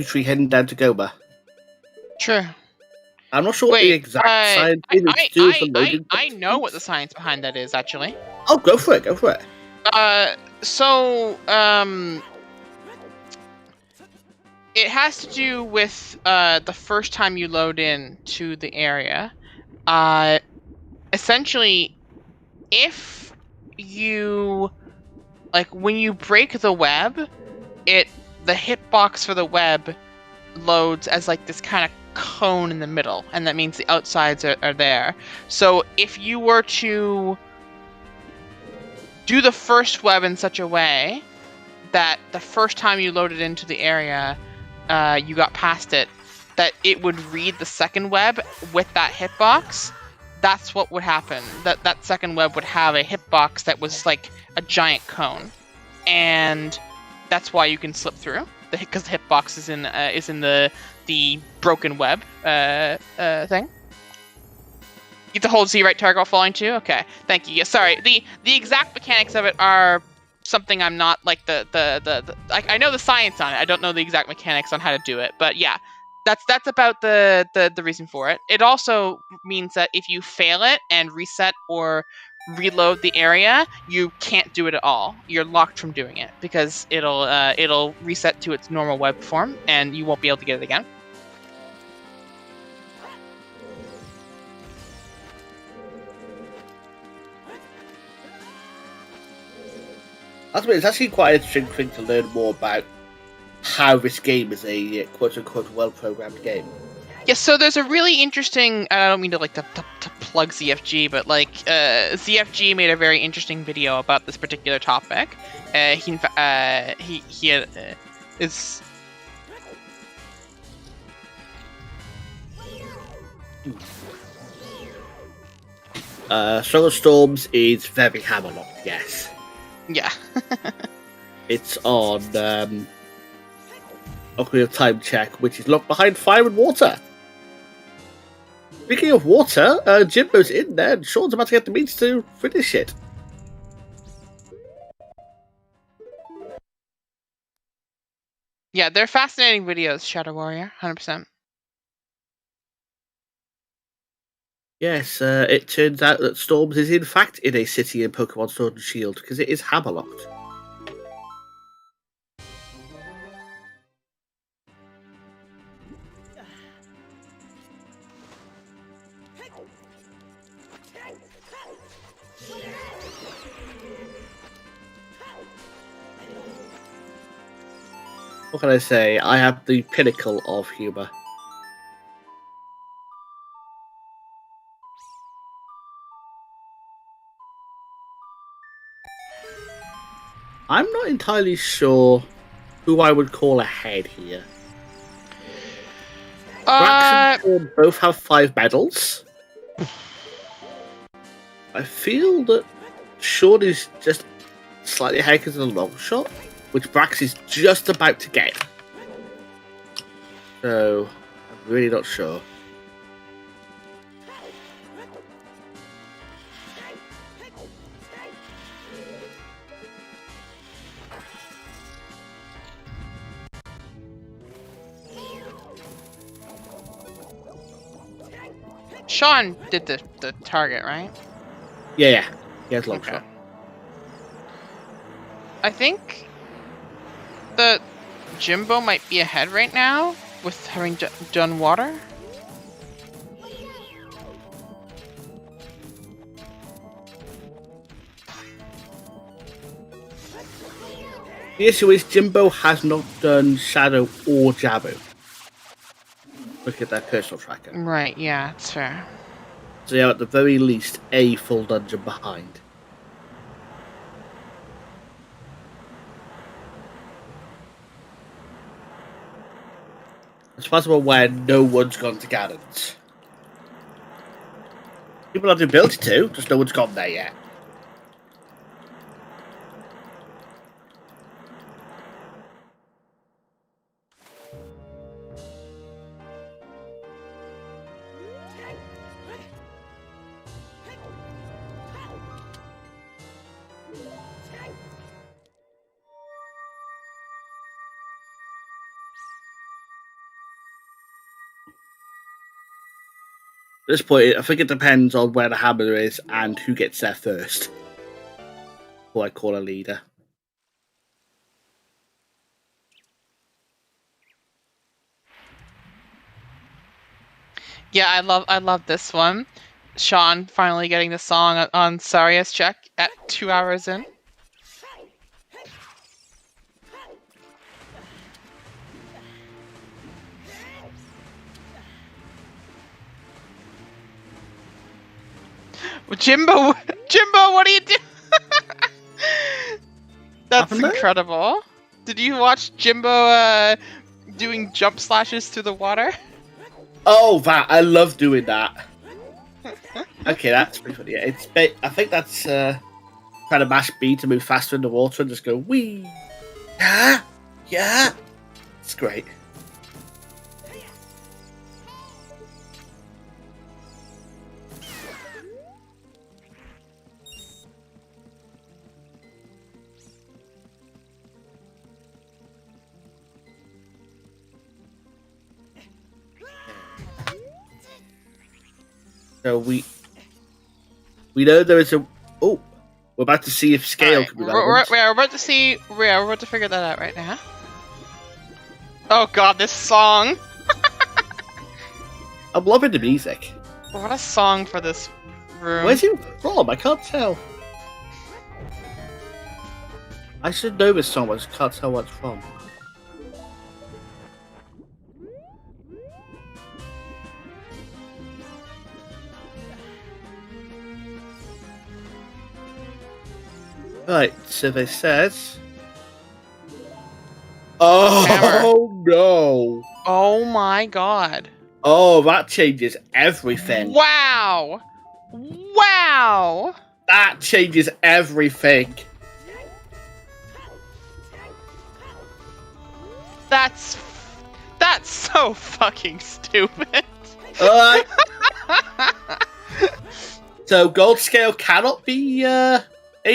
Tree heading down to Goma. True. I'm not sure what the exact science is to do with the loading. I know what the science behind that is, actually. Oh, go for it, go for it. It has to do with the first time you load in to the area. Essentially, if you when you break the web, the hitbox for the web loads as this kind of cone in the middle, and that means the outsides are there. So if you were to do the first web in such a way that the first time you loaded into the area, you got past it, that it would read the second web with that hitbox, that's what would happen. That second web would have a hitbox that was like a giant cone, and that's why you can slip through, because the hitbox is in the broken web thing. You get to hold Z right target while falling too? Okay, thank you. Yeah, sorry. The exact mechanics of it are something I'm not I know the science on it. I don't know the exact mechanics on how to do it, but yeah, that's about the reason for it. It also means that if you fail it and reset or reload the area, you can't do it at all. You're locked from doing it because it'll reset to its normal web form and you won't be able to get it again. That's what it's actually quite an interesting thing to learn more about how this game is a quote-unquote well-programmed game. Yeah, so there's a really interesting. I don't mean to plug ZFG, but like ZFG made a very interesting video about this particular topic. He is. Song of Storms is very hammerlocked, yes. Yeah. It's on Ocarina of Time check, which is locked behind fire and water. Speaking of water, Jimbo's in there, and Sean's about to get the means to finish it. Yeah, they're fascinating videos, Shadow Warrior, 100%. Yes, it turns out that Storms is in fact in a city in Pokemon Sword and Shield, because it is hammerlocked. What can I say? I have the pinnacle of humour. I'm not entirely sure who I would call ahead here. Brax and Sean both have 5 medals. I feel that Sean is just slightly ahead because of the long shot, which Brax is just about to get. So, I'm really not sure. Sean did the target, right? Yeah. He has long shot. I think that Jimbo might be ahead right now with having done water. The issue is Jimbo has not done Shadow or Jabu. Look at that personal tracker. Right, yeah, it's fair. So yeah, at the very least, a full dungeon behind. As far as I'm aware, no one's gone to Gardens. People have the ability to, just no one's gone there yet. At this point, I think it depends on where the hammer is and who gets there first. Who I call a leader. Yeah, I love this one. Sean finally getting the song on Saria's check at 2 hours in. Jimbo, what are you doing? That's incredible. Did you watch Jimbo doing jump slashes through the water? Oh, that! I love doing that. Okay, that's pretty funny. Yeah, I think that's trying to mash B to move faster in the water and just go wee. Yeah. It's great. So we know there is a. Oh, we're about to see if scale can be relevant. We're about to see. We're about to figure that out right now. Oh god, this song! I'm loving the music. What a song for this room. Where's he from? I can't tell. I should know this song, but I just can't tell what it's from. Right, so they says... Oh, Hammer. no! Oh my god. Oh, that changes everything. Wow! Wow! That changes everything. That's so fucking stupid. Alright. So gold scale cannot be AD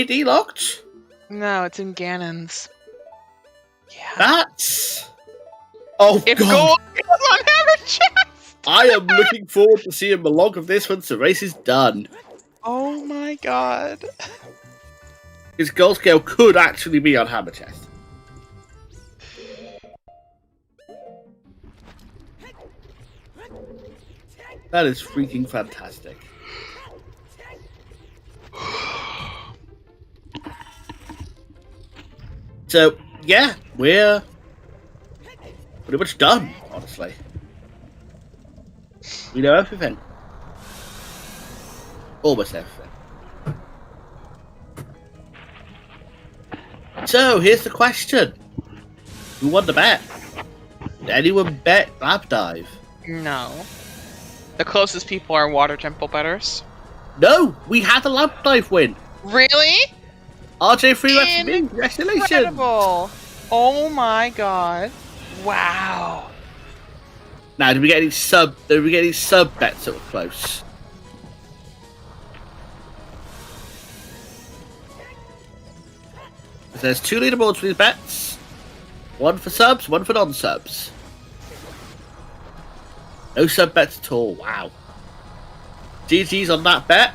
locked? No, it's in Ganon's. Yeah. That's... Oh, If God. gold goes on Hammer Chest! I am looking forward to seeing the log of this once the race is done. Oh my god. His gold scale could actually be on Hammer Chest. That is freaking fantastic. So, yeah, we're pretty much done, honestly. We know everything. Almost everything. So, here's the question. Who won the bet? Did anyone bet Lab Dive? No. The closest people are water temple betters. No! We had a Lab Dive win! Really? RJ3 went for me! Congratulations! Incredible! Oh my god. Wow. Now, did we get any sub bets that were close? There's 2 leaderboards for these bets. One for subs, one for non-subs. No sub bets at all. Wow. GG's on that bet.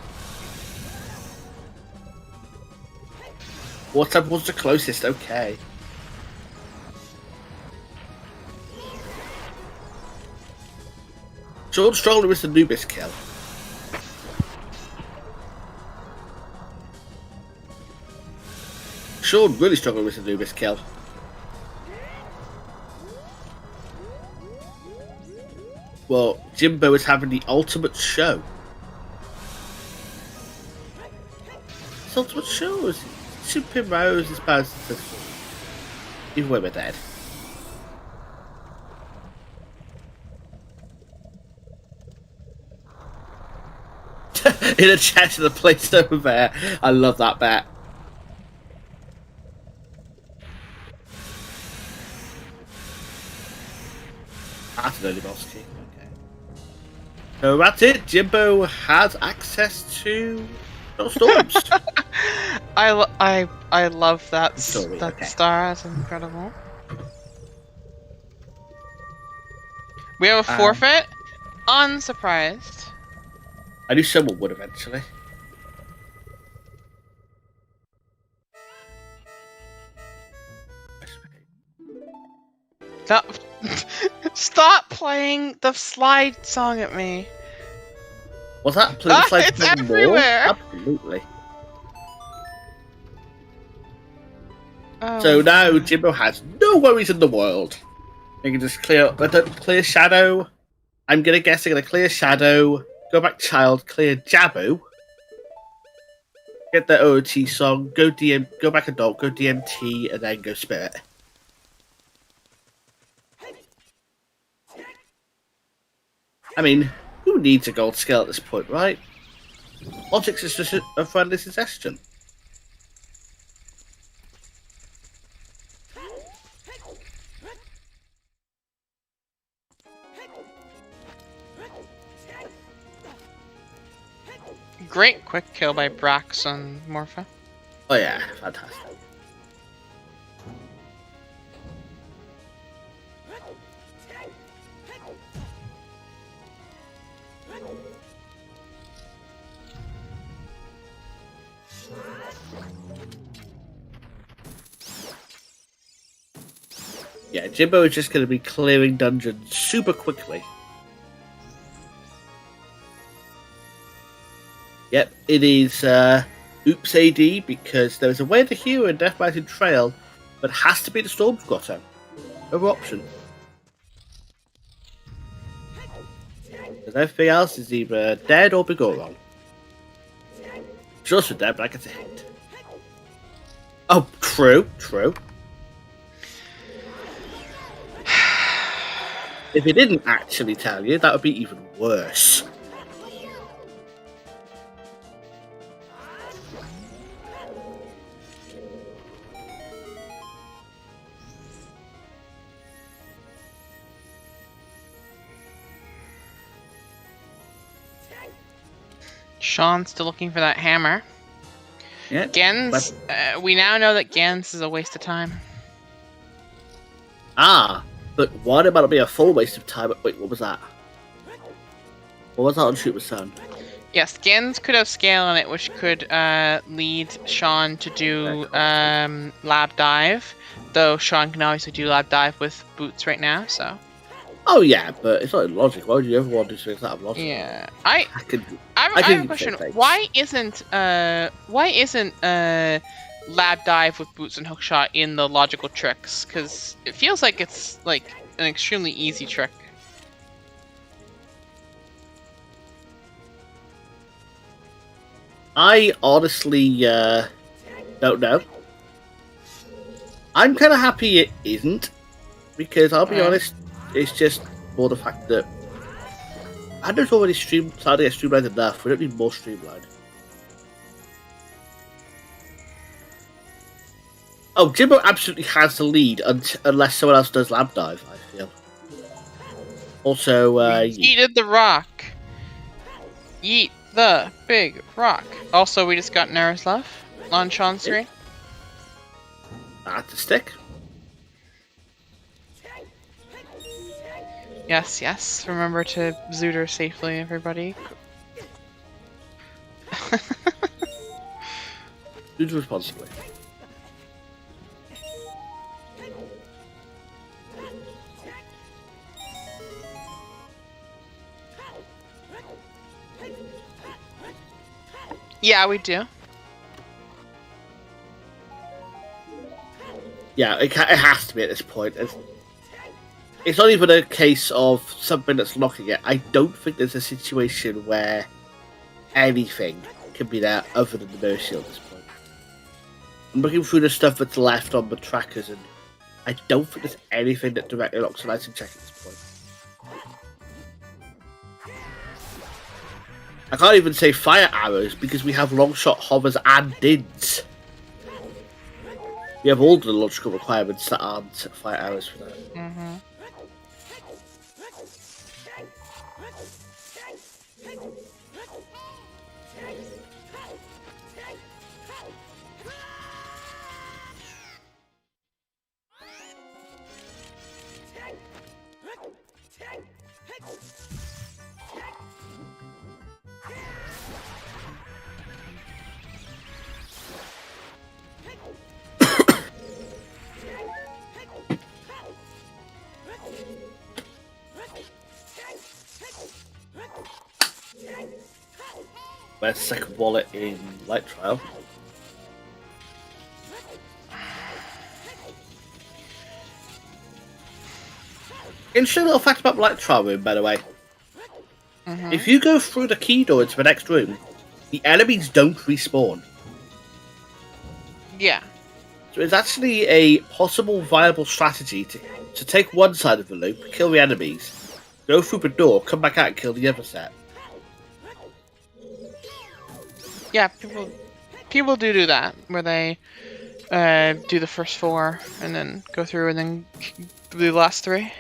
What temple was the closest? Okay. Sean strongly was the Nubis kill. Sean really struggled with the Nubis kill. Well, Jimbo is having the ultimate show. His ultimate show is Super Rose is bad. Even when we're dead. In a chat to the place over there. I love that bet. That's an early boss key. Okay. So that's it. Jimbo has access to no storms. I love that Story, that okay. star. It's incredible. We have a forfeit. Unsurprised. I knew someone would eventually. Stop playing the slide song at me. Was that play the slide it's song more? everywhere. Absolutely. Oh. So now Jimbo has no worries in the world. They can just clear Shadow. I'm gonna guess they're gonna clear Shadow, go back Child, clear Jabu, get the OOT song, go back Adult, go DMT, and then go Spirit. I mean, who needs a gold scale at this point, right? Logics is just a friendly suggestion. Great quick kill by Brax on Morpha. Oh yeah, fantastic. Yeah, Jimbo is just going to be clearing dungeons super quickly. Yep, it is Oops AD because there is a way to heal in Death Mountain Trail, but it has to be the Storm's Grotto. No option. Because everything else is either dead or Begorong. Just for dead, but I get a hit. Oh, true. If it didn't actually tell you, that would be even worse. Sean's still looking for that hammer. Yeah. Gens, we now know that Gens is a waste of time. Ah, but what about it be a full waste of time? Wait, what was that? What was that on Shoot with Sun? Yes, Gens could have scale on it, which could lead Sean to do lab dive. Though Sean can obviously do lab dive with boots right now, so. Oh yeah, but it's not in logic. Why would you ever want to do something out of logic? Yeah, I have a question. Why isn't lab dive with boots and hookshot in the logical tricks? Because it feels like it's like an extremely easy trick. I honestly don't know. I'm kind of happy it isn't, because I'll be honest, it's just more the fact that Andrew's already starting to get streamlined enough. We don't need more streamlined. Oh, Jimbo absolutely has the lead unless someone else does lab dive, I feel. Also, Yeeted the rock. Yeet the big rock. Also, we just got Naraslav on Sean's screen. That's a stick. Yes. Remember to Zooter safely, everybody. Use responsibly. Yeah, we do. Yeah, it has to be at this point. It's not even a case of something that's locking it. I don't think there's a situation where anything can be there other than the nose shield at this point. I'm looking through the stuff that's left on the trackers, and I don't think there's anything that directly locks an item check at this point. I can't even say fire arrows because we have long shot hovers and dids. We have all the logical requirements that aren't fire arrows for that. Mm-hmm. Where's the second wallet in Light Trial? Interesting little fact about Light Trial room, by the way. Mm-hmm. If you go through the key door into the next room, the enemies don't respawn. Yeah. So it's actually a possible viable strategy to take one side of the loop, kill the enemies, go through the door, come back out and kill the other set. Yeah, people do that, where they do the first 4 and then go through and then do the last 3.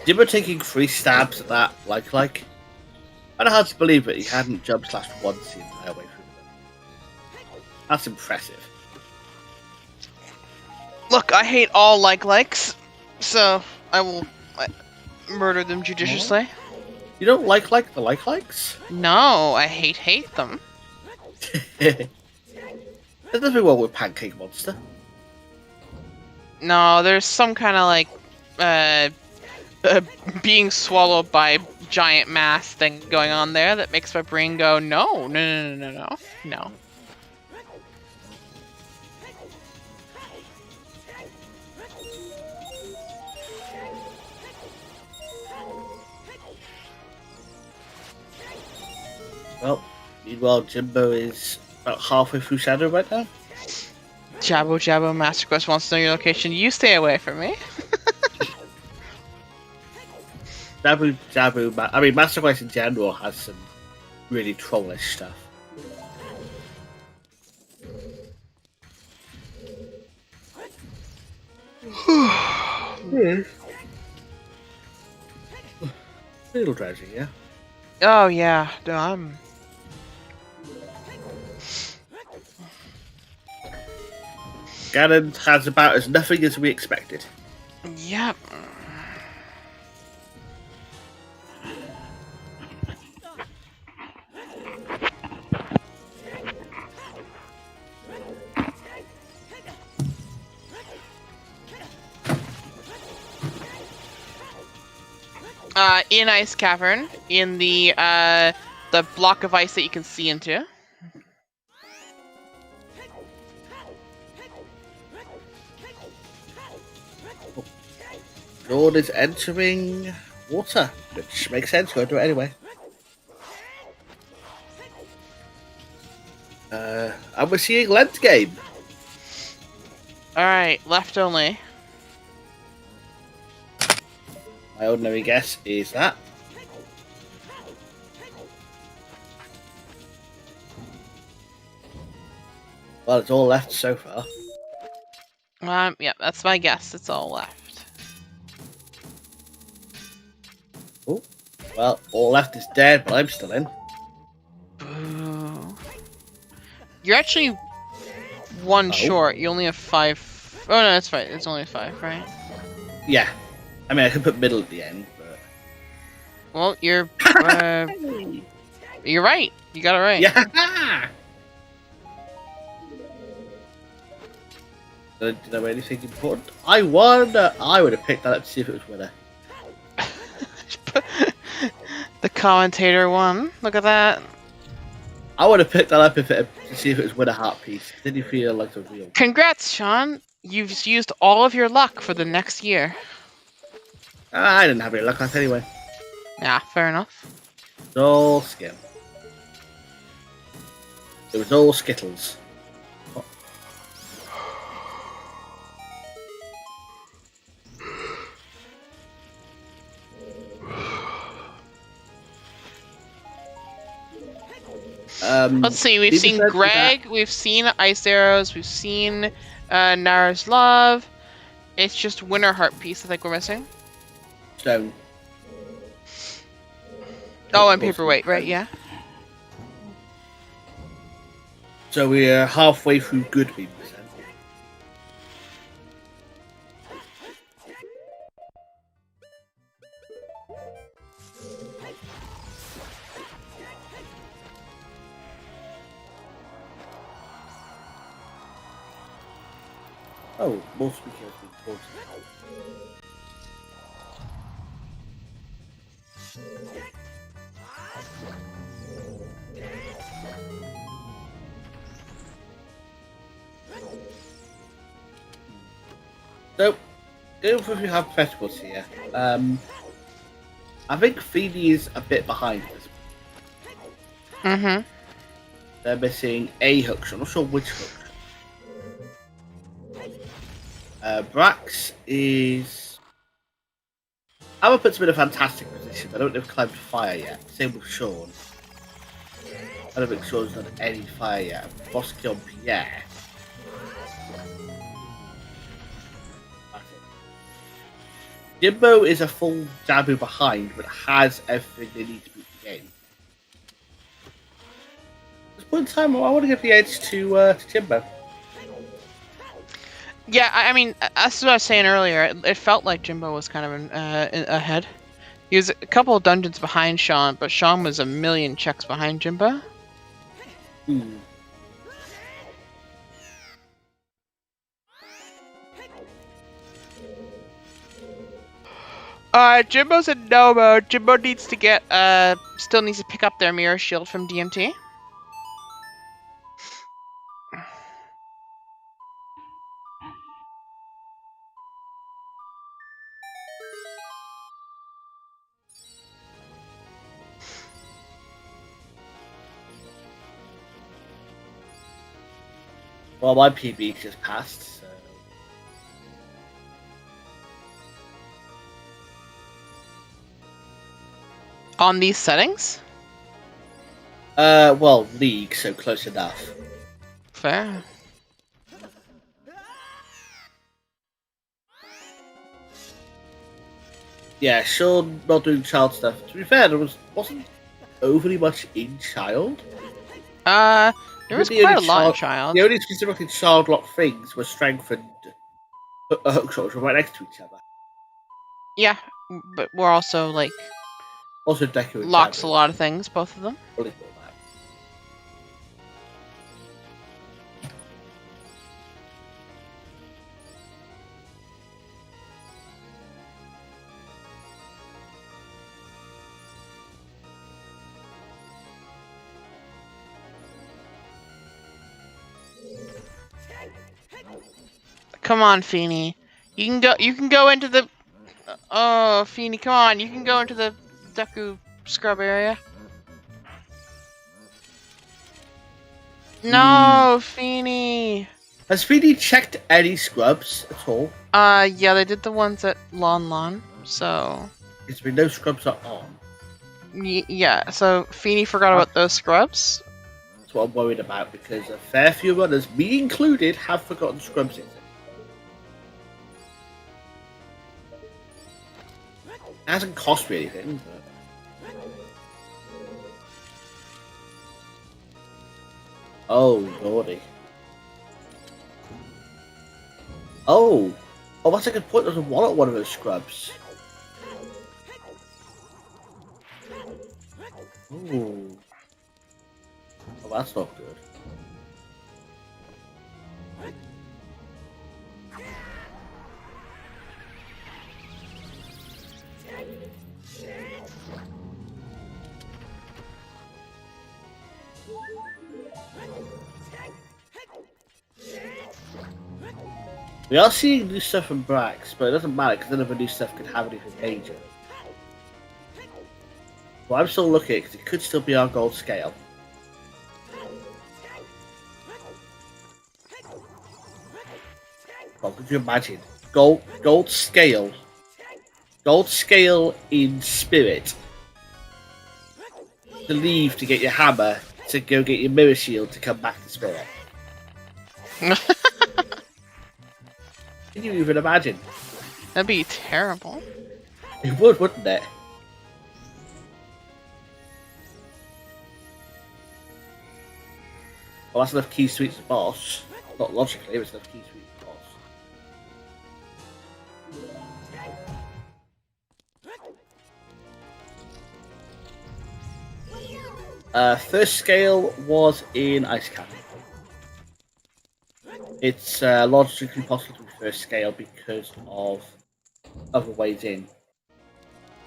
Jimbo taking 3 stabs at that like. I don't know how to believe it. He hadn't jump slashed once the entire way through them. That's impressive. Look, I hate all likes, so I will murder them judiciously. You don't like the likes? No, I hate them. There's nothing wrong with Pancake Monster. No, there's some kind of like being swallowed by giant mass thing going on there that makes my brain go, no, no, no, no, no, no. Well, meanwhile, Jimbo is about halfway through Shadow right now. Jabbo Jabbo Master Quest wants to know your location. You stay away from me. Jabu Jabu. I mean, Master Quest in general has some really trollish stuff. A little drowsy, yeah. Oh yeah, no, I'm. Ganon has about as nothing as we expected. Yep. In Ice Cavern, in the block of ice that you can see into. Lord is entering water, which makes sense. Go do it anyway. And we're seeing Lent game. All right, left only. My ordinary guess is that. Well, it's all left so far. Yeah, that's my guess. It's all left. Oh, well, all left is dead, but I'm still in. Boo. You're actually one short. You only have 5. Oh no, that's right. It's only 5, right? Yeah. I mean, I could put middle at the end, but... Well, you're you're right. You got it right. Yeah! Did I know anything important? I won! I would have picked that up to see if it was winner. The commentator won. Look at that. I would have picked that up to see if it was winner heart piece. Didn't you feel like a real... Congrats, Sean. You've used all of your luck for the next year. I didn't have any luck left anyway. Yeah, fair enough. It was all skim. It was all Skittles. Let's see, we've seen Greg, we've seen Ice Arrows, we've seen Nara's Love. It's just Winter Heart piece I think we're missing. Stone. Oh, and Paperweight, right, yeah. So we're halfway through good beams then. Oh, more speaking of important. So, if we have festivals here, I think Phoebe is a bit behind us. Mm-hmm. They're missing a hookshot. I'm not sure which hookshot. Brax is... Hammer puts him in a fantastic position. I don't know if climbed fire yet. Same with Sean. I don't think Sean's done any fire yet. Bosky on Pierre. Jimbo is a full Jabu behind, but has everything they need to beat the game. At this point in time, I want to give the edge to Jimbo. Yeah, I mean, that's what I was saying earlier. It felt like Jimbo was kind of ahead. He was a couple of dungeons behind Sean, but Sean was a million checks behind Jimbo. Jimbo's in no mode. Jimbo needs to get still needs to pick up their mirror shield from DMT. Well, my PB just passed, so... On these settings? Well, League, so close enough. Fair. Yeah, Sean not doing child stuff. To be fair, there wasn't overly much in child. There was quite a lot in child. The only specifically child-locked things were strength and hookshot, which were right next to each other. Yeah, but we're also like Also, Deku and locks Jabu. a lot of things, both of them. Really cool, man. Come on, Feeny. You can go into the oh, Feeny, come on, you can go into the Deku scrub area. No, Feeny. Has Speedy checked any scrubs at all? Yeah, they did the ones at Lon, so There's been no scrubs are on. yeah, so Feeny forgot about those scrubs. That's what I'm worried about, because a fair few runners, me included, have forgotten scrubs in it. It hasn't cost me anything, but... Oh, lordy. Oh! Oh, that's a good point. There's a wallet one of those scrubs. Ooh. Oh, that's not good. We are seeing new stuff from Brax, but it doesn't matter because none of the new stuff could have anything major. But I'm still looking because it could still be our gold scale. Well, could you imagine? Gold scale. Gold scale in spirit. To leave to get your hammer to go get your mirror shield to come back to spirit. Can you even imagine? That'd be terrible. It would, wouldn't it? Well, that's enough key sweets to boss. Not logically, but it's enough key sweets to boss. First scale was in Ice Cap. It's logically possible to be first scale because of other ways in.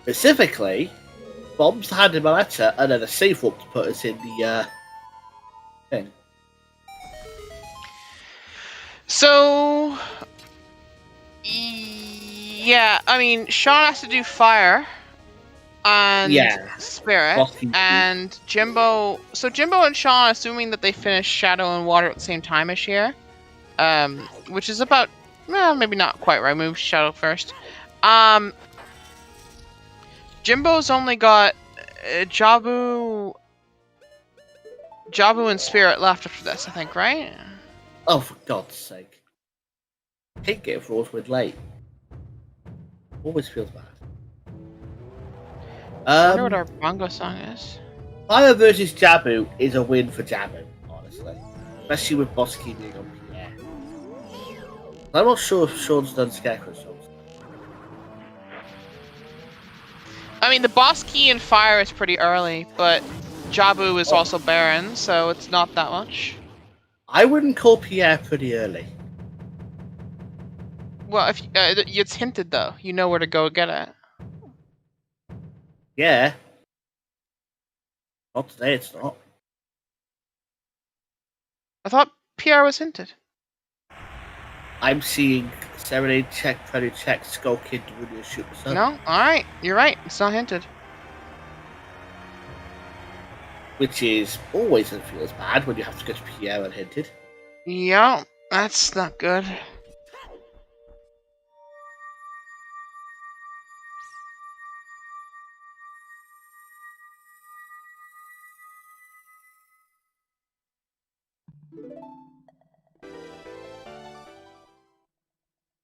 Specifically, bombs to hand him a letter and then a safe warp to put us in the thing. So, yeah, I mean, Sean has to do fire and spirit, and Jimbo. So Jimbo and Sean, assuming that they finish Shadow and Water at the same time as here, which is about, well, maybe not quite right. Move Shadow first. Jimbo's only got Jabu and Spirit left after this, I think, right? Oh, for God's sake. I hate getting froze with late. Always feels bad. I wonder what our bongo song is. Fire versus Jabu is a win for Jabu, honestly. Especially with Boss Key being on Pierre. I'm not sure if Sean's done Scarecrow songs. I mean, the boss key in fire is pretty early, but Jabu is also barren, so it's not that much. I wouldn't call Pierre pretty early. Well, if it's hinted though, you know where to go get it. Yeah. Not today, it's not. I thought PR was hinted. I'm seeing Serenade check, Prelude check, Skull Kid, Rudy, Shoot the Sun. No? Alright, you're right. It's not hinted. Which is always feels bad when you have to go to PR unhinted. Yeah, that's not good.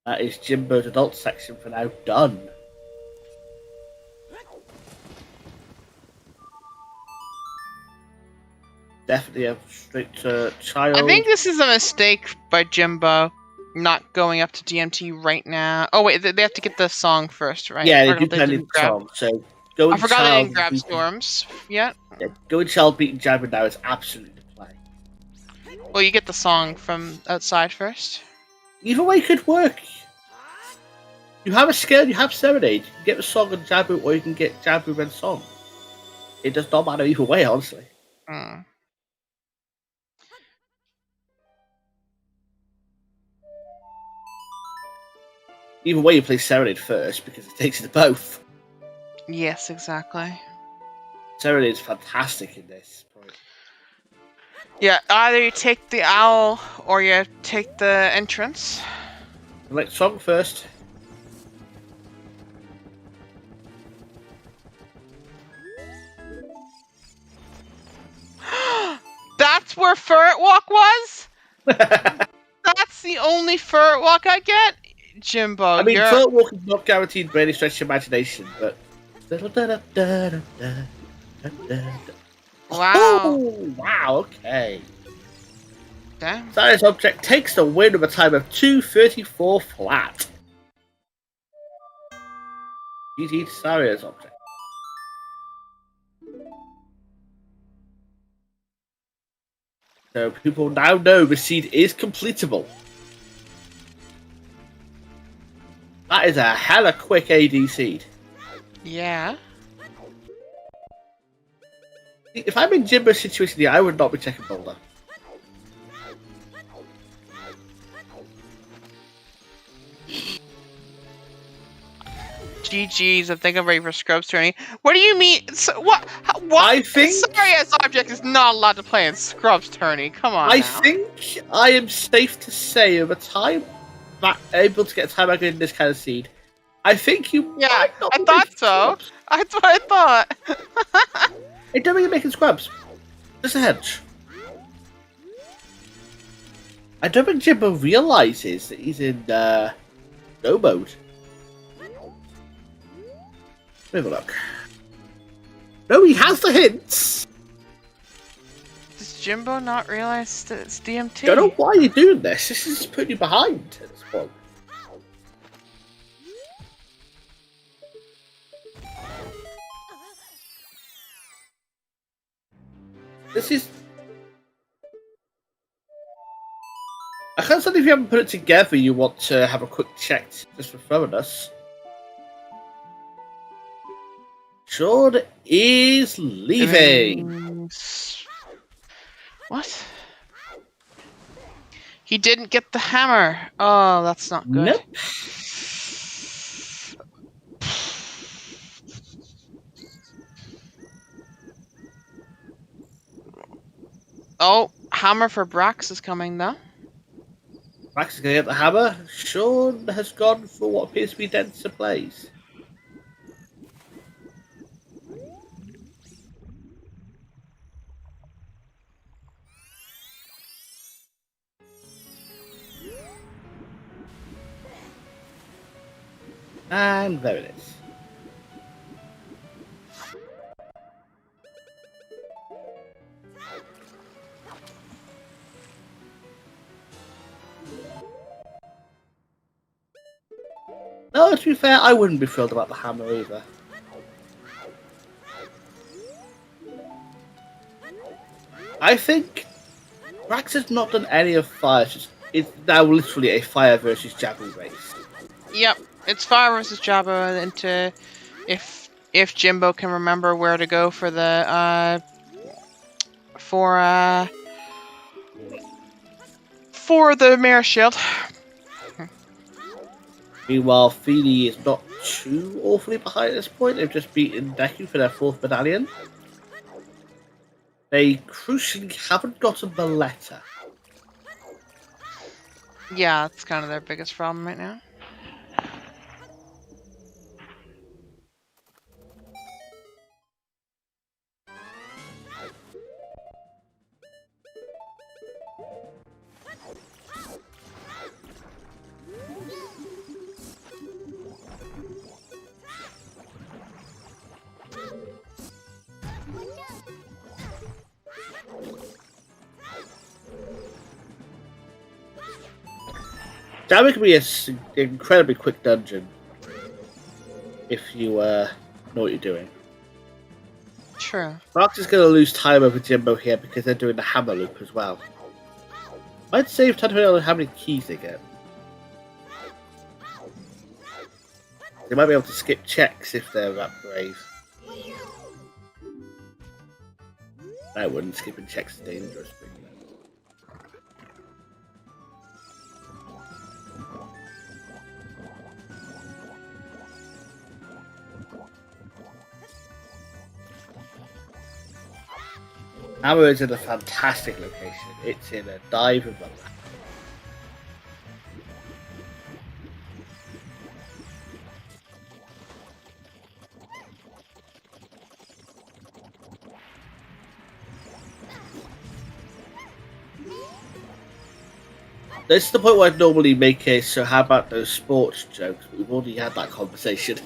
That is Jimbo's adult section for now done. Definitely a straight to child. I think this is a mistake by Jimbo not going up to DMT right now. Oh wait, they have to get the song first, right? Yeah, they do play the song. So I forgot they didn't grab Storms yet. Yeah, going child beating Jabber now is absolutely the play. Well, you get the song from outside first. Either way could work. You have a skill, you have Serenade. You can get the song on Jabu, or you can get Jabu and song. It does not matter either way, honestly. Hmm. Either way, you play Serenade first because it takes you to both. Yes, exactly. Serenade is fantastic in this point. Yeah, either you take the owl or you take the entrance. Select song first. That's where Ferret Walk was? That's the only Ferret Walk I get? Jimbo, I mean, Ferret Walk is not guaranteed by any stretch of imagination, but... Wow. Oh, wow, okay. Damn. Cyrus Object takes the win with a time of 2:34 flat. GG to Cyrus Object. So people now know the seed is completable. That is a hella quick AD seed. Yeah. If I'm in Jimbo's situation here, I would not be checking Boulder. GG's, I think I'm ready for Scrubs turning. What do you mean? So, what? I think... Cyrus Object is not allowed to play in Scrubs tourney. Come on I now. think I am safe to say over time that able to get a time in this kind of seed. I think you might not I be thought making so. Scrubs. That's what I thought. I don't think you're making Scrubs. Just a hedge. I don't think Jimbo realizes that he's in go mode. Let me have a look. No, he has the hints. Does Jimbo not realize that it's DMT? I don't know why you're doing this. This is putting you behind at this point. This is... I can't say if you haven't put it together you want to have a quick check just for thoroughness. Sean is leaving. What? He didn't get the hammer. Oh, that's not good. Nope. Oh, hammer for Brax is coming though. Max is going to get the hammer. Sean has gone for what appears to be denser plays. And there it is. No, to be fair, I wouldn't be thrilled about the hammer either. I think Rax has not done any of fire. It's now literally a fire versus Jabu race. Yep, it's fire versus Jabba into if if Jimbo can remember where to go for the for the Mayor's Shield. Meanwhile, Feeny is not too awfully behind at this point. They've just beaten Deku for their 4th medallion. They crucially haven't gotten the letter. Yeah, it's kind of their biggest problem right now. That can be an incredibly quick dungeon if you know what you're doing. True. Marx is going to lose time over Jimbo here because they're doing the hammer loop as well. I'd save time depending on how many keys they get. They might be able to skip checks if they're that brave. I wouldn't. Skipping checks is dangerous. Hammer is in a fantastic location. It's in a dive of the map. This is the point where I'd normally make a so how about those sports jokes, but we've already had that conversation.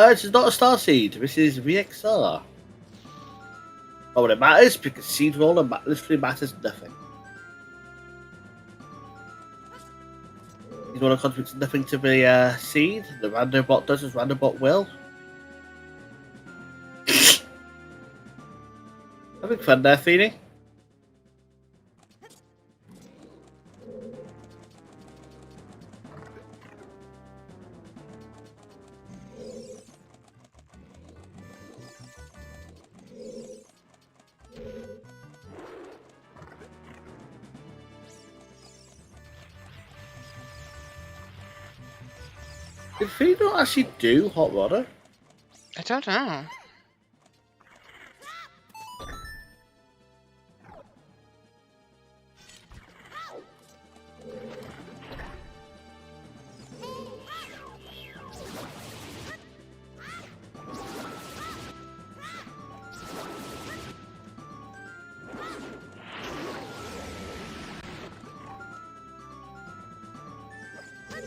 This is not a star seed. This is VXR. But when it matters, because seed roller literally matters nothing. You want to contribute nothing to the seed? The Randobot does as Randobot will. Having fun there, Feeny. Did Feeny not actually do hot water? I don't know.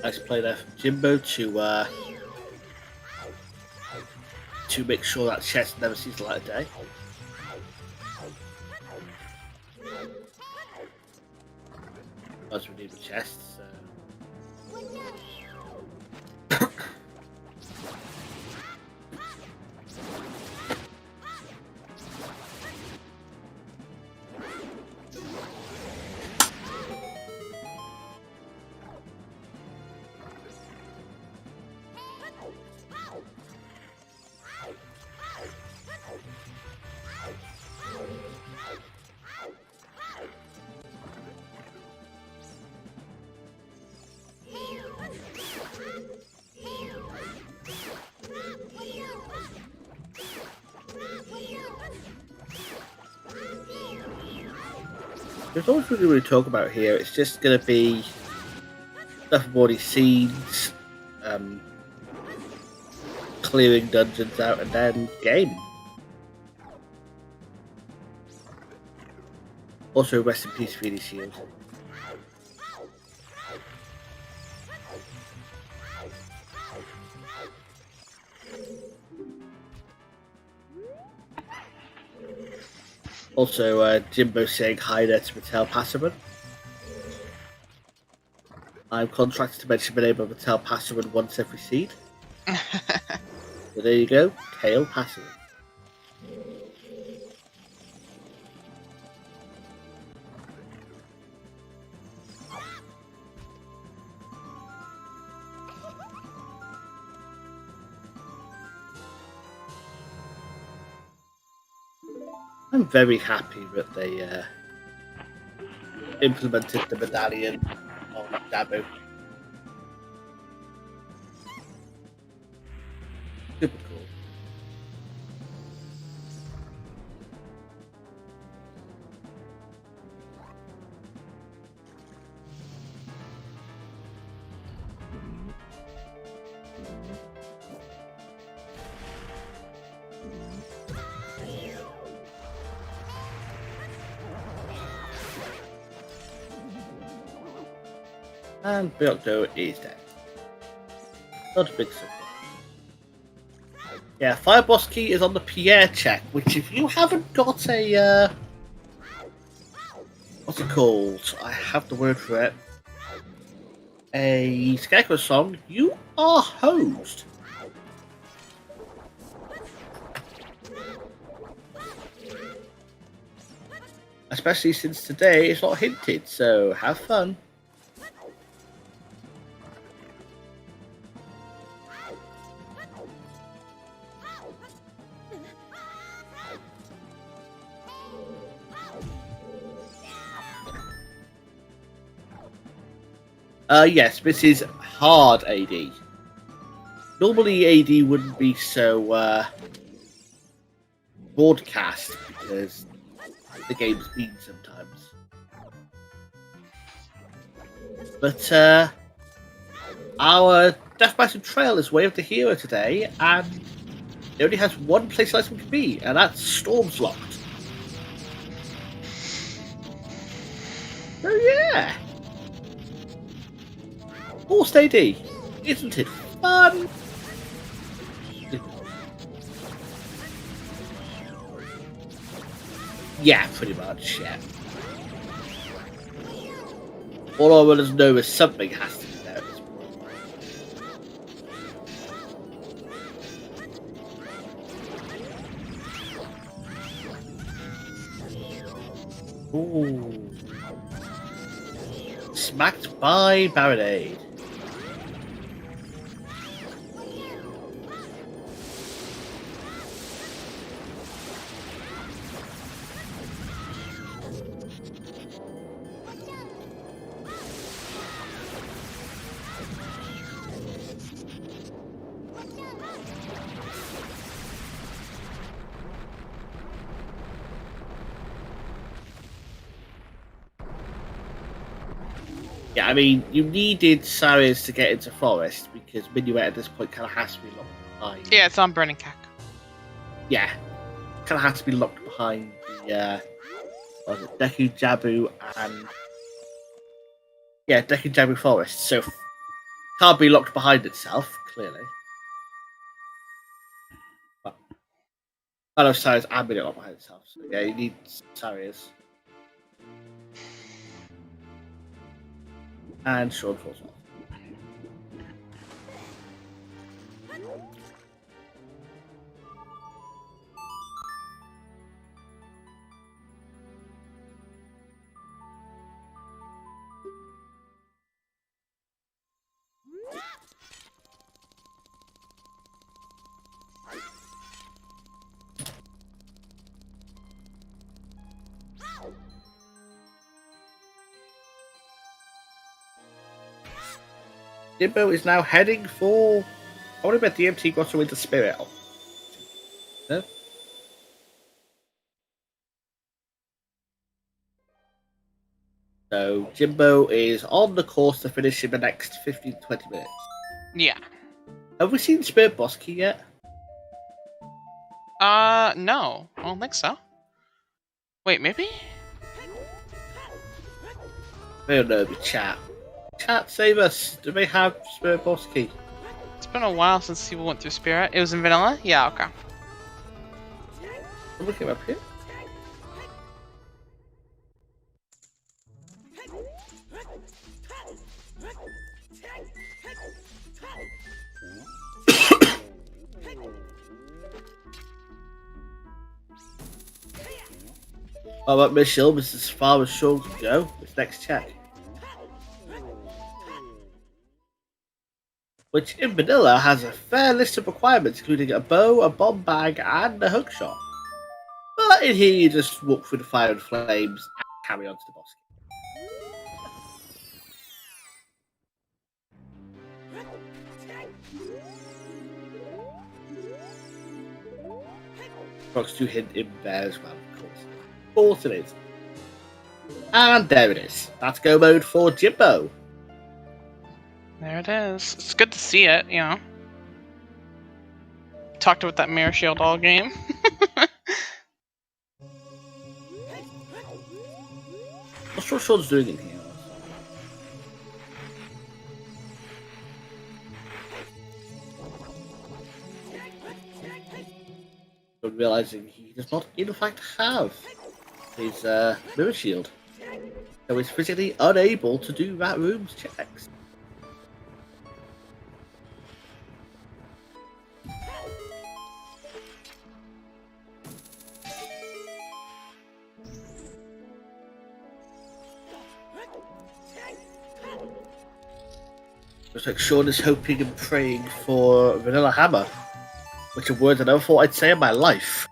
Nice play there from Jimbo to make sure that chest never sees the light of day. As we need the chests. There's always really really talk about here. It's just going to be stuff of already seeds, clearing dungeons out, and then game. Also, rest in peace, Feeny Shield. Also, Jimbo saying hi there to Mattel Passerman. I'm contracted to mention the name of Mattel Passerman once every seed. So there you go, Tail Passerman. I'm very happy that they implemented the medallion on Dabu. Super cool. And Byocto is dead. Not a big surprise. Yeah, Fire Boss Key is on the Pierre check, which if you haven't got a what's it called? I have the word for it. A Scarecrow song, you are hosed. Especially since today it's not hinted, so have fun. Yes, this is hard AD. Normally AD wouldn't be so broadcast because the game's been sometimes. But our Deathmatch Trail is Way of the Hero today, and it only has one place item can be, and that's Storm's Locked. So yeah. Forced AD, isn't it fun? Yeah, pretty much, yeah. All I want to know is something has to be there at this point. Ooh. Smacked by Baronade. Yeah, I mean, you needed Sarius to get into Forest because Minuet at this point kind of has to be locked behind. Yeah, it's on Burning Cack. Yeah, kind of has to be locked behind the what was it, Deku Jabu and Deku Jabu Forest. So can't be locked behind itself clearly. But I know Sarius and Minuet locked behind itself. So yeah, you need Sarius. And Sean falls off. Jimbo is now heading for. I want to bet DMT Grotto into Spirit. No? So Jimbo is on the course to finish in the next 15 to 20 minutes. Yeah. Have we seen Spirit Boss Key yet? No. I don't think so. Wait, maybe? I don't know, chat. Chat, save us. Do they have Spirit Boss Key? It's been a while since people went through Spirit. It was in vanilla? Yeah, okay. I'm looking up here. Oh, but Miss Shield is as far as Sean can go. It's next check. Which in vanilla has a fair list of requirements, including a bow, a bomb bag, and a hookshot. But in here, you just walk through the fire and flames and carry on to the boss. Rocks do hint in there as well, of course. Of course it is. And there it is. That's go mode for Jimbo. There it is. It's good to see it, you know. Talked about that Mirror Shield all game. Not sure what Sean's doing in here. But realizing he does not, in fact, have his mirror shield, so he's physically unable to do that room's checks. Looks like Sean is hoping and praying for Vanilla Hammer, which are words I never thought I'd say in my life.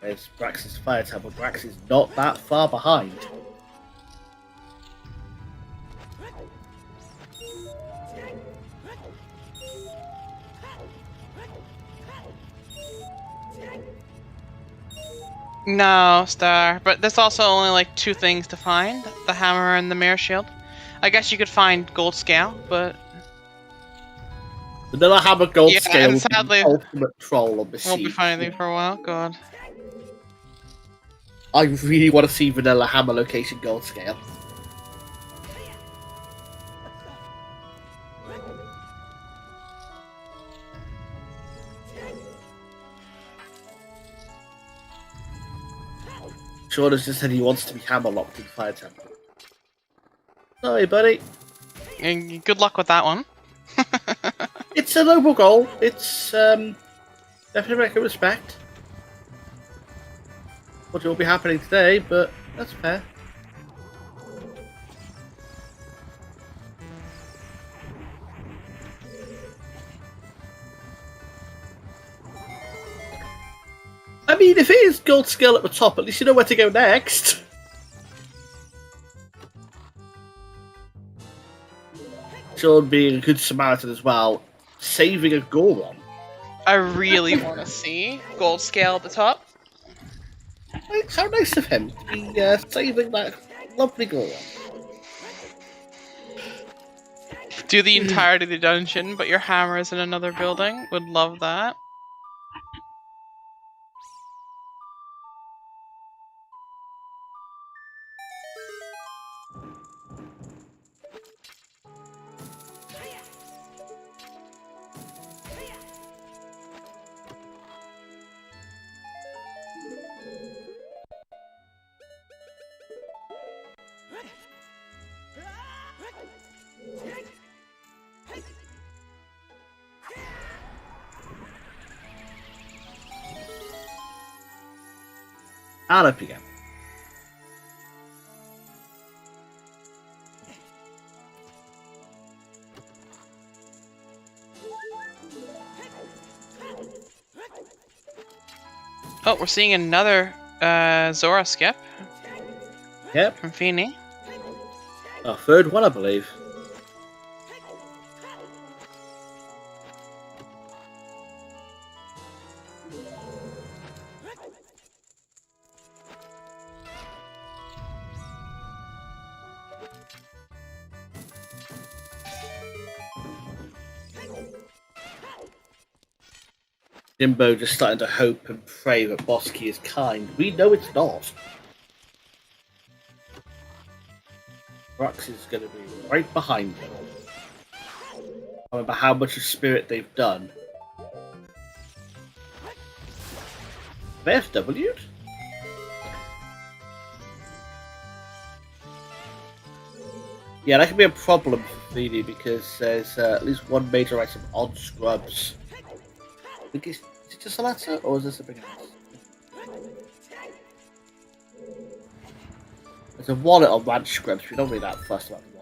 There's Brax's fire temple. Brax is not that far behind. No, Star. But there's also only like 2 things to find. The hammer and the mirror shield. I guess you could find gold scale, but... Vanilla Hammer gold Yeah, scale and sadly, would be the ultimate troll on the won't be scene. finding anything for a while. God. I really want to see Vanilla Hammer location gold scale. Sean has just said he wants to be hammer locked in Fire Temple. Sorry, buddy. And good luck with that one. It's a noble goal. It's definitely make a respect. What will be happening today, but that's fair. I mean, if it is gold scale at the top, at least you know where to go next. Sean being a good Samaritan as well, saving a Goron. I really want to see gold scale at the top. It's how nice of him to be saving that lovely Goron. Do the entirety of the dungeon, but your hammer is in another building. Would love that. And up again. Oh, we're seeing another Zora skip Yep. from Feeny. Our third one, I believe. Jimbo just starting to hope and pray that Bosky is kind. We know it's not. Rux is going to be right behind him. I remember how much of Spirit they've done. They FW'd? Yeah, that can be a problem for Feeny because there's at least one major item on Scrubs. I think is it just a letter or is this something else? There's a wallet on Ranch Scrubs. We don't really that fussed about the wallet.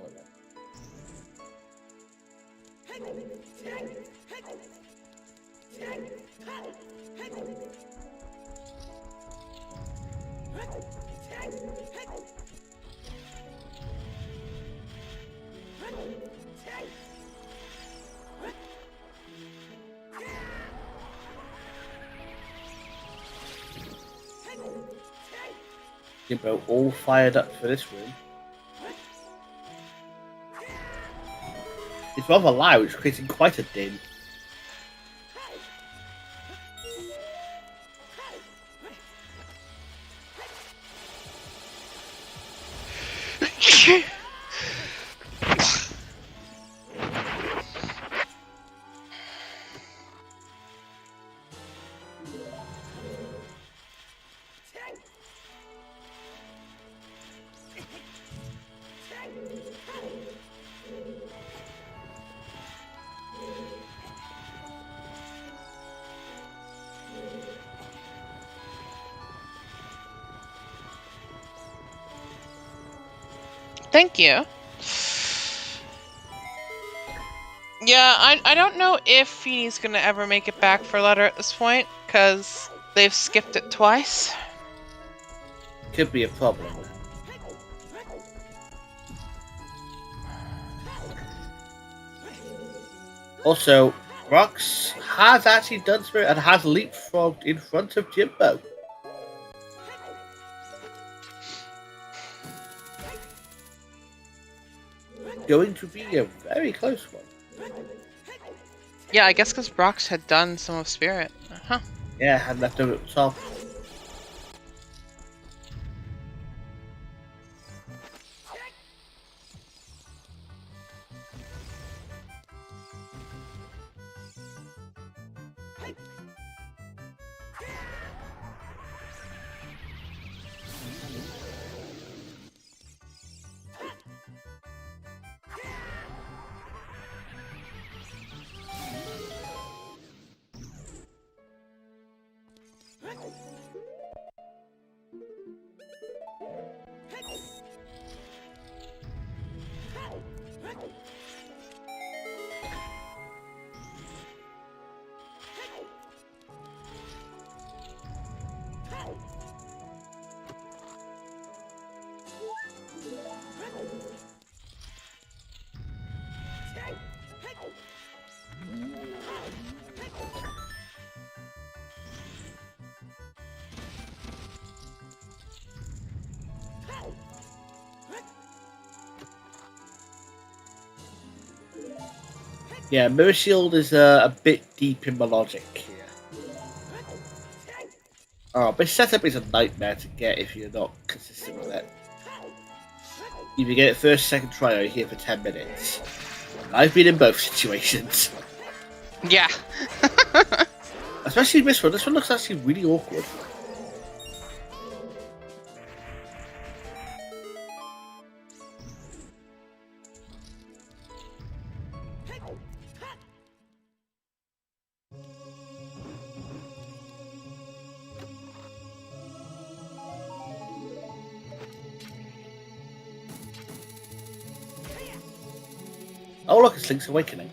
Jimbo all fired up for this room. It's rather loud, it's creating quite a din. Thank you. Yeah, I don't know if Feeny's gonna ever make it back for letter at this point, because they've skipped it twice. Could be a problem. Also, Rox has actually done Spirit and has leapfrogged in front of Jimbo. Going to be a very close one. Yeah, I guess because Brox had done some of Spirit. Huh. Yeah, had left over at the top. Yeah, Mirror Shield is a bit deep in my logic here. Oh, but setup is a nightmare to get if you're not consistent with it. Either get it first, second try, or you're here for 10 minutes. I've been in both situations. Yeah. Especially this one. This one looks actually really awkward. Oh look, it's Link's Awakening.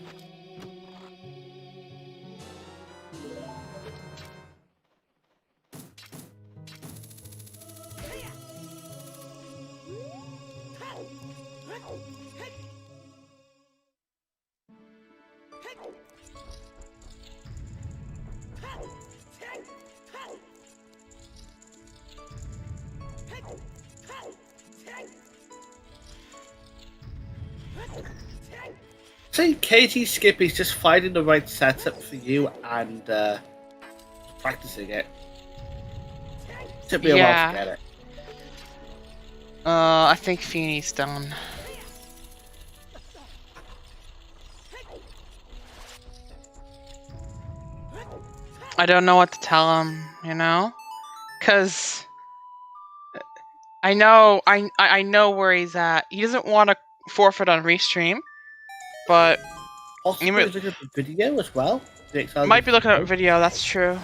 See, Katie Skip is just finding the right setup for you and practicing it. Took me a while to get it. I think Feeny's done. I don't know what to tell him, you know? Because I know where he's at. He doesn't want to forfeit on restream, but Possibly might- looking at the video as well. might be looking at video. That's true.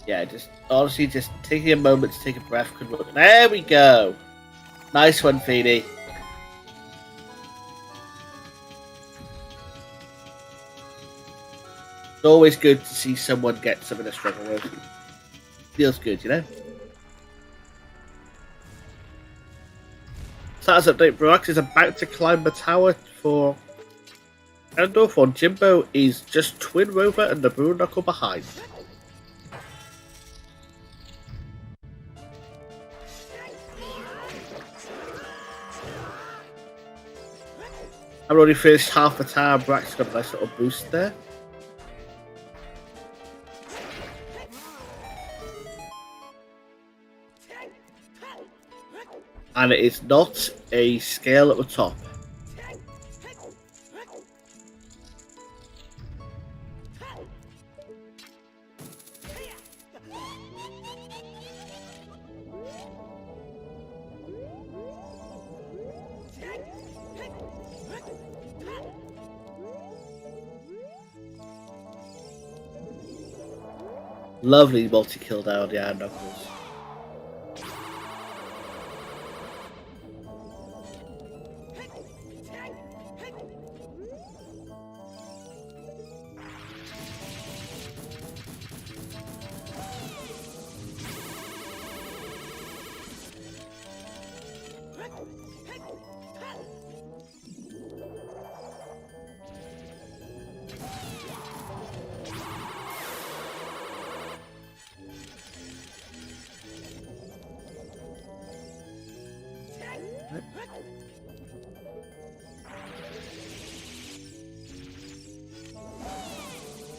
Yeah, just honestly, just taking a moment to take a breath. There we go. Nice one, Feedy. It's always good to see someone get something to struggle with. Feels good, you know? Status update, Brox is about to climb the tower for Endorf on Jimbo is just Twin Rover and the Blue Knuckle behind. I've already finished half the tower. Brax got a nice little boost there. And it is not a scale at the top. Lovely multi-kill down the Iron Knuckles.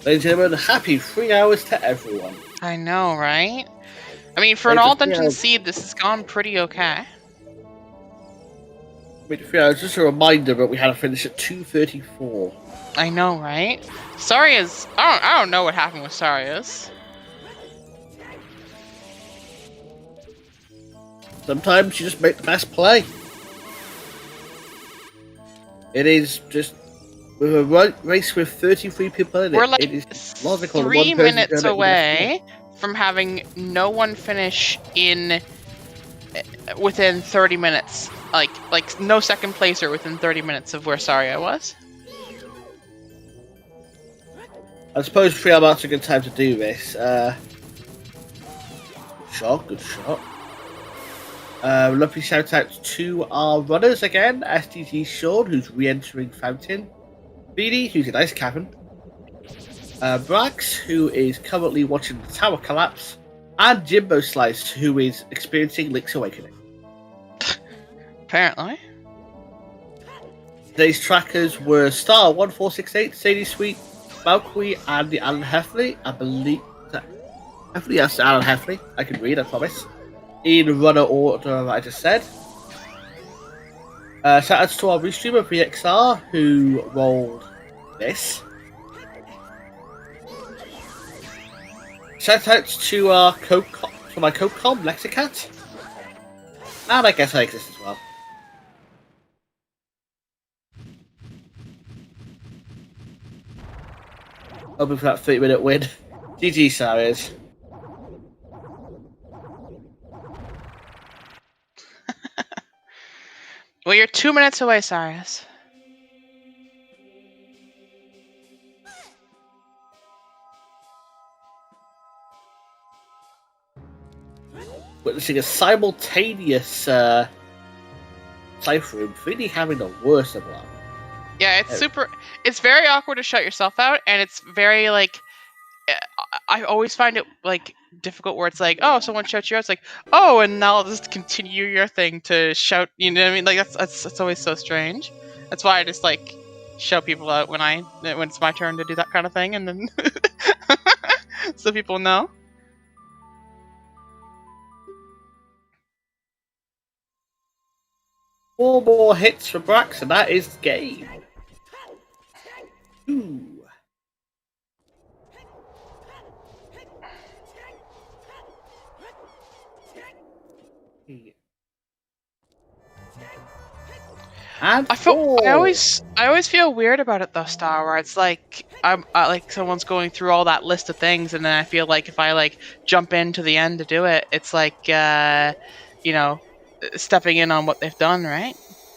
Ladies and gentlemen, happy 3 hours to everyone. I know, right? I mean, for an Hey, all just, dungeon seed, this has gone pretty okay. Wait, 3 hours, just a reminder that we had to finish at 2:34. I know, right? Saria's... I don't know what happened with Saria's. Sometimes you just make the best play. It is just with a race with 33 people in it. We're like it is logical. 3 minutes away from having no one finish in within 30 minutes. Like no second placer within 30 minutes of where Saria was. I suppose 3 hours is a good time to do this. Good shot. Lovely shout out to our runners again. SDT Sean, who's re-entering Fountain. BD, who's in Ice Cavern. Brax, who is currently watching the tower collapse. And Jimbo Slice, who is experiencing Link's Awakening. Apparently. Today's trackers were Star 1468, Sadie Sweet, Valkyrie, and the Alan Heffley. I believe that Heffley, yes, Alan Heffley. I can read, I promise. In runner order, I just said. Shout out to our restreamer VXR who rolled this. Shout out to our my co-com Lexicat. And I guess I exist as well. Hoping for that 30-minute win. GG, Saris. Well, you're 2 minutes away, Sarius. witnessing a simultaneous cipher room, really having the worst of luck. Yeah, it's super. It's very awkward to shut yourself out, and it's very like. I always find it like difficult where it's like, oh, someone shouts you out. It's like, oh, and now I'll just continue your thing to shout. You know what I mean? Like that's always so strange. That's why I just like shout people out when it's my turn to do that kind of thing, and then so people know. 4 more hits for Brax, and that is the game. Ooh. And I always feel weird about it though, Star, where it's like like someone's going through all that list of things, and then I feel like if I like jump into the end to do it, it's like you know, stepping in on what they've done, right?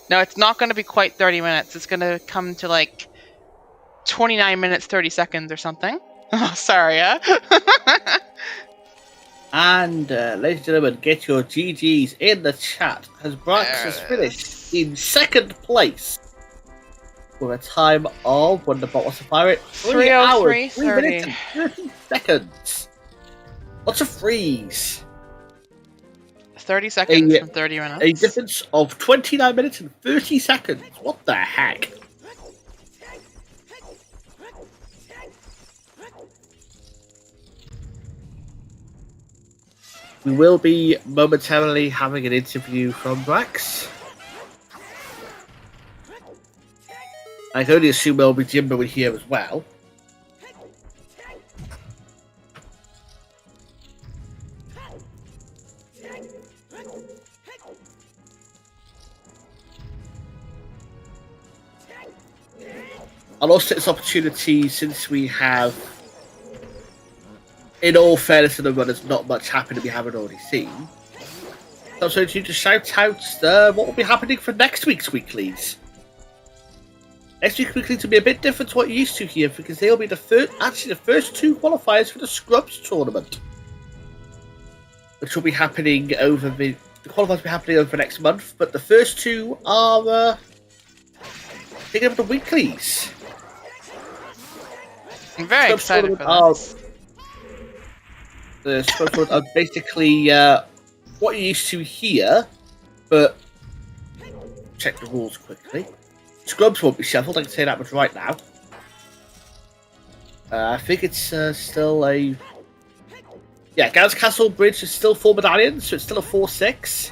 No, it's not going to be quite 30 minutes. It's going to come to like 29 minutes 30 seconds or something. Oh, sorry, yeah. And ladies and gentlemen, get your GGs in the chat as Brax has finished in 2nd place with a time of, when the bot wants to fire it, 3 hours, 3 minutes and 30 seconds. Lots of freeze. 30 seconds from 30 minutes. A difference of 29 minutes and 30 seconds. What the heck? We will be momentarily having an interview from Brax. I can only assume there'll be Jimbo in here as well. I'll also take this opportunity, since we have, in all fairness to the runners, not much happening we haven't already seen. So I'm going to shout out what will be happening for next week's weeklies. Next week's weeklies will be a bit different to what you're used to here, because they'll be the first 2 qualifiers for the Scrubs tournament, which will be happening over the qualifiers will be happening over next month. But the first 2 are taking over the weeklies. I'm very excited for this. The Scrubs tournament are basically what you're used to here, but check the rules quickly. Scrubs won't be shuffled, I can say that much right now. I think it's still a... Yeah, Gaunt's Castle Bridge is still 4 medallions, so it's still a 4-6.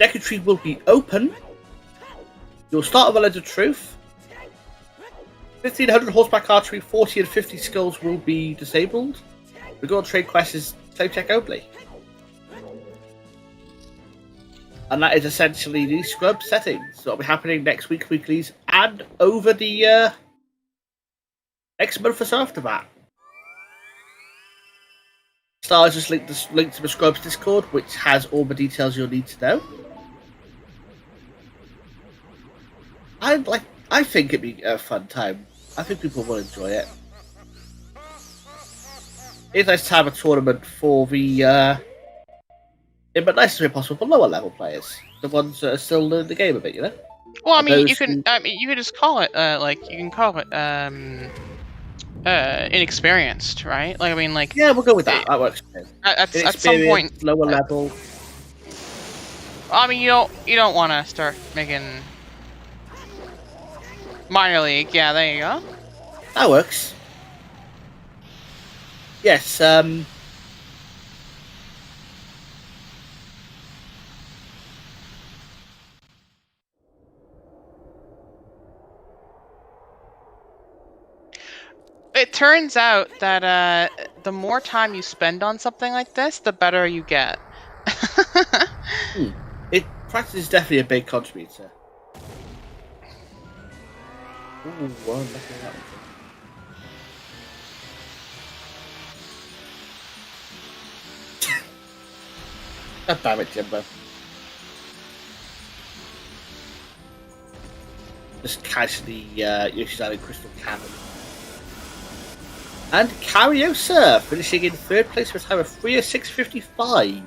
Necrotree will be open. You'll start with a Legend of Truth. 1500 horseback archery, 40 and 50 skulls will be disabled. The gold trade quest is claim check only. And that is essentially the Scrub settings. So it'll be happening next week, weeklies, and over the next month or so after that. Stars just linked to the Scrubs Discord, which has all the details you'll need to know. I think it'd be a fun time. I think people will enjoy it. It's nice to have a tournament for the in the nicest way possible for lower level players, the ones that are still learning the game a bit, you know. Well, I mean, you can just call it inexperienced, right? Like, I mean, like, yeah, we'll go with that. That works. At some point, lower level. I mean, you don't want to start making minor league. Yeah, there you go. That works. Yes. It turns out that the more time you spend on something like this, the better you get. Practice is definitely a big contributor. Ooh, well, look at that one. God damn it, Jimbo. Just casually Yoshi's out in Crystal Cavern. And Cariosa finishing in 3rd place with a time of 3:06.55.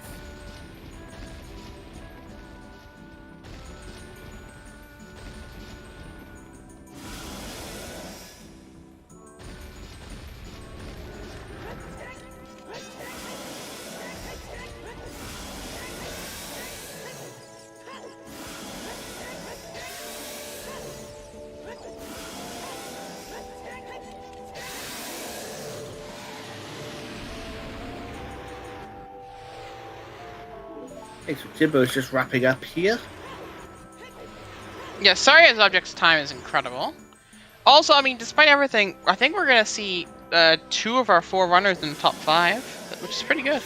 Okay, so Jimbo's just wrapping up here. Yeah, sorry as object's time is incredible. Also, I mean, despite everything, I think we're gonna see 2 of our 4 runners in the top 5, which is pretty good.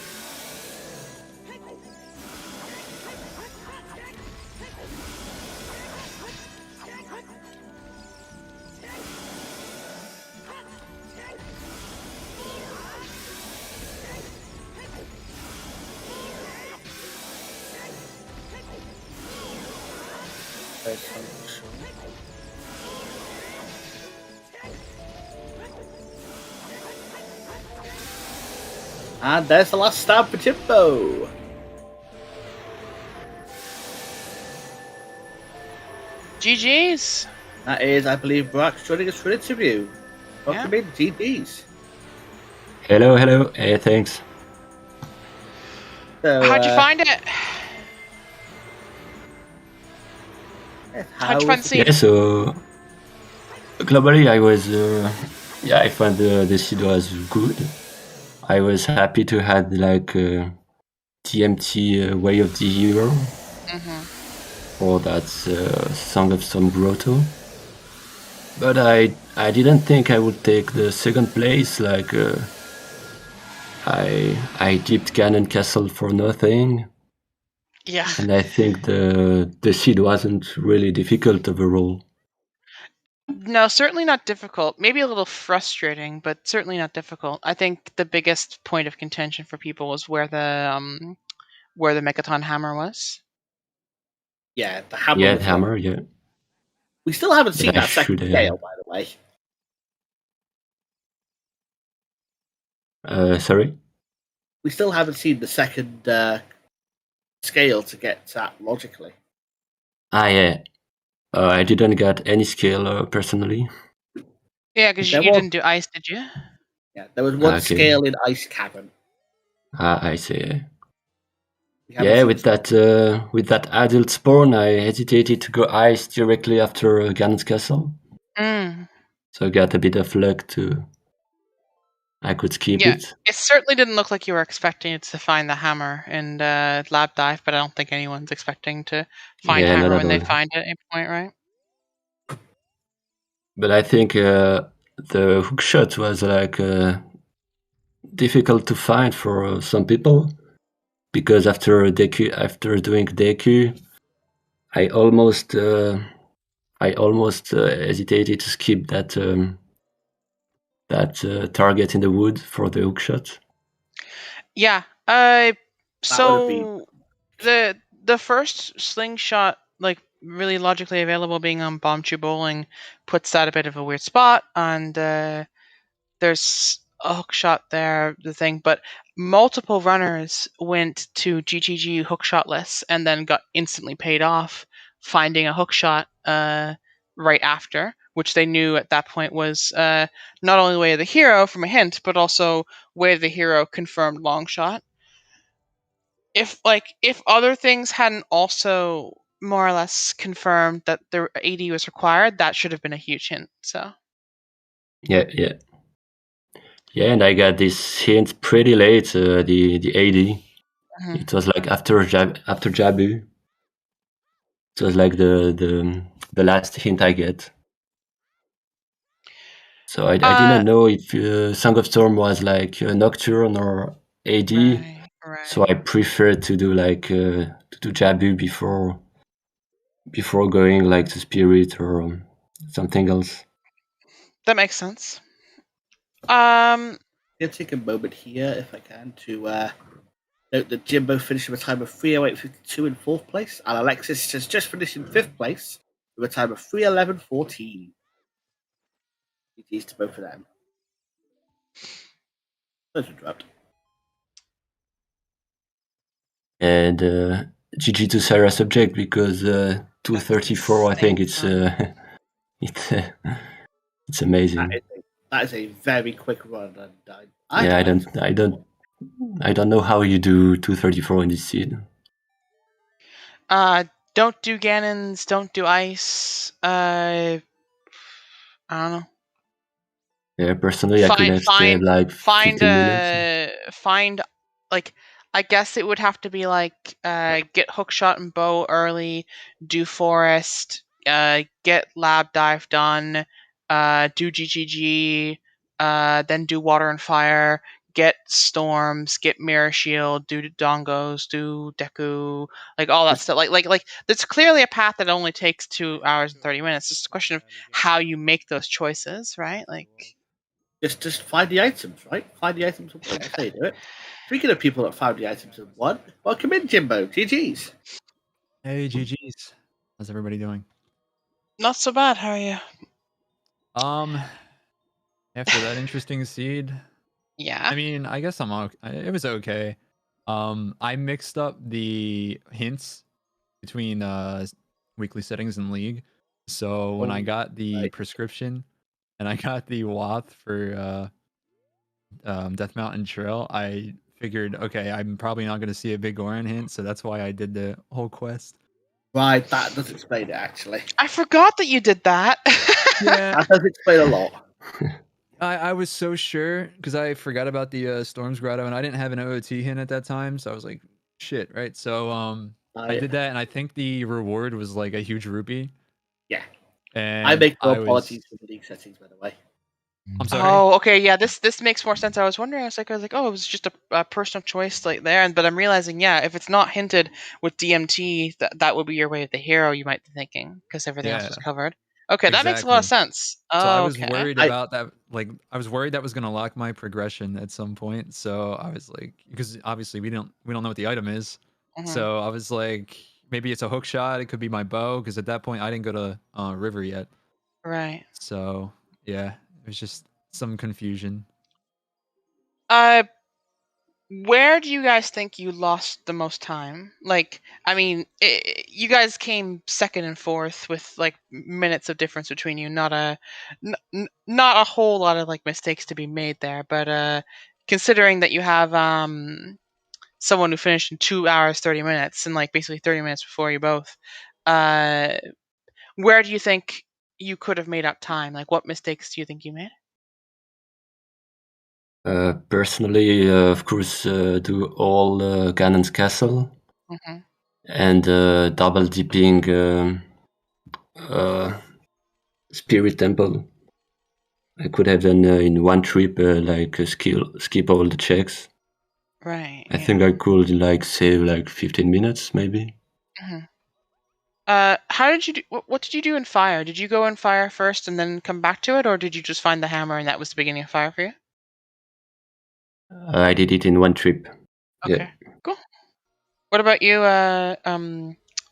And there's the last stab for Jimbo. GG's. That is, I believe, Brock's joining us for an interview. Welcome in, GG's. Hello, hello. Hey, thanks. So, How'd you find it? How'd you find the scene? Yeah, so globally, I was, I found the seed was good. I was happy to have like TMT Way of the Hero for that Song of Storm Grotto. But I didn't think I would take the second place. Like I dipped Ganon Castle for nothing. Yeah. And I think the seed wasn't really difficult overall. No, certainly not difficult. Maybe a little frustrating, but certainly not difficult. I think the biggest point of contention for people was where the Megaton hammer was. Yeah, the hammer. Yeah, the hammer. Yeah. We still haven't seen But I that second should, scale, by the way. Sorry. We still haven't seen the second scale to get that logically. Yeah. I didn't get any scale personally. Yeah, because you didn't do ice, did you? Yeah, there was one scale in Ice Cavern. I see. Yeah, with that adult spawn, I hesitated to go ice directly after Ganon's Castle. So I got a bit of luck to. I could skip it. It certainly didn't look like you were expecting it to find the hammer in Lab Dive, but I don't think anyone's expecting to find hammer when they find it at any point, right? But I think the hookshot was like difficult to find for some people because after doing Deku, I almost hesitated to skip that target in the wood for the hookshot. Yeah. So the first slingshot, like really logically available, being on Bombchu Bowling, puts that a bit of a weird spot, and there's a hookshot there, the thing, but multiple runners went to GGG hookshotless and then got instantly paid off finding a hookshot right after, which they knew at that point was not only Way of the Hero from a hint, but also Way of the Hero confirmed long shot. If other things hadn't also more or less confirmed that the AD was required, that should have been a huge hint. So yeah, and I got this hint pretty late. The AD, it was like after Jabu. It was like the last hint I get. So I didn't know if Song of Storm was like Nocturne or AD. Right. So I prefer to do like to do Jabu before going like to Spirit or something else. That makes sense. I'm gonna take a moment here, if I can, to note that Jimbo finished with a time of 3:08.52 in 4th place, and Alexis has just finished in 5th place with a time of 3:11.14. GG's to both of them. Don't interrupt. And GG to Sarah Subject because 2:34. I think it's it's amazing. That is a very quick run, and I don't know how you do 2:34 in this seed. Don't do Ganons, don't do ice. I don't know. Yeah, personally, I could have stayed like 15 minutes. Find like I guess it would have to be like get hookshot and bow early, do forest, get lab dive done, do GGG, then do water and fire, get storms, get mirror shield, do dongos, do deku, like all that stuff. Like there's clearly a path that only takes 2 hours and 30 minutes. It's just a question of how you make those choices, right? Like Just find the items, right? Find the items and win. That's how you do it. Speaking of people that found the items and won, welcome in, Jimbo. GG's. Hey, GG's. How's everybody doing? not so bad. How are you? After that interesting seed, Yeah. I mean, I guess I'm okay. It was okay. I mixed up the hints between weekly settings and league. So when I got the prescription and I got the Wath for Death Mountain Trail, I figured, okay, I'm probably not going to see a big Goron hint, so that's why I did the whole quest. Right, that does explain it, actually. I forgot that you did that. Yeah. That does explain a lot. I was so sure because I forgot about the Storms Grotto and I didn't have an OOT hint at that time, so I was like, shit, right? So I did that, and I think the reward was like a huge rupee. Yeah. And I make no apologies for the league settings, by the way. I'm sorry. Oh, okay, yeah. This makes more sense. I was wondering. I was like, oh, it was just a personal choice, like there. But I'm realizing, yeah, if it's not hinted with DMT, that would be your way of the hero. You might be thinking because everything else was covered. Okay, that makes a lot of sense. So I was okay. worried about that. Like, I was worried that was gonna lock my progression at some point. So I was like, because obviously we don't know what the item is. So I was like, maybe it's a hook shot. It could be my bow, because at that point I didn't go to river yet. Right. So yeah, it was just some confusion. Where do you guys think you lost the most time? Like, I mean, you guys came second and fourth with like minutes of difference between you. Not a whole lot of like mistakes to be made there. But considering that you have someone who finished in 2 hours 30 minutes and like basically 30 minutes before you both, where do you think you could have made up time? Like, what mistakes do you think you made? Personally, of course, do all Ganon's castle and double dipping Spirit Temple. I could have done in one trip, like skip all the checks. Right. I think I could like save like 15 minutes, maybe. How did you do? What did you do in fire? Did you go in fire first and then come back to it, or did you just find the hammer and that was the beginning of fire for you? I did it in one trip. Okay, cool. What about you,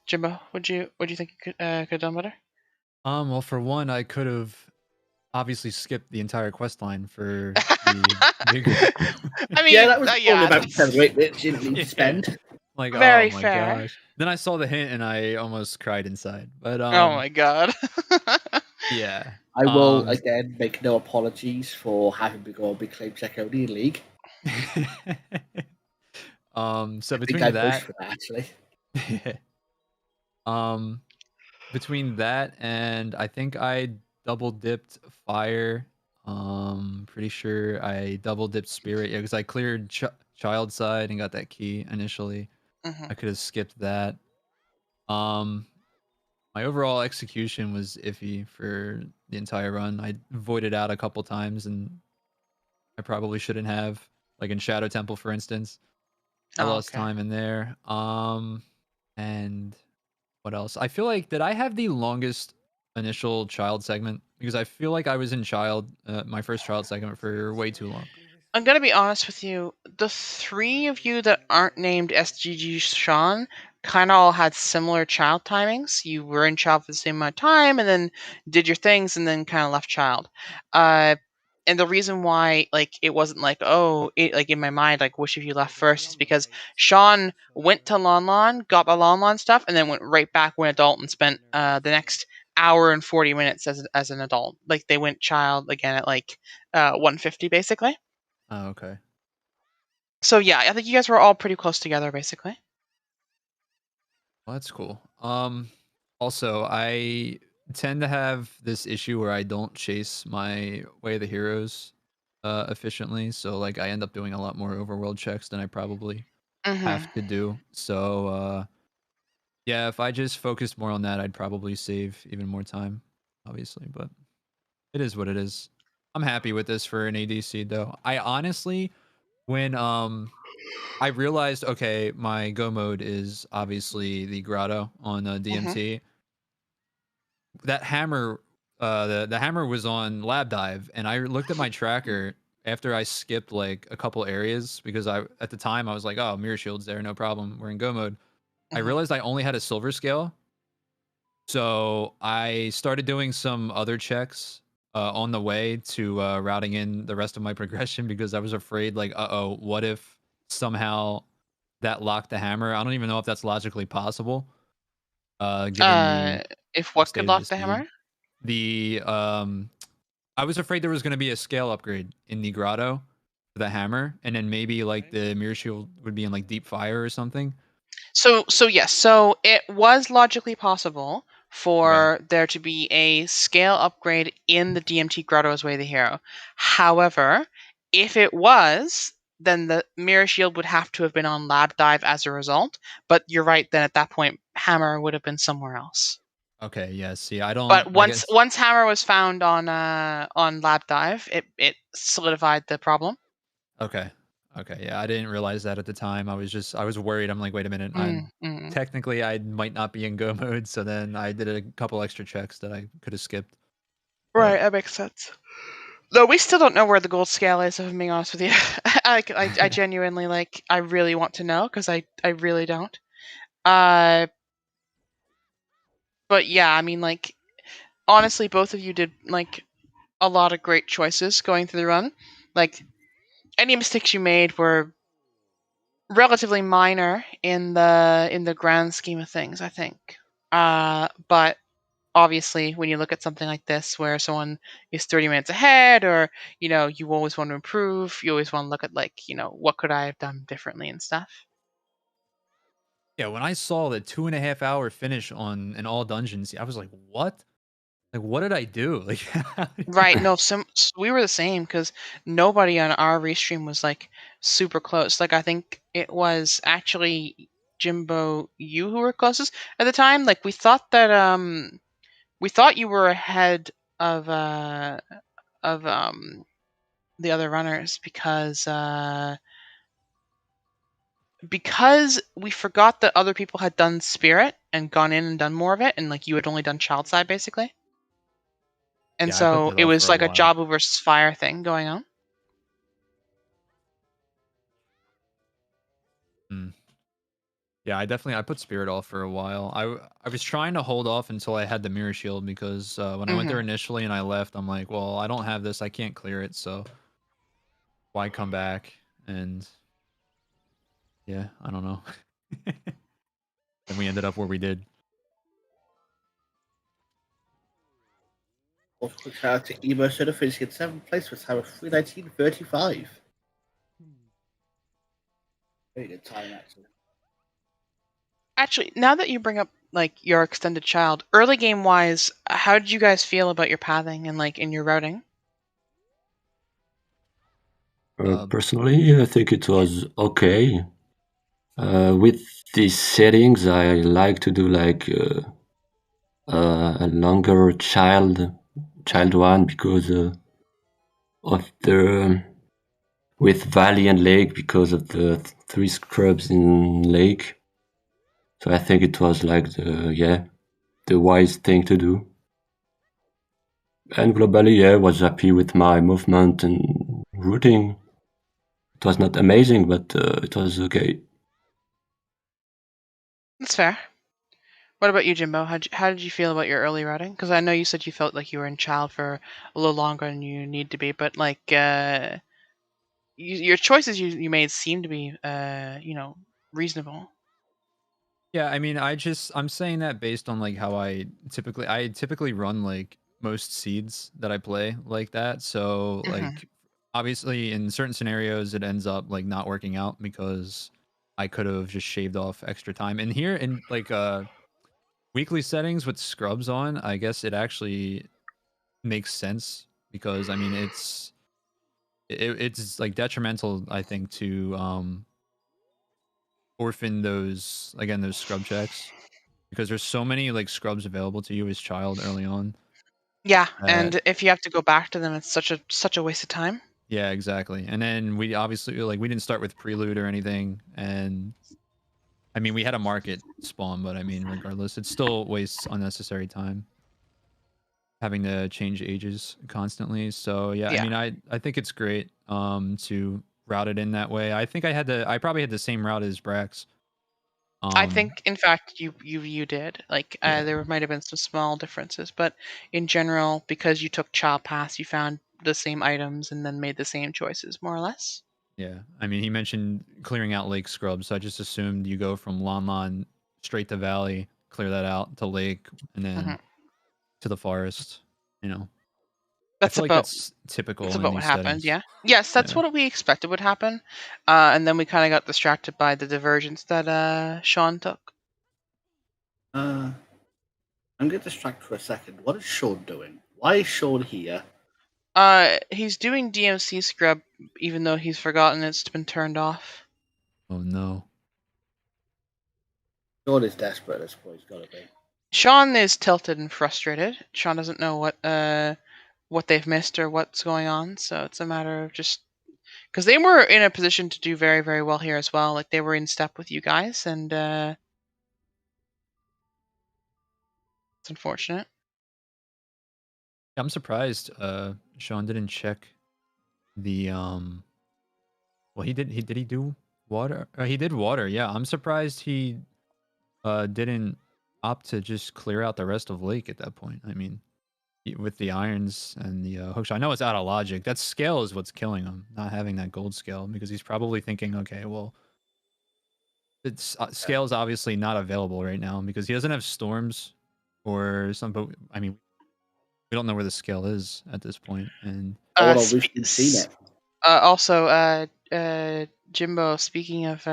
Jimbo? What do you think you could have done better? Well, for one, I could have obviously skipped the entire quest line for the big. I mean, yeah, that was probably about 7 or 8 minutes you didn't need to spend. Like, Very oh my fair. gosh. Then I saw the hint and I almost cried inside. But oh my god. yeah. I will again make no apologies for having become big claim check only in league. So between I that, for that actually. between that and I think I double dipped fire. Pretty sure I double dipped spirit, yeah, because I cleared child side and got that key initially. I could have skipped that. My overall execution was iffy for the entire run. I voided out a couple times and I probably shouldn't have. Like in Shadow Temple, for instance. I lost time in there. And what else? I feel like, did I have the longest initial child segment? Because I feel like I was in child, my first child segment for way too long. I'm gonna be honest with you. The three of you that aren't named SGG Sean kind of all had similar child timings. You were in child for the same amount of time, and then did your things, and then kind of left child. And the reason why, like, it wasn't like, like in my mind, like, which of you left first, is because Sean went to Lon Lon, got the Lon Lon stuff, and then went right back when adult and spent the next hour and 40 minutes as an adult. Like, they went child again at like 150 basically. Oh, okay. So yeah, I think you guys were all pretty close together, basically. Well, that's cool. Also, I tend to have this issue where I don't chase my way of the heroes efficiently, so like I end up doing a lot more overworld checks than I probably have to do. So yeah, if I just focused more on that, I'd probably save even more time, obviously. But it is what it is. I'm happy with this for an ADC though. I honestly, when I realized, okay, my go mode is obviously the grotto on DMT. That hammer, the hammer was on lab dive, and I looked at my tracker after I skipped like a couple areas because at the time I was like, oh, mirror shield's there, no problem. We're in go mode. I realized I only had a silver scale, so I started doing some other checks on the way to routing in the rest of my progression because I was afraid, like, uh-oh, what if somehow that locked the hammer? I don't even know if that's logically possible, given the if what state could of the lock the speed. hammer? The I was afraid there was going to be a scale upgrade in the grotto for the hammer, and then maybe like the mirror shield would be in like deep fire or something. So yes, so it was logically possible for there to be a scale upgrade in the DMT Grotto's Way of the Hero. However, if it was, then the mirror shield would have to have been on lab dive as a result. But you're right, then at that point, hammer would have been somewhere else. Okay, yeah, see, I don't. But once hammer was found on lab dive, it solidified the problem. Okay. Okay, yeah, I didn't realize that at the time. I was worried. I'm like, wait a minute. Technically I might not be in go mode, so then I did a couple extra checks that I could have skipped. Right, that makes sense. Though we still don't know where the gold scale is, if I'm being honest with you. I genuinely, like, I really want to know, because I really don't. But yeah, I mean, like, honestly, both of you did, like, a lot of great choices going through the run. Like, any mistakes you made were relatively minor in the grand scheme of things, I think. But obviously, when you look at something like this where someone is 30 minutes ahead, or, you know, you always want to improve, you always want to look at, like, you know, what could I have done differently and stuff. Yeah, when I saw the 2.5-hour finish on an all dungeons, I was like, what? Like, what did I do? Like, Right, no, we were the same, because nobody on our restream was, like, super close. Like, I think it was actually Jimbo, you who were closest at the time. Like, we thought you were ahead of the other runners, because we forgot that other people had done spirit and gone in and done more of it, and, like, you had only done child side basically. And yeah, I put so that it off was for like a while. Jabu versus fire thing going on. Yeah, I put spirit off for a while. I was trying to hold off until I had the mirror shield because when I went there initially and I left, I'm like, well, I don't have this, I can't clear it, so why come back? And yeah, I don't know. And we ended up where we did. Also, quick shout out to Emo Soda finishing in 7th place with time of 3:19:35. Very good time, actually. Actually, now that you bring up, like, your extended child, early game wise, how did you guys feel about your pathing and, like, in your routing? Personally, I think it was okay. With these settings, I like to do like a longer child one because of the with valley and lake, because of the 3 scrubs in lake. So I think it was like the wise thing to do. And globally, yeah, I was happy with my movement and routing. It was not amazing, but it was okay. That's fair. What about you, Jimbo? How did you feel about your early routing? Because I know you said you felt like you were in child for a little longer than you need to be, but, like, your choices you made seem to be, you know, reasonable. Yeah, I mean, I'm saying that based on like how I typically run like most seeds that I play like that. So like obviously in certain scenarios it ends up like not working out because I could have just shaved off extra time. And here in like weekly settings with scrubs on, I guess it actually makes sense because I mean it's like detrimental, I think, to orphan those scrub checks, because there's so many like scrubs available to you as child early on. Yeah, and if you have to go back to them, it's such a waste of time. Yeah, exactly. And then we obviously we didn't start with prelude or anything, and I mean we had a market spawn, but I mean regardless, it still wastes unnecessary time having to change ages constantly. So yeah, I mean I think it's great to route it in that way. I think I probably had the same route as Brax. I think, in fact, you did. Like, there might have been some small differences, but in general, because you took Child Pass, you found the same items and then made the same choices, more or less. Yeah, I mean, he mentioned clearing out lake scrubs, so I just assumed you go from Lon Lon straight to Valley, clear that out to lake, and then to the forest. You know, that's that's typical. That's in about these what happened. settings. Yeah. Yes, that's what we expected would happen, and then we kind of got distracted by the divergence that Sean took. I'm getting distracted for a second. What is Sean doing? Why is Sean here? He's doing DMC scrub, even though he's forgotten it's been turned off. Oh no. Sean is desperate at this point. He's got to be. Sean is tilted and frustrated. Sean doesn't know what they've missed or what's going on, so it's a matter of just because they were in a position to do very, very well here as well. Like, they were in step with you guys, and it's unfortunate. I'm surprised Sean didn't check the well, he did he do water? He did water. Yeah, I'm surprised he didn't opt to just clear out the rest of lake at that point. I mean, with the irons and the hookshot. I know it's out of logic. That scale is what's killing him, not having that gold scale, because he's probably thinking, okay, well, it's scale is obviously not available right now because he doesn't have storms or something. But I mean, we don't know where the scale is at this point. And also, Jimbo, speaking of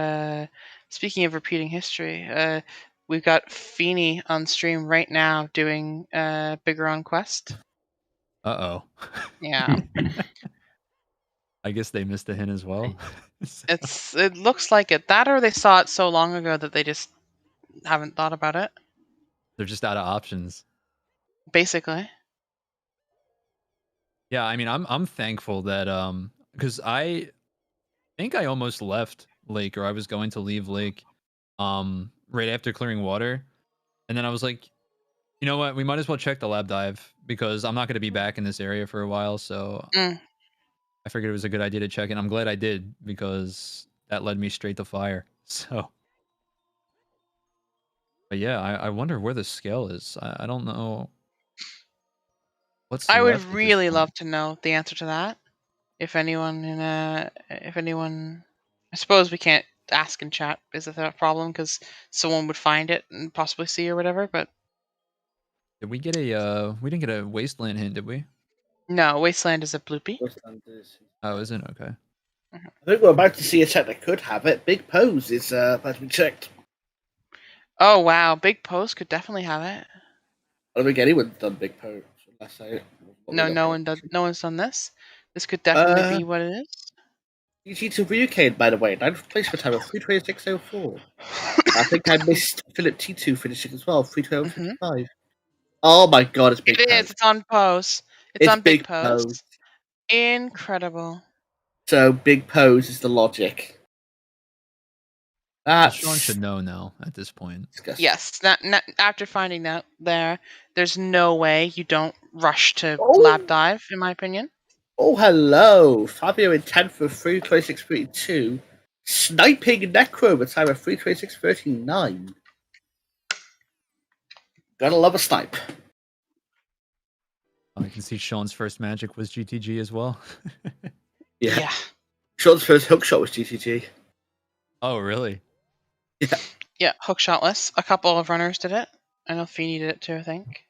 repeating history, we've got Feeny on stream right now doing Bigger on Quest. Uh-oh. Yeah. I guess they missed a hint as well. It looks like it. That, or they saw it so long ago that they just haven't thought about it. They're just out of options. Basically. Yeah, I mean, I'm thankful that because I think I almost left lake, or I was going to leave lake right after clearing water, and then I was like, you know what, we might as well check the lab dive because I'm not going to be back in this area for a while, so I figured it was a good idea to check, and I'm glad I did because that led me straight to fire. So, but yeah, I wonder where the scale is. I don't know. I would really love to know the answer to that. If anyone I suppose we can't ask in chat. Is that a problem? Because someone would find it and possibly see or whatever. But did we get a? We didn't get a wasteland hint, did we? No, wasteland is a bloopy. Oh, is it? Okay. I think we're about to see a set that could have it. Big Pose is about to be checked. Oh wow, Big Pose could definitely have it. I don't think anyone's done Big Pose. No one's done this. This could definitely be what it is. GG to Ryukane, by the way, 9th place for time of 3:26.04. I think I missed Philip T2 finishing as well, 3:12.55. Oh my god, it's Big Pose. It is. It's on Pose. It's on Big Pose. Incredible. So Big Pose is the logic. Sean should know now at this point. Yes. After finding that there's no way you don't rush to lab dive, in my opinion. Oh, hello. Fabio in 10th for 3:26.32. Sniping Necro with time of 3:26.39. Gotta love a snipe. I can see Sean's first magic was GTG as well. Yeah. Sean's first hookshot was GTG. Oh, really? Yeah. Yeah, hookshotless. A couple of runners did it. I know Feeny did it too, I think.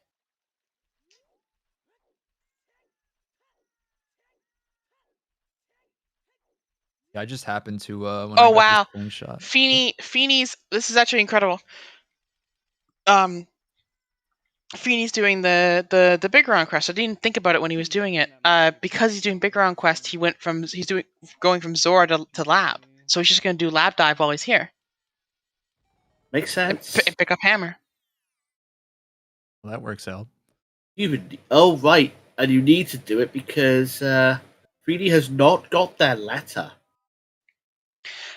Yeah, I just happened to when oh I got wow, this slingshot. Feeny's. This is actually incredible. Feeny's doing the big round quest. I didn't think about it when he was doing it. Because he's doing big round quest, going from Zora to lab. So he's just gonna do lab dive while he's here. Makes sense. And pick up hammer. Well, that works out. Oh, right. And you need to do it because Feeny has not got their letter.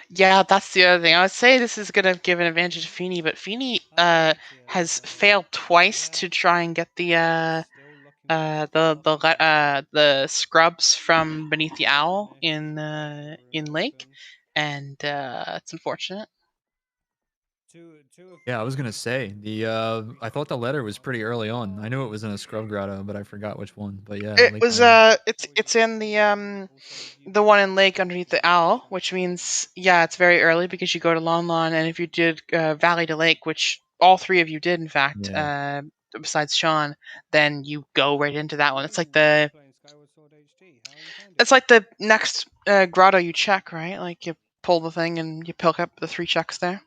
Yeah, that's the other thing. I would say this is going to give an advantage to Feeny, but Feeny has failed twice to try and get the scrubs from beneath the owl in Lake, and it's unfortunate. Yeah, I was gonna say I thought the letter was pretty early on. I knew it was in a scrub grotto, but I forgot which one. But yeah, It Lake was Island. it's in the one in Lake underneath the owl, which means it's very early because you go to Lon Lon, and if you did Valley to Lake, which all three of you did in fact, Yeah. besides Sean, then you go right into that one. It's like the next grotto you check, right? Like you pull the thing and you pick up the 3 checks there.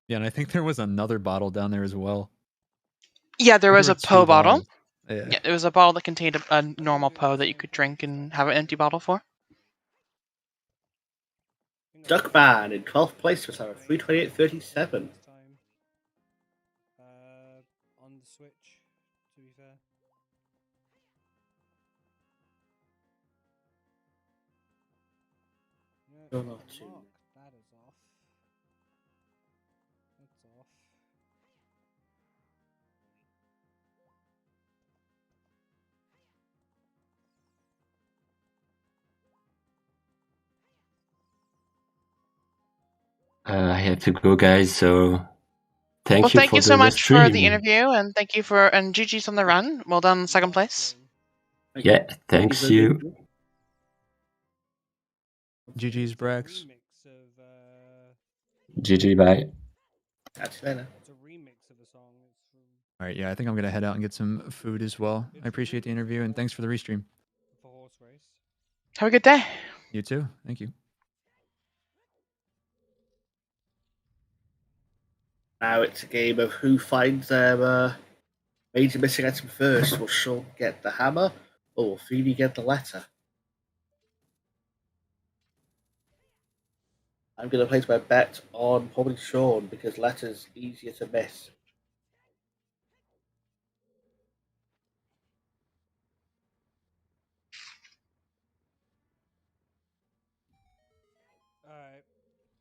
Yeah, and I think there was another bottle down there as well. Yeah, there was a Po bottle. Yeah, it was a bottle that contained a normal Po that you could drink and have an empty bottle for. Duckman in 12th place with our 328.37. On the Switch, to be fair. No, not two. That is off. That's off. I have to go, guys. So thank Thank for you so the much for the stream. interview, and thank you and GG's on the run. Well done, second place. Yeah, thanks you. GG's Brax. GG, bye. Catch you later. It's a remix of a song. All right, yeah, I think I'm gonna head out and get some food as well. I appreciate the interview and thanks for the restream. For horse race. Have a good day. You too. Thank you. Now it's a game of who finds their major missing item first. Will Sean get the hammer, or will Feeny get the letter? I'm going to place my bet on probably Sean because letter's easier to miss. Alright,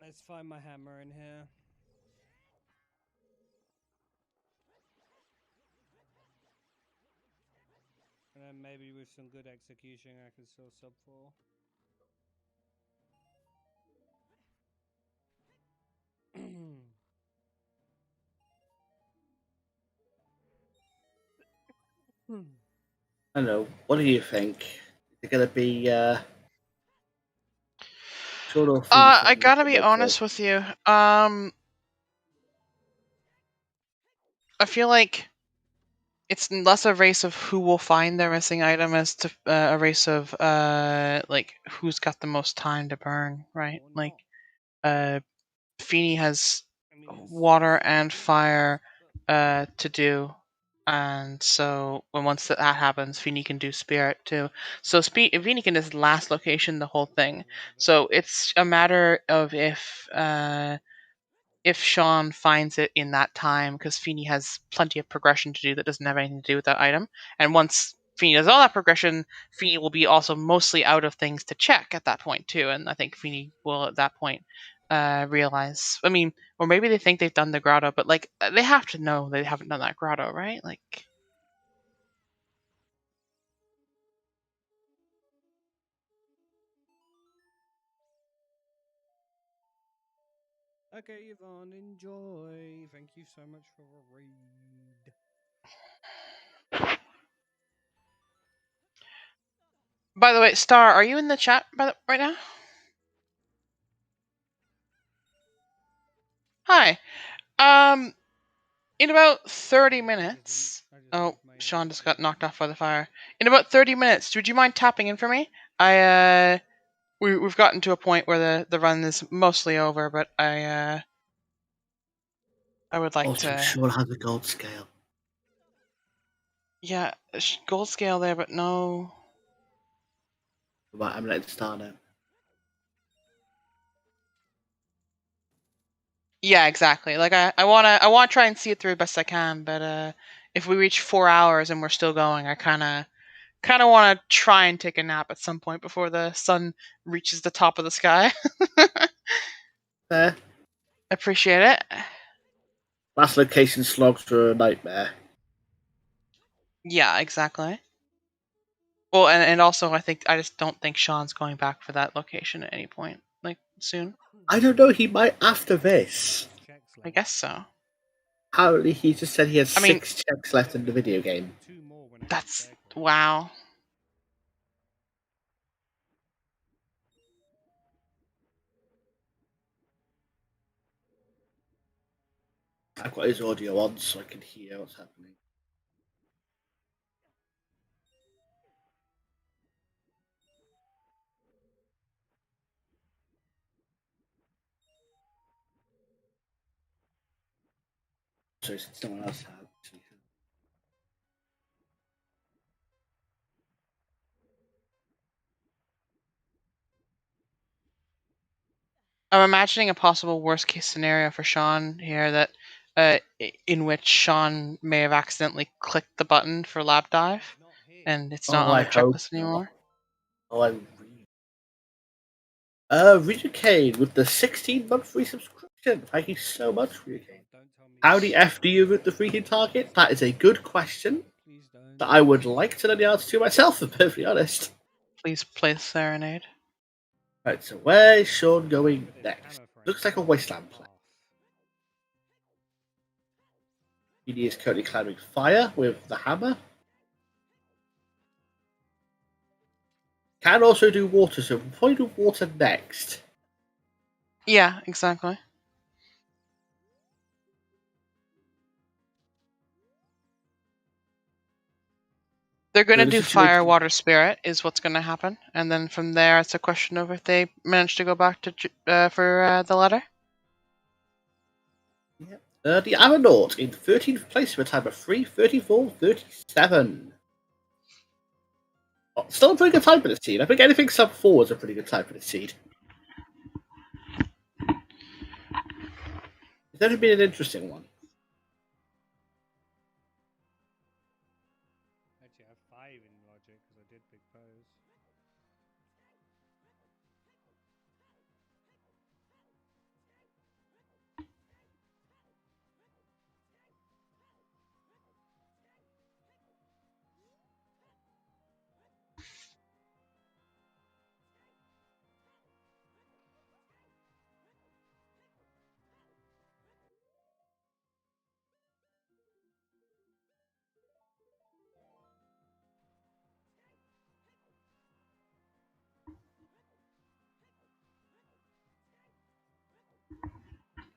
let's find my hammer in here. And then maybe with some good execution I can still sub 4. I don't know. What do you think? Is it going to be Sean or Feeny? I gotta be honest with you. I feel like it's less a race of who will find their missing item as to a race of like who's got the most time to burn, right? Like Feeny has water and fire to do, and so once that happens, Feeny can do spirit too. So Feeny can is last location the whole thing. So it's a matter of if Sean finds it in that time, because Feeny has plenty of progression to do that doesn't have anything to do with that item. And once Feeny does all that progression, Feeny will be also mostly out of things to check at that point too. And I think Feeny will at that point realize. I mean, or maybe they think they've done the grotto, but like they have to know they haven't done that grotto, right? Like. Okay, Yvonne, enjoy. Thank you so much for a read. By the way, Star, are you in the chat right now? Hi. In about 30 minutes. Oh, Sean just got knocked off by the fire. In about 30 minutes, would you mind tapping in for me? We've gotten to a point where the run is mostly over, but I would like to. Sean has a gold scale. Yeah, gold scale there, but no. Right, I'm letting Star now. Yeah, exactly. Like I want to try and see it through as best I can, but if we reach 4 hours and we're still going, I kind of want to try and take a nap at some point before the sun reaches the top of the sky. Appreciate it. Last location slogs were a nightmare. Yeah, exactly. Well, and also I just don't think Sean's going back for that location at any point, like soon. I don't know. He might after this. I guess so. Apparently, he just said he has I mean, 6 checks left in the video game. That's wow. I've got his audio on so I can hear what's happening. So someone else had. I'm imagining a possible worst case scenario for Sean here that in which Sean may have accidentally clicked the button for lab dive and it's not on the checklist anymore. Oh, I Rita Kane with the 16-month free subscription. Thank you so much, Rita Kane. How the F do you root the freaking target? That is a good question that I would like to know the answer to myself, to be perfectly honest. Please play the Serenade. Right, so where is Sean going next? Looks like a wasteland play. He is currently climbing fire with the hammer. Can also do water, so we'll probably do water next. Yeah, exactly. They're going to do fire, water, spirit is what's going to happen. And then from there, it's a question of if they manage to go back to for the letter. Yep. The Avanaut in 13th place with a time of 3:34:37. Oh, still a pretty good time for the seed. I think anything sub 4 is a pretty good time for the seed. It's never been an interesting one. Actually, I have 5 in logic because I did big pose.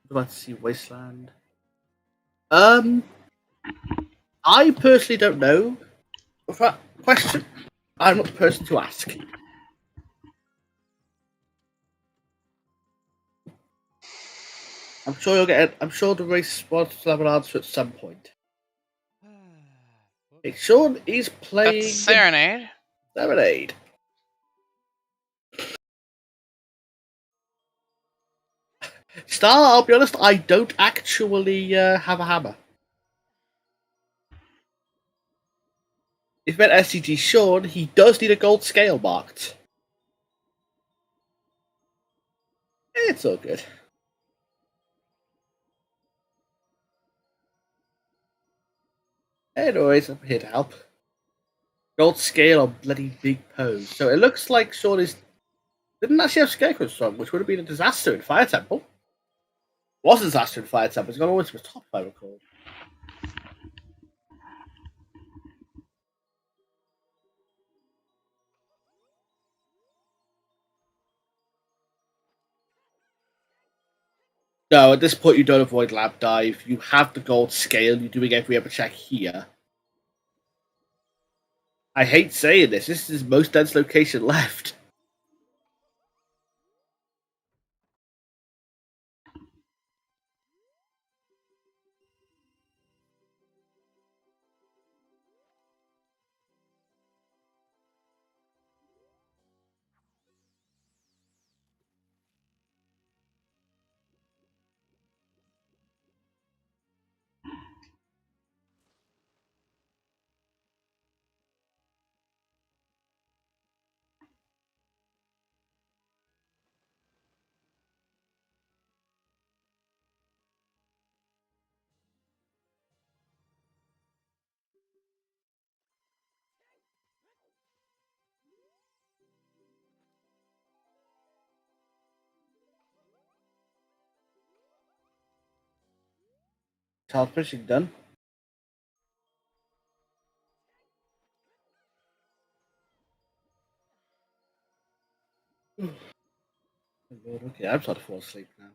Let's see, Wasteland. I personally don't know. With that question, I'm not the person to ask. I'm sure you'll get. I'm sure the race wants to have an answer at some point. Okay, Sean is playing That's Serenade. Serenade. Star, I'll be honest, I don't actually have a hammer. If you met SCG Sean, he does need a gold scale marked. It's all good. Anyways, I'm here to help. Gold scale or bloody big pose. So it looks like Sean didn't actually have Scarecrow's song, which would have been a disaster in Fire Temple. Was a disaster in Fire Temple. It's gone always to the top, if I recall. No, at this point you don't avoid lab dive. You have the gold scale. You're doing every other check here. I hate saying this. This is his most dense location left. child fishing done. Okay, I'm starting to fall asleep now.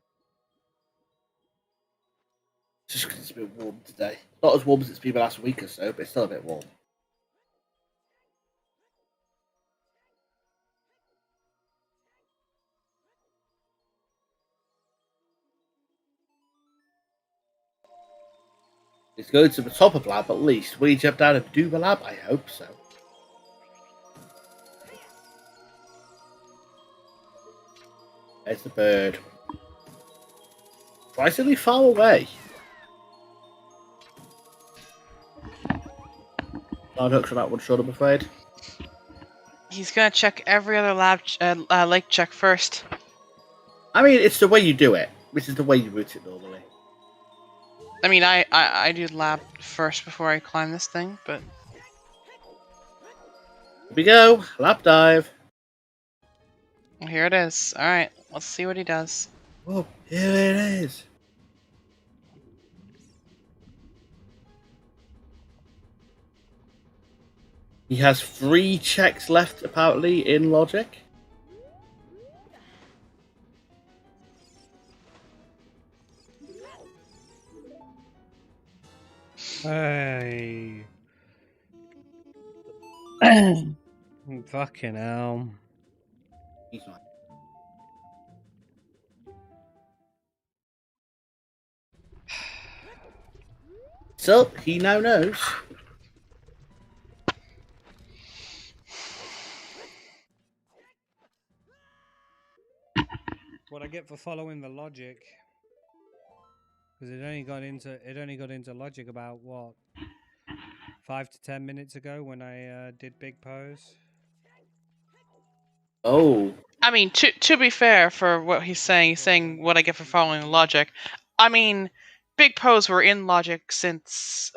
Just because it's a bit warm today. Not as warm as it's been the last week or so, but it's still a bit warm. It's going to the top of lab at least. Will you jump down and do the lab? I hope so. There's the bird. Surprisingly far away. No hooks on that one, Sean, I'm afraid. He's gonna check every other lake check first. I mean, it's the way you do it, which is the way you route it normally. I mean, I do lab first before I climb this thing, but... Here we go. Lap dive. Here it is. Alright, let's see what he does. Oh, here it is. He has 3 checks left, apparently, in logic. Hey. Fucking hell. He's not. So, he now knows. What I get for following the logic. Because it only got into logic about what, 5 to 10 minutes ago when I did Big Pose. Oh. I mean, to be fair for what he's saying what I get for following logic. I mean, Big Pose were in logic since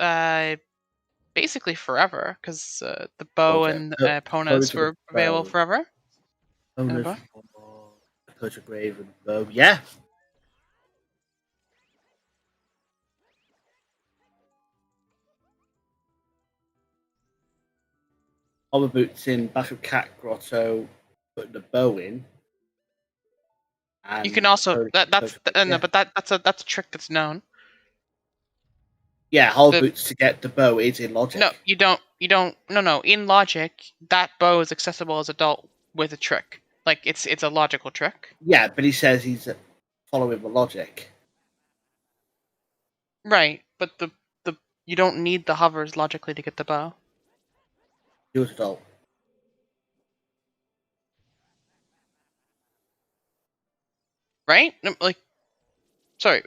basically forever, because the bow and Ponas were available forever. Ponas, Pocha Grave and bow. Yeah. Hover boots in back of Cat Grotto, putting the bow in. And you can also but that's a trick that's known. Yeah, hover boots to get the bow is in logic. No, you don't. No. In logic, that bow is accessible as adult with a trick. Like it's a logical trick. Yeah, but he says he's following the logic. Right, but the you don't need the hovers logically to get the bow. He was adult. Right? Like, sorry.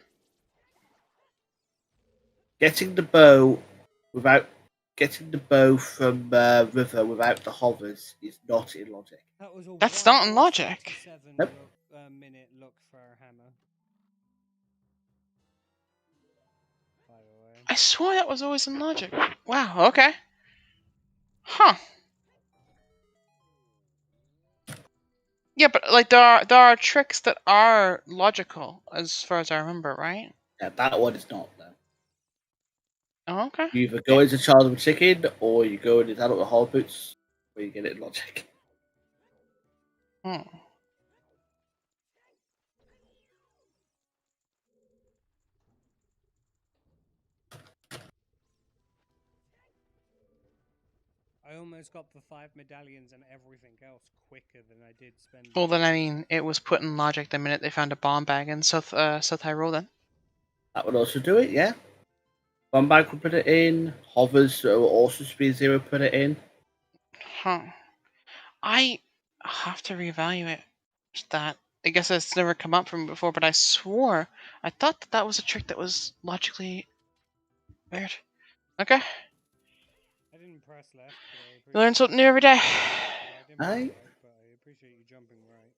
Getting the bow from River without the hovers is not in logic. That's not in logic. Nope. Minute look for a hammer. By the way. I swore that was always in logic. Wow. Okay. Huh. Yeah, but like there are tricks that are logical as far as I remember, right? Yeah, that one is not though. Oh, okay. You either go as a child of a chicken or you go in as adult with hard boots, where you get it in logic. Hmm. I almost got the 5 medallions and everything else quicker than I did spend. Well, then I mean, it was put in logic the minute they found a bomb bag in South Tyrol. Then that would also do it, yeah. Bomb bag would put it in. Hovers will also Speed Zero put it in. Huh. I have to reevaluate that. I guess it's never come up from before, but I swore I thought that was a trick that was logically weird. Okay. I didn't press left. You learn something new every day. I appreciate you jumping right.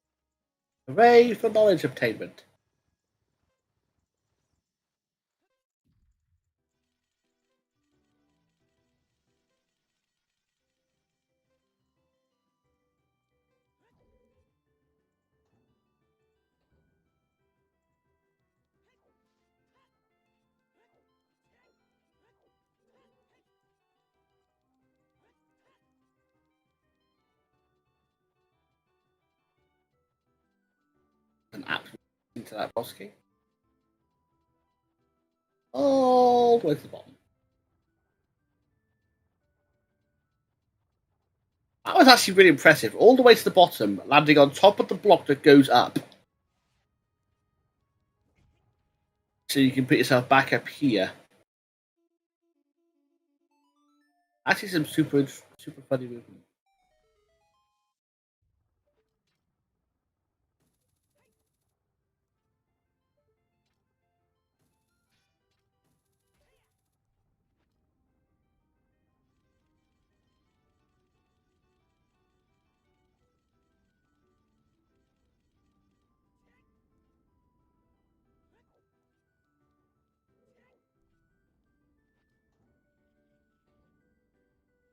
Hooray for knowledge obtainment. an absolute into that boss key. All the way to the bottom. That was actually really impressive. All the way to the bottom, landing on top of the block that goes up. So you can put yourself back up here. Actually, some super funny movement.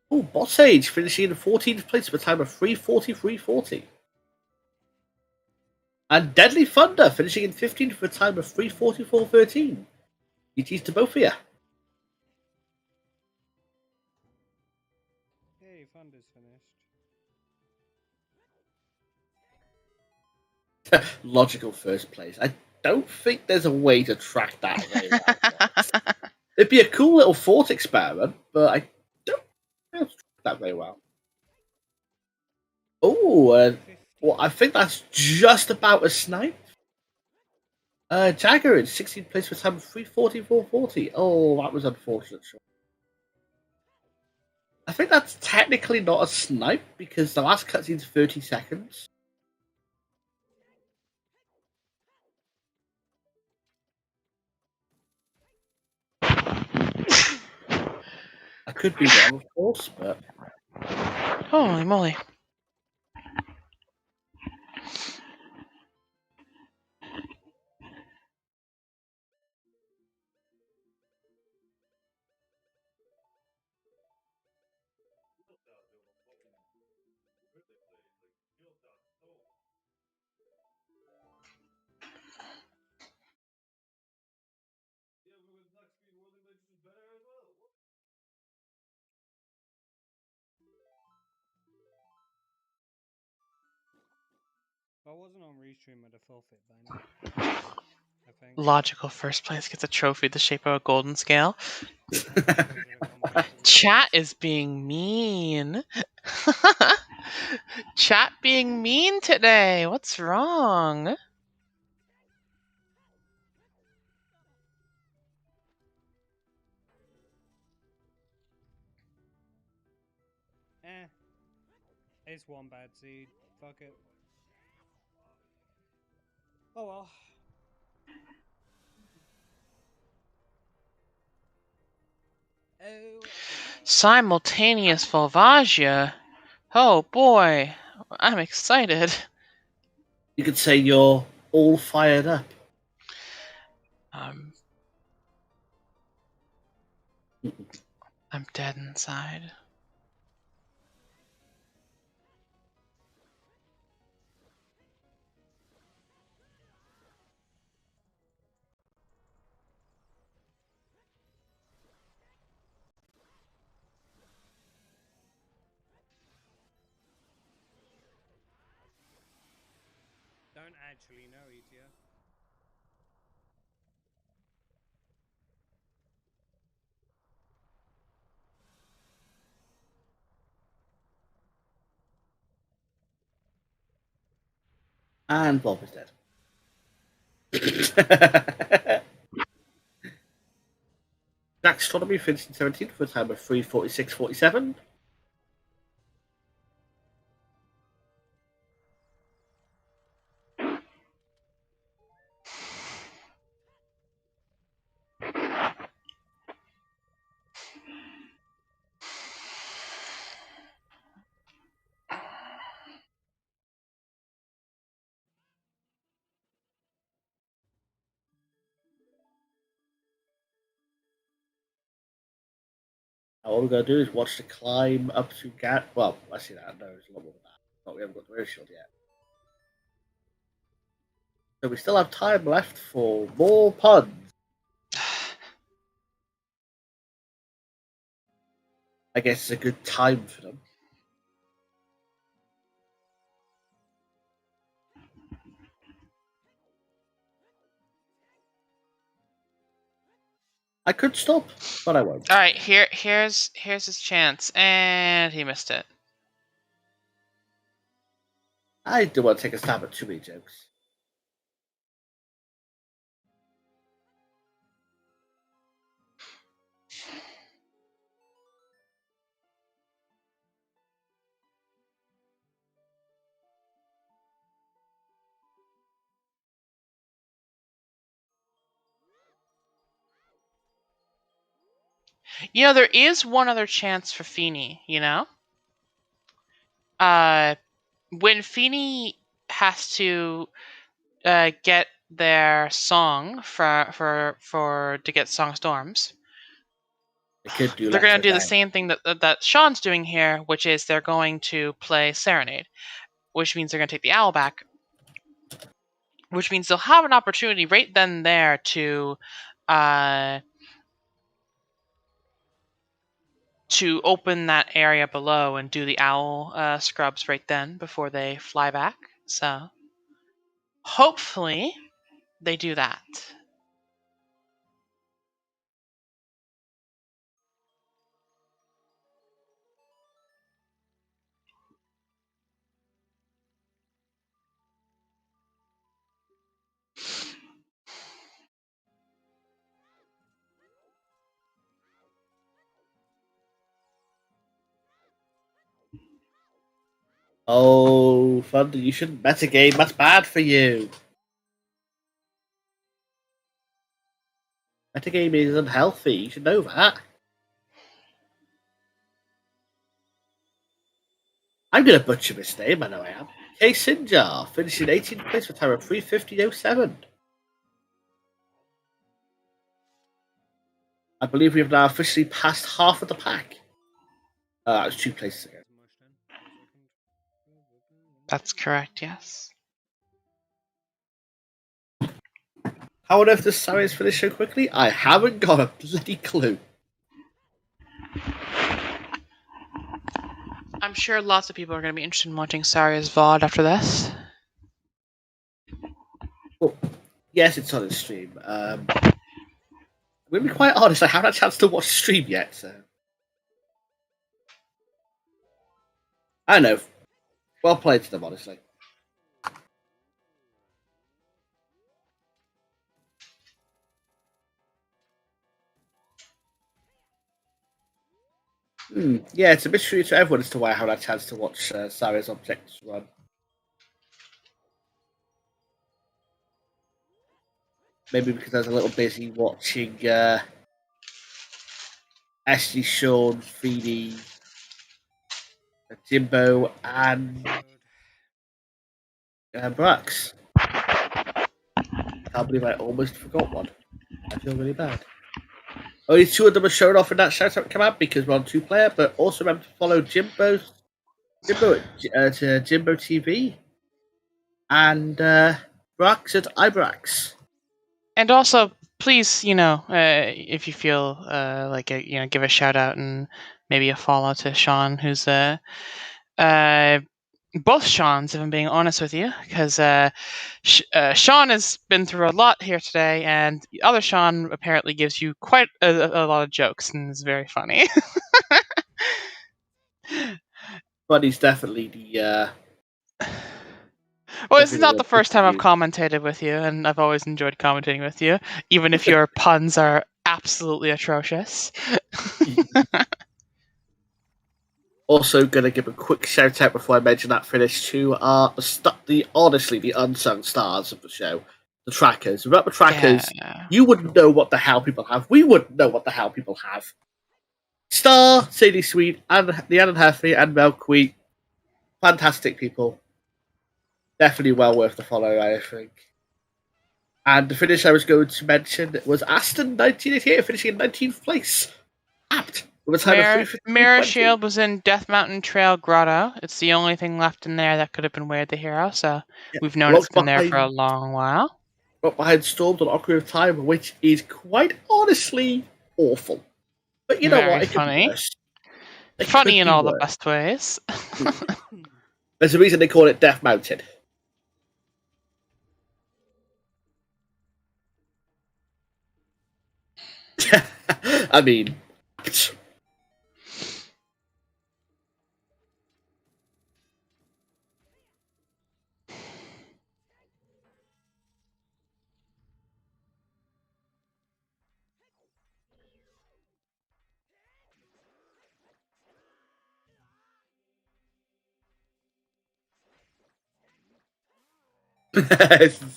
Oh, Boss Age finishing in 14th place with a time of 3:43:40. And Deadly Thunder finishing in 15th with a time of 3:44:13. GG's to both of you. Hey, Thunder's finished. Logical first place. I don't think there's a way to track that very well. It'd be a cool little thought experiment, but I don't know how to track that very well. Oh, well, I think that's just about a snipe. Jagger in 16th place with a time of 3:44:40. Oh, that was unfortunate. I think that's technically not a snipe because the last cutscene's 30 seconds. I could be wrong, of course, but... Holy moly. If I wasn't on Restream, I'd have forfeit by now. I think. Logical first place gets a trophy the shape of a golden scale. Chat is being mean. Chat being mean today. What's wrong? It's one bad seed. Fuck it. Oh well. Oh. Simultaneous Volvagia. Oh boy, I'm excited. You could say you're all fired up. I'm dead inside. Don't actually know it yet. And Bob is dead. Astronomy finished in 17th for a time of 3:46:47. All we're going to do is watch the climb up to Gat. Well, I see that. No, there's a lot more than that. But we haven't got the race shield yet. So we still have time left for more puns. I guess it's a good time for them. I could stop, but I won't. All right, here's his chance, and he missed it. I don't want to take a stab at too many jokes. You know, there is one other chance for Feeny, you know? When Feeny has to get their song for to get Song Storms, they're going to do the same thing that Sean's doing here, which is they're going to play Serenade, which means they're going to take the owl back, which means they'll have an opportunity right then and there to open that area below and do the owl scrubs right then before they fly back. So hopefully they do that. Oh, Thunder, you shouldn't metagame. That's bad for you. Metagaming is unhealthy. You should know that. I'm going to butcher this name, I know I am. K. Sinjar, finishing 18th place with time of 3:50.07. I believe we have now officially passed half of the pack. That was 2 places ago. That's correct, yes. How on earth does Sarius finish so quickly? I haven't got a bloody clue. I'm sure lots of people are going to be interested in watching Saria's VOD after this. Well, yes, it's on the stream. I'm going to be quite honest, I haven't had a chance to watch the stream yet, so... I know. Well played to them, honestly. Yeah, it's a mystery to everyone as to why I haven't had a chance to watch Saria's Objects run. Maybe because I was a little busy watching Ashley, Sean, Feedy, Jimbo, and Brax. Can't believe I almost forgot one. I feel really bad. Only 2 of them are shown off in that shout out command because we're on 2-player, but also remember to follow Jimbo to Jimbo TV and Brax at iBrax. And also, please, if you feel like it, give a shout out and maybe a follow to Sean, who's both Seans, if I'm being honest with you, because Sean has been through a lot here today, and the other Sean apparently gives you quite a lot of jokes and is very funny. But he's definitely the. Well, this is not the first time I've commentated with you, and I've always enjoyed commentating with you, even if your puns are absolutely atrocious. Also, going to give a quick shout out before I mention that finish to the unsung stars of the show, the trackers. Without the trackers, you wouldn't know what the hell people have. We wouldn't know what the hell people have. Star, Sadie Sweet, and the Annan Heffy and Milkweed, fantastic people. Definitely well worth the follow, I think. And the finish I was going to mention was Aston 1988, finishing in 19th place. Apt. Mirror Shield was in Death Mountain Trail Grotto. It's the only thing left in there that could have been Weird the Hero, so we've known it's been there for a long while. But behind Stormed on Ocarina of Time, which is quite honestly awful. But you know what? It funny. Could be worse. Funny in all the best ways. There's a reason they call it Death Mountain. I mean, it's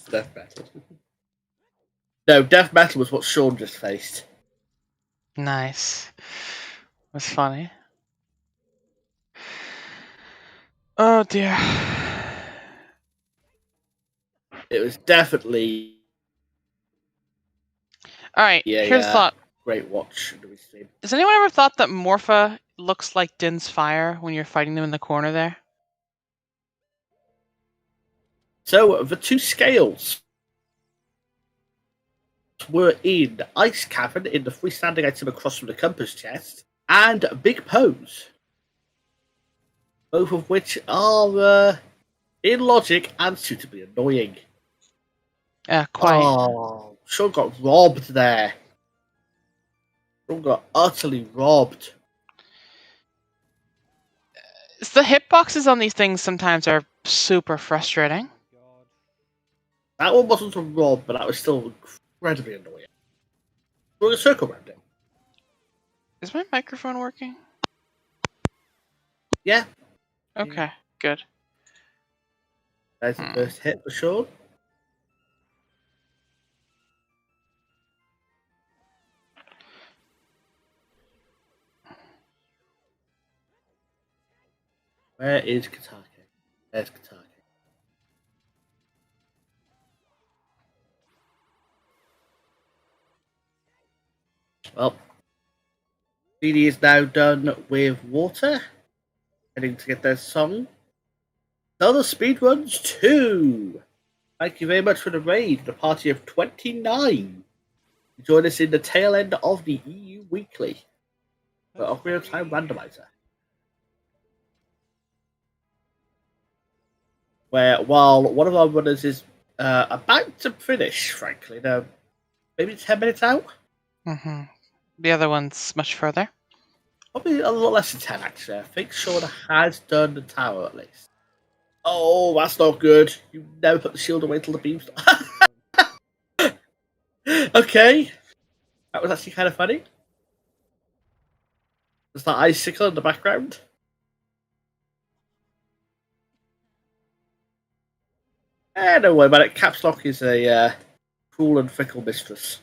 death metal. No, death metal was what Sean just faced. Nice. That's funny. Oh dear. It was definitely. All right. Here's a thought. Great watch. Has anyone ever thought that Morpha looks like Din's fire when you're fighting them in the corner there? So the two scales were in Ice Cavern in the freestanding item across from the compass chest, and Big Pose, both of which are in logic and suitably annoying. Quite. Oh, Sean got robbed there. Sean got utterly robbed. The hitboxes on these things sometimes are super frustrating. That one wasn't a rob, but that was still incredibly annoying. We're a circle round it. Is my microphone working? Yeah. Okay, good. There's the first hit for Sean. Where is Katake? There's Katake. Well, CD is now done with water. Heading to get their song. ZeldaSpeedRuns 2. Thank you very much for the raid. The party of 29. Join us in the tail end of the EU Weekly. For a real-time randomizer. Where, while one of our runners is about to finish, frankly, they're maybe 10 minutes out. Mm-hmm. The other one's much further. Probably a lot less than 10, actually. I think Sean has done the tower, at least. Oh, that's not good. You never put the shield away till the beam starts. Okay. That was actually kind of funny. There's that icicle in the background. Don't worry about it. Caps Lock is a cruel and fickle mistress.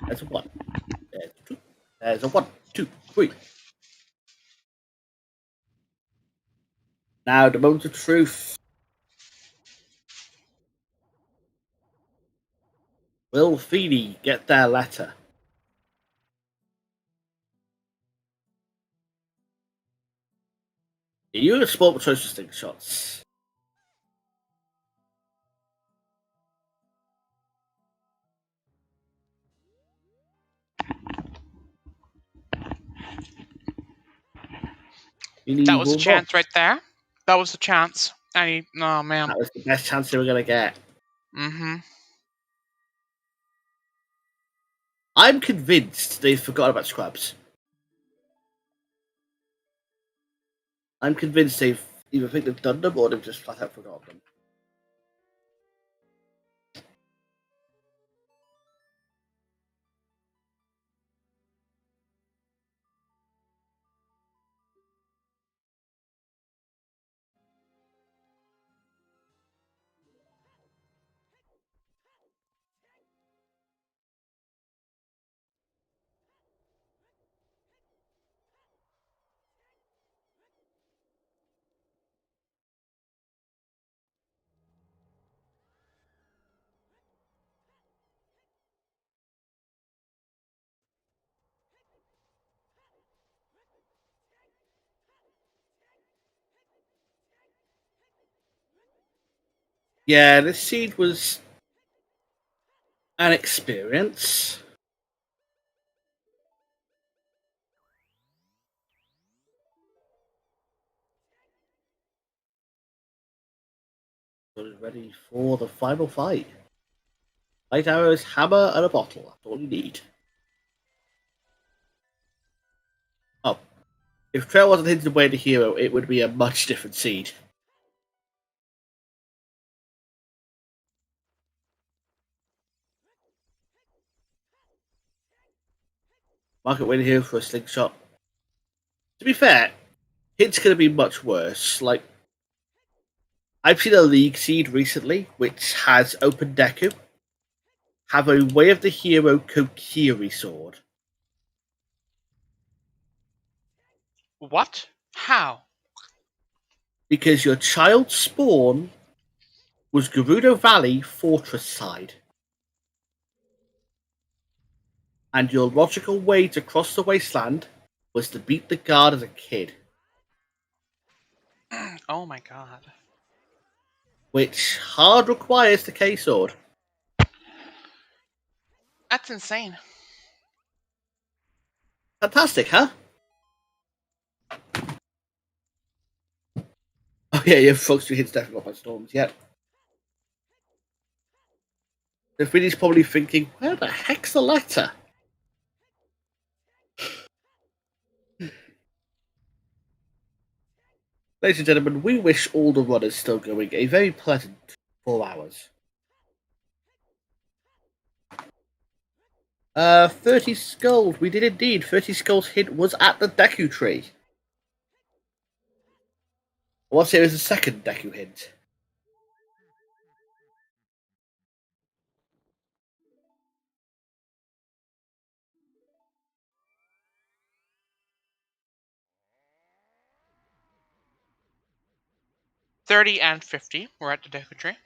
There's a 1. There's a 2. There's a 1, 2, 3. Now, the moment of truth. Will Feeny get their letter? You have sport with choice distinct shots. That was a chance right there. That was a chance. Oh man. That was the best chance they were going to get. Mm-hmm. I'm convinced they forgot about scrubs. I'm convinced they've either think they've done them or they've just flat out forgotten them. Yeah, this seed was an experience. But ready for the final fight. Light arrows, hammer, and a bottle. That's all you need. Oh, if Trail wasn't hinted away the hero, it would be a much different seed. Market winning hero for a slingshot. To be fair, Hint's going to be much worse. Like, I've seen a League seed recently, which has Open Deku, have a Way of the Hero Kokiri sword. What? How? Because your child's spawn was Gerudo Valley Fortress side. And your logical way to cross the wasteland was to beat the guard as a kid. Oh my god. Which hard requires the K-sword. That's insane. Fantastic, huh? Oh yeah, your folks who hits definitely off by storms, yep. The Finny's probably thinking, where the heck's the letter? Ladies and gentlemen, we wish all the runners still going a very pleasant 4 hours. 30 skulls. We did indeed. 30 skulls hint was at the Deku tree. I want to say it was the second Deku hint. $30 and $50 were at the Deku tree.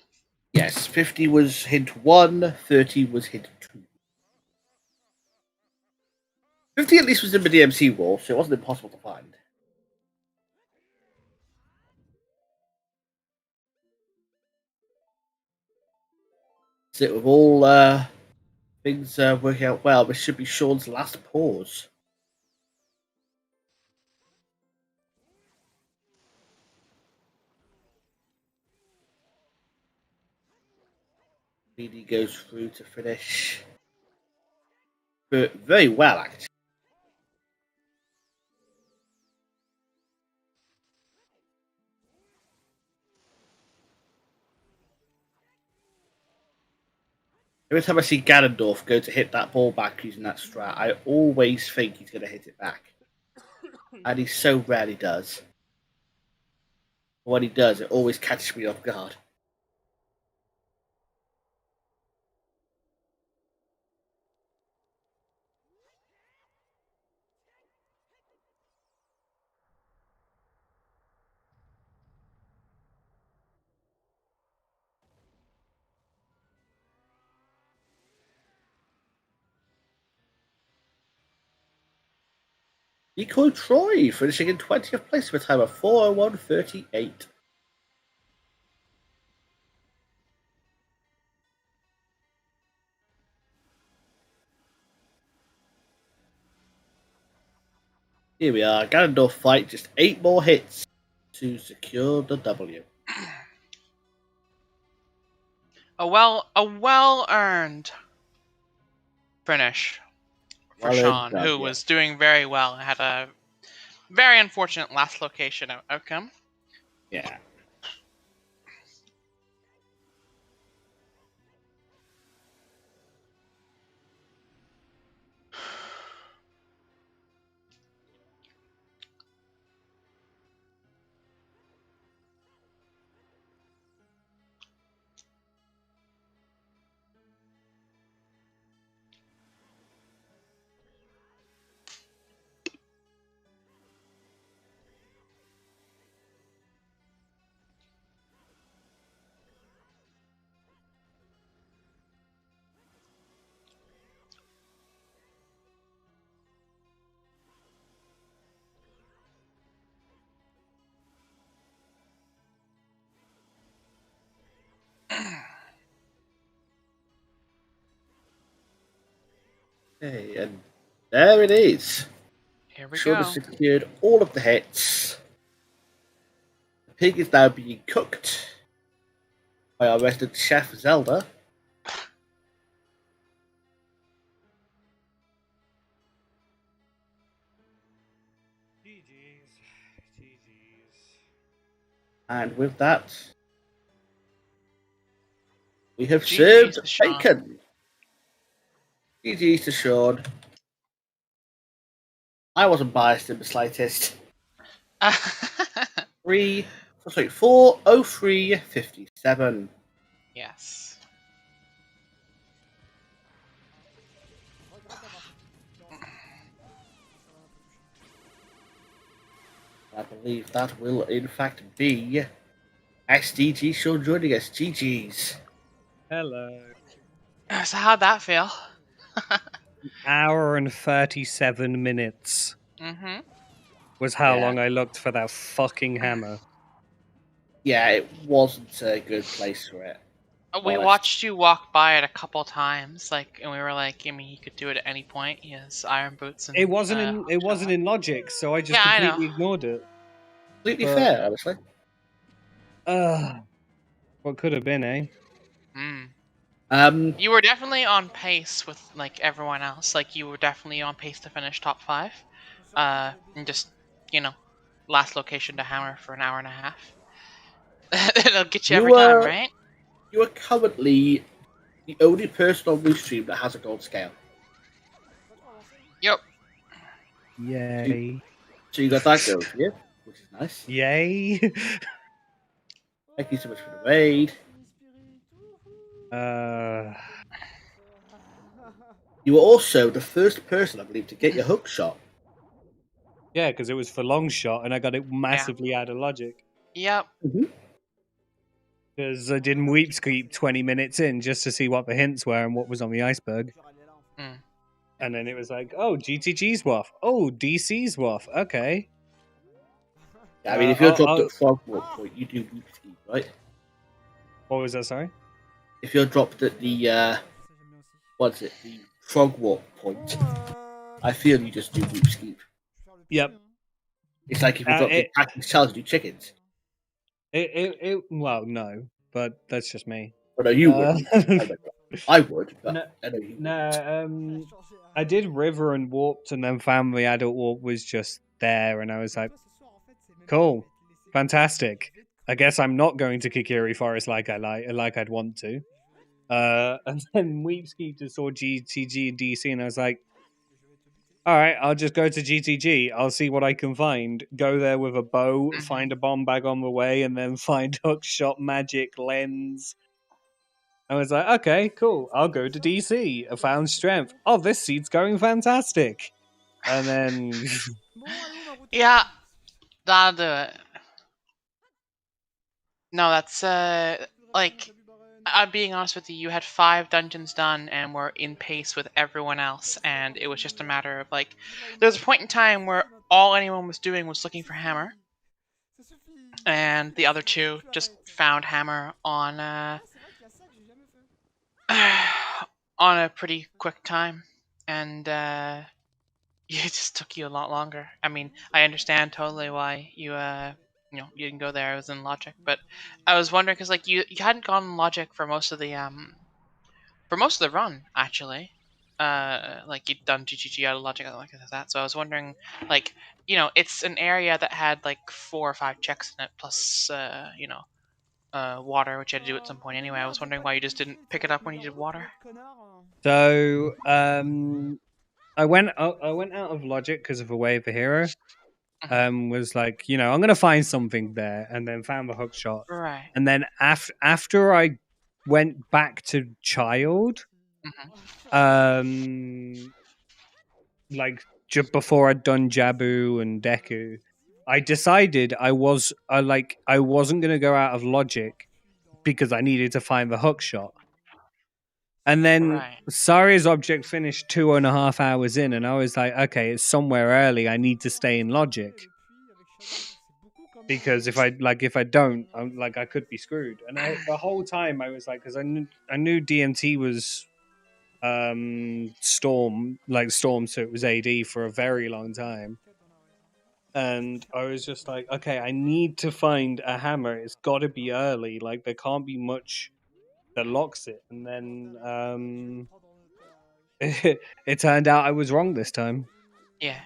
Yes, 50 was hint 1, 30 was hint 2. 50 at least was in the DMC wall, so it wasn't impossible to find. So with all things working out well, this should be Sean's last pause. BD goes through to finish. But very well, actually. Every time I see Ganondorf go to hit that ball back using that strat, I always think he's going to hit it back. And he so rarely does. But when he does, it always catches me off guard. Nico Troy finishing in 20th place with a time of 4:01:38. Here we are. Ganondorf fight, just 8 more hits to secure the W. A well-earned finish for Sean, who was doing very well and had a very unfortunate last location outcome. Yeah. Okay, and there it is. Here we Should go. have secured all of the hits. The pig is now being cooked by our resident chef Zelda. And with that, we have served bacon. GG's to Sean. I wasn't biased in the slightest. 4:03:57. Yes. I believe that will in fact be SDG Sean joining us. GG's. Hello. So how'd that feel? Hour and 37 minutes. Mm-hmm. Was how long I looked for that fucking hammer. Yeah, it wasn't a good place for it. We watched you walk by it a couple times, and we were like, I mean, he could do it at any point. He has iron boots and it wasn't in Logic, so I just completely ignored it. Completely fair, honestly. What could have been, eh? You were definitely on pace with everyone else. You were definitely on pace to finish top 5. And just last location to hammer for an hour and a half. It'll get you every time, right? You are currently the only person on Restream that has a gold scale. Yep. Yay. So you got that going for you, which is nice. Yay. Thank you so much for the raid. You were also the first person, I believe, to get your hook shot. Yeah, because it was for long shot, and I got it massively out of Logic. Yep. Because I didn't weep skeep 20 minutes in just to see what the hints were and what was on the iceberg. And then it was like, oh, GTG's waff. Oh, DC's waff. Okay. Yeah, I mean, if you're dropped at frog walk point, you do weep skeep, right? What was that, sorry? If you're dropped at the, the frog walk point, I feel you just do weep skeep. Yep. It's like if you drop the practice challenge, do chickens. Well, no, but that's just me. Well, no, you would. I would, but no, I know you wouldn't. I did River and Warped, and then Family Adult Warp was just there, and I was like, cool, fantastic. I guess I'm not going to Kikiri Forest like I'd want to. And then Weepskeep just saw GTG and DC, and I was like, all right, I'll just go to GTG. I'll see what I can find. Go there with a bow, find a bomb bag on the way, and then find hookshot, magic, lens. I was like, okay, cool. I'll go to DC. I found strength. Oh, this seat's going fantastic. And then... yeah, that'll do it. No, that's, I'm being honest with you, you had 5 dungeons done and were in pace with everyone else, and it was just a matter of, there was a point in time where all anyone was doing was looking for hammer, and the other 2 just found hammer on a pretty quick time, and it just took you a lot longer. I mean, I understand totally why you you didn't go there. It was in Logic, but I was wondering because you hadn't gone in Logic for most of the run actually. You'd done GGG out of Logic like that. So I was wondering, it's an area that had 4 or 5 checks in it plus water, which you had to do at some point anyway. I was wondering why you just didn't pick it up when you did water. So I went out of Logic because of Away of the Hero. Was like, I'm gonna find something there, and then found the hook shot. Right. And then after I went back to Child, just before I'd done Jabu and Deku, I decided I wasn't gonna go out of Logic because I needed to find the hook shot. And then Saria's object finished 2.5 hours in, and I was like, okay, it's somewhere early. I need to stay in Logic. because if I don't, I could be screwed. And the whole time I was like, because I knew DMT was Storm, so it was AD for a very long time. And I was just like, okay, I need to find a hammer. It's got to be early. Like, there can't be much that locks it. And then it turned out I was wrong this time. Yeah.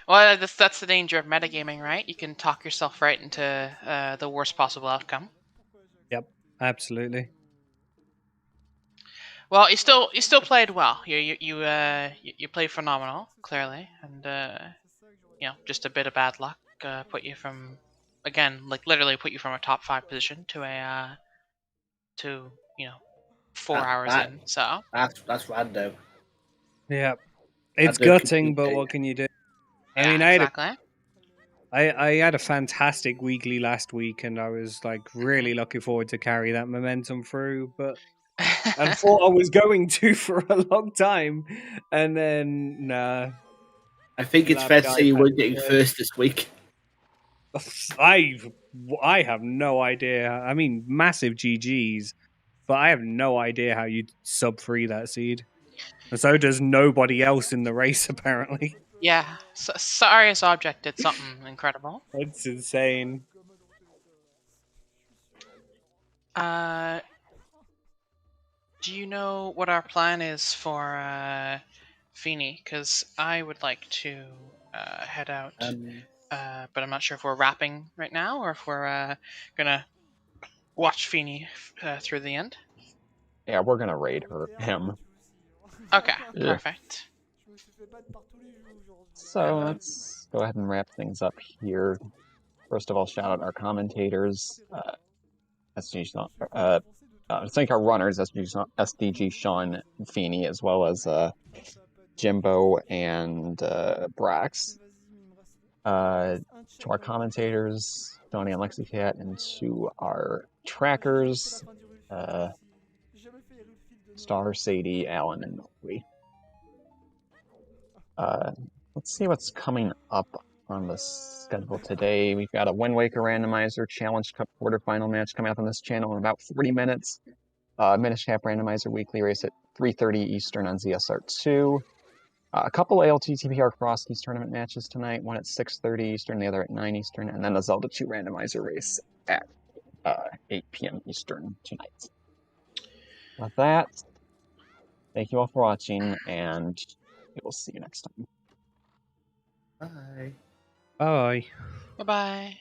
Well, that's the danger of metagaming, right? You can talk yourself right into the worst possible outcome. Yep, absolutely. Well, you still played well. You played phenomenal, clearly, and just a bit of bad luck put you from, again, like literally put you from a top 5 position to a 4 hours in. So that's random. Yeah, it's gutting, but what can you do? I mean, exactly. I had a fantastic weekly last week, and I was like really looking forward to carry that momentum through, but I thought I was going to for a long time, and then nah. I think it's fair to say you weren't getting first this week. I have no idea. I mean, massive GGs, but I have no idea how you sub 3 that seed. And so does nobody else in the race, apparently. Yeah, Sarius Object did something incredible. It's insane. Do you know what our plan is for Feeney? Because I would like to head out, but I'm not sure if we're wrapping right now or if we're gonna watch Feeney through the end. Yeah, we're gonna raid him. Okay, perfect. So let's go ahead and wrap things up here. First of all, shout out our commentators, thank our runners, SDG Sean and Feeney, as well as Jimbo and Brax. To our commentators, Donnie and Lexicat, and to our trackers, Star, Sadie, Alan, and Louie. Let's see what's coming up on the schedule today. We've got a Wind Waker Randomizer Challenge Cup quarterfinal match coming up on this channel in about 40 minutes. Minish Cap Randomizer weekly race at 3:30 Eastern on ZSR2. A couple ALT-TPR Cross Keys tournament matches tonight, one at 6:30 Eastern, the other at 9 Eastern, and then the Zelda 2 Randomizer race at 8 p.m. Eastern tonight. With that, thank you all for watching, and we will see you next time. Bye. Bye. Bye-bye.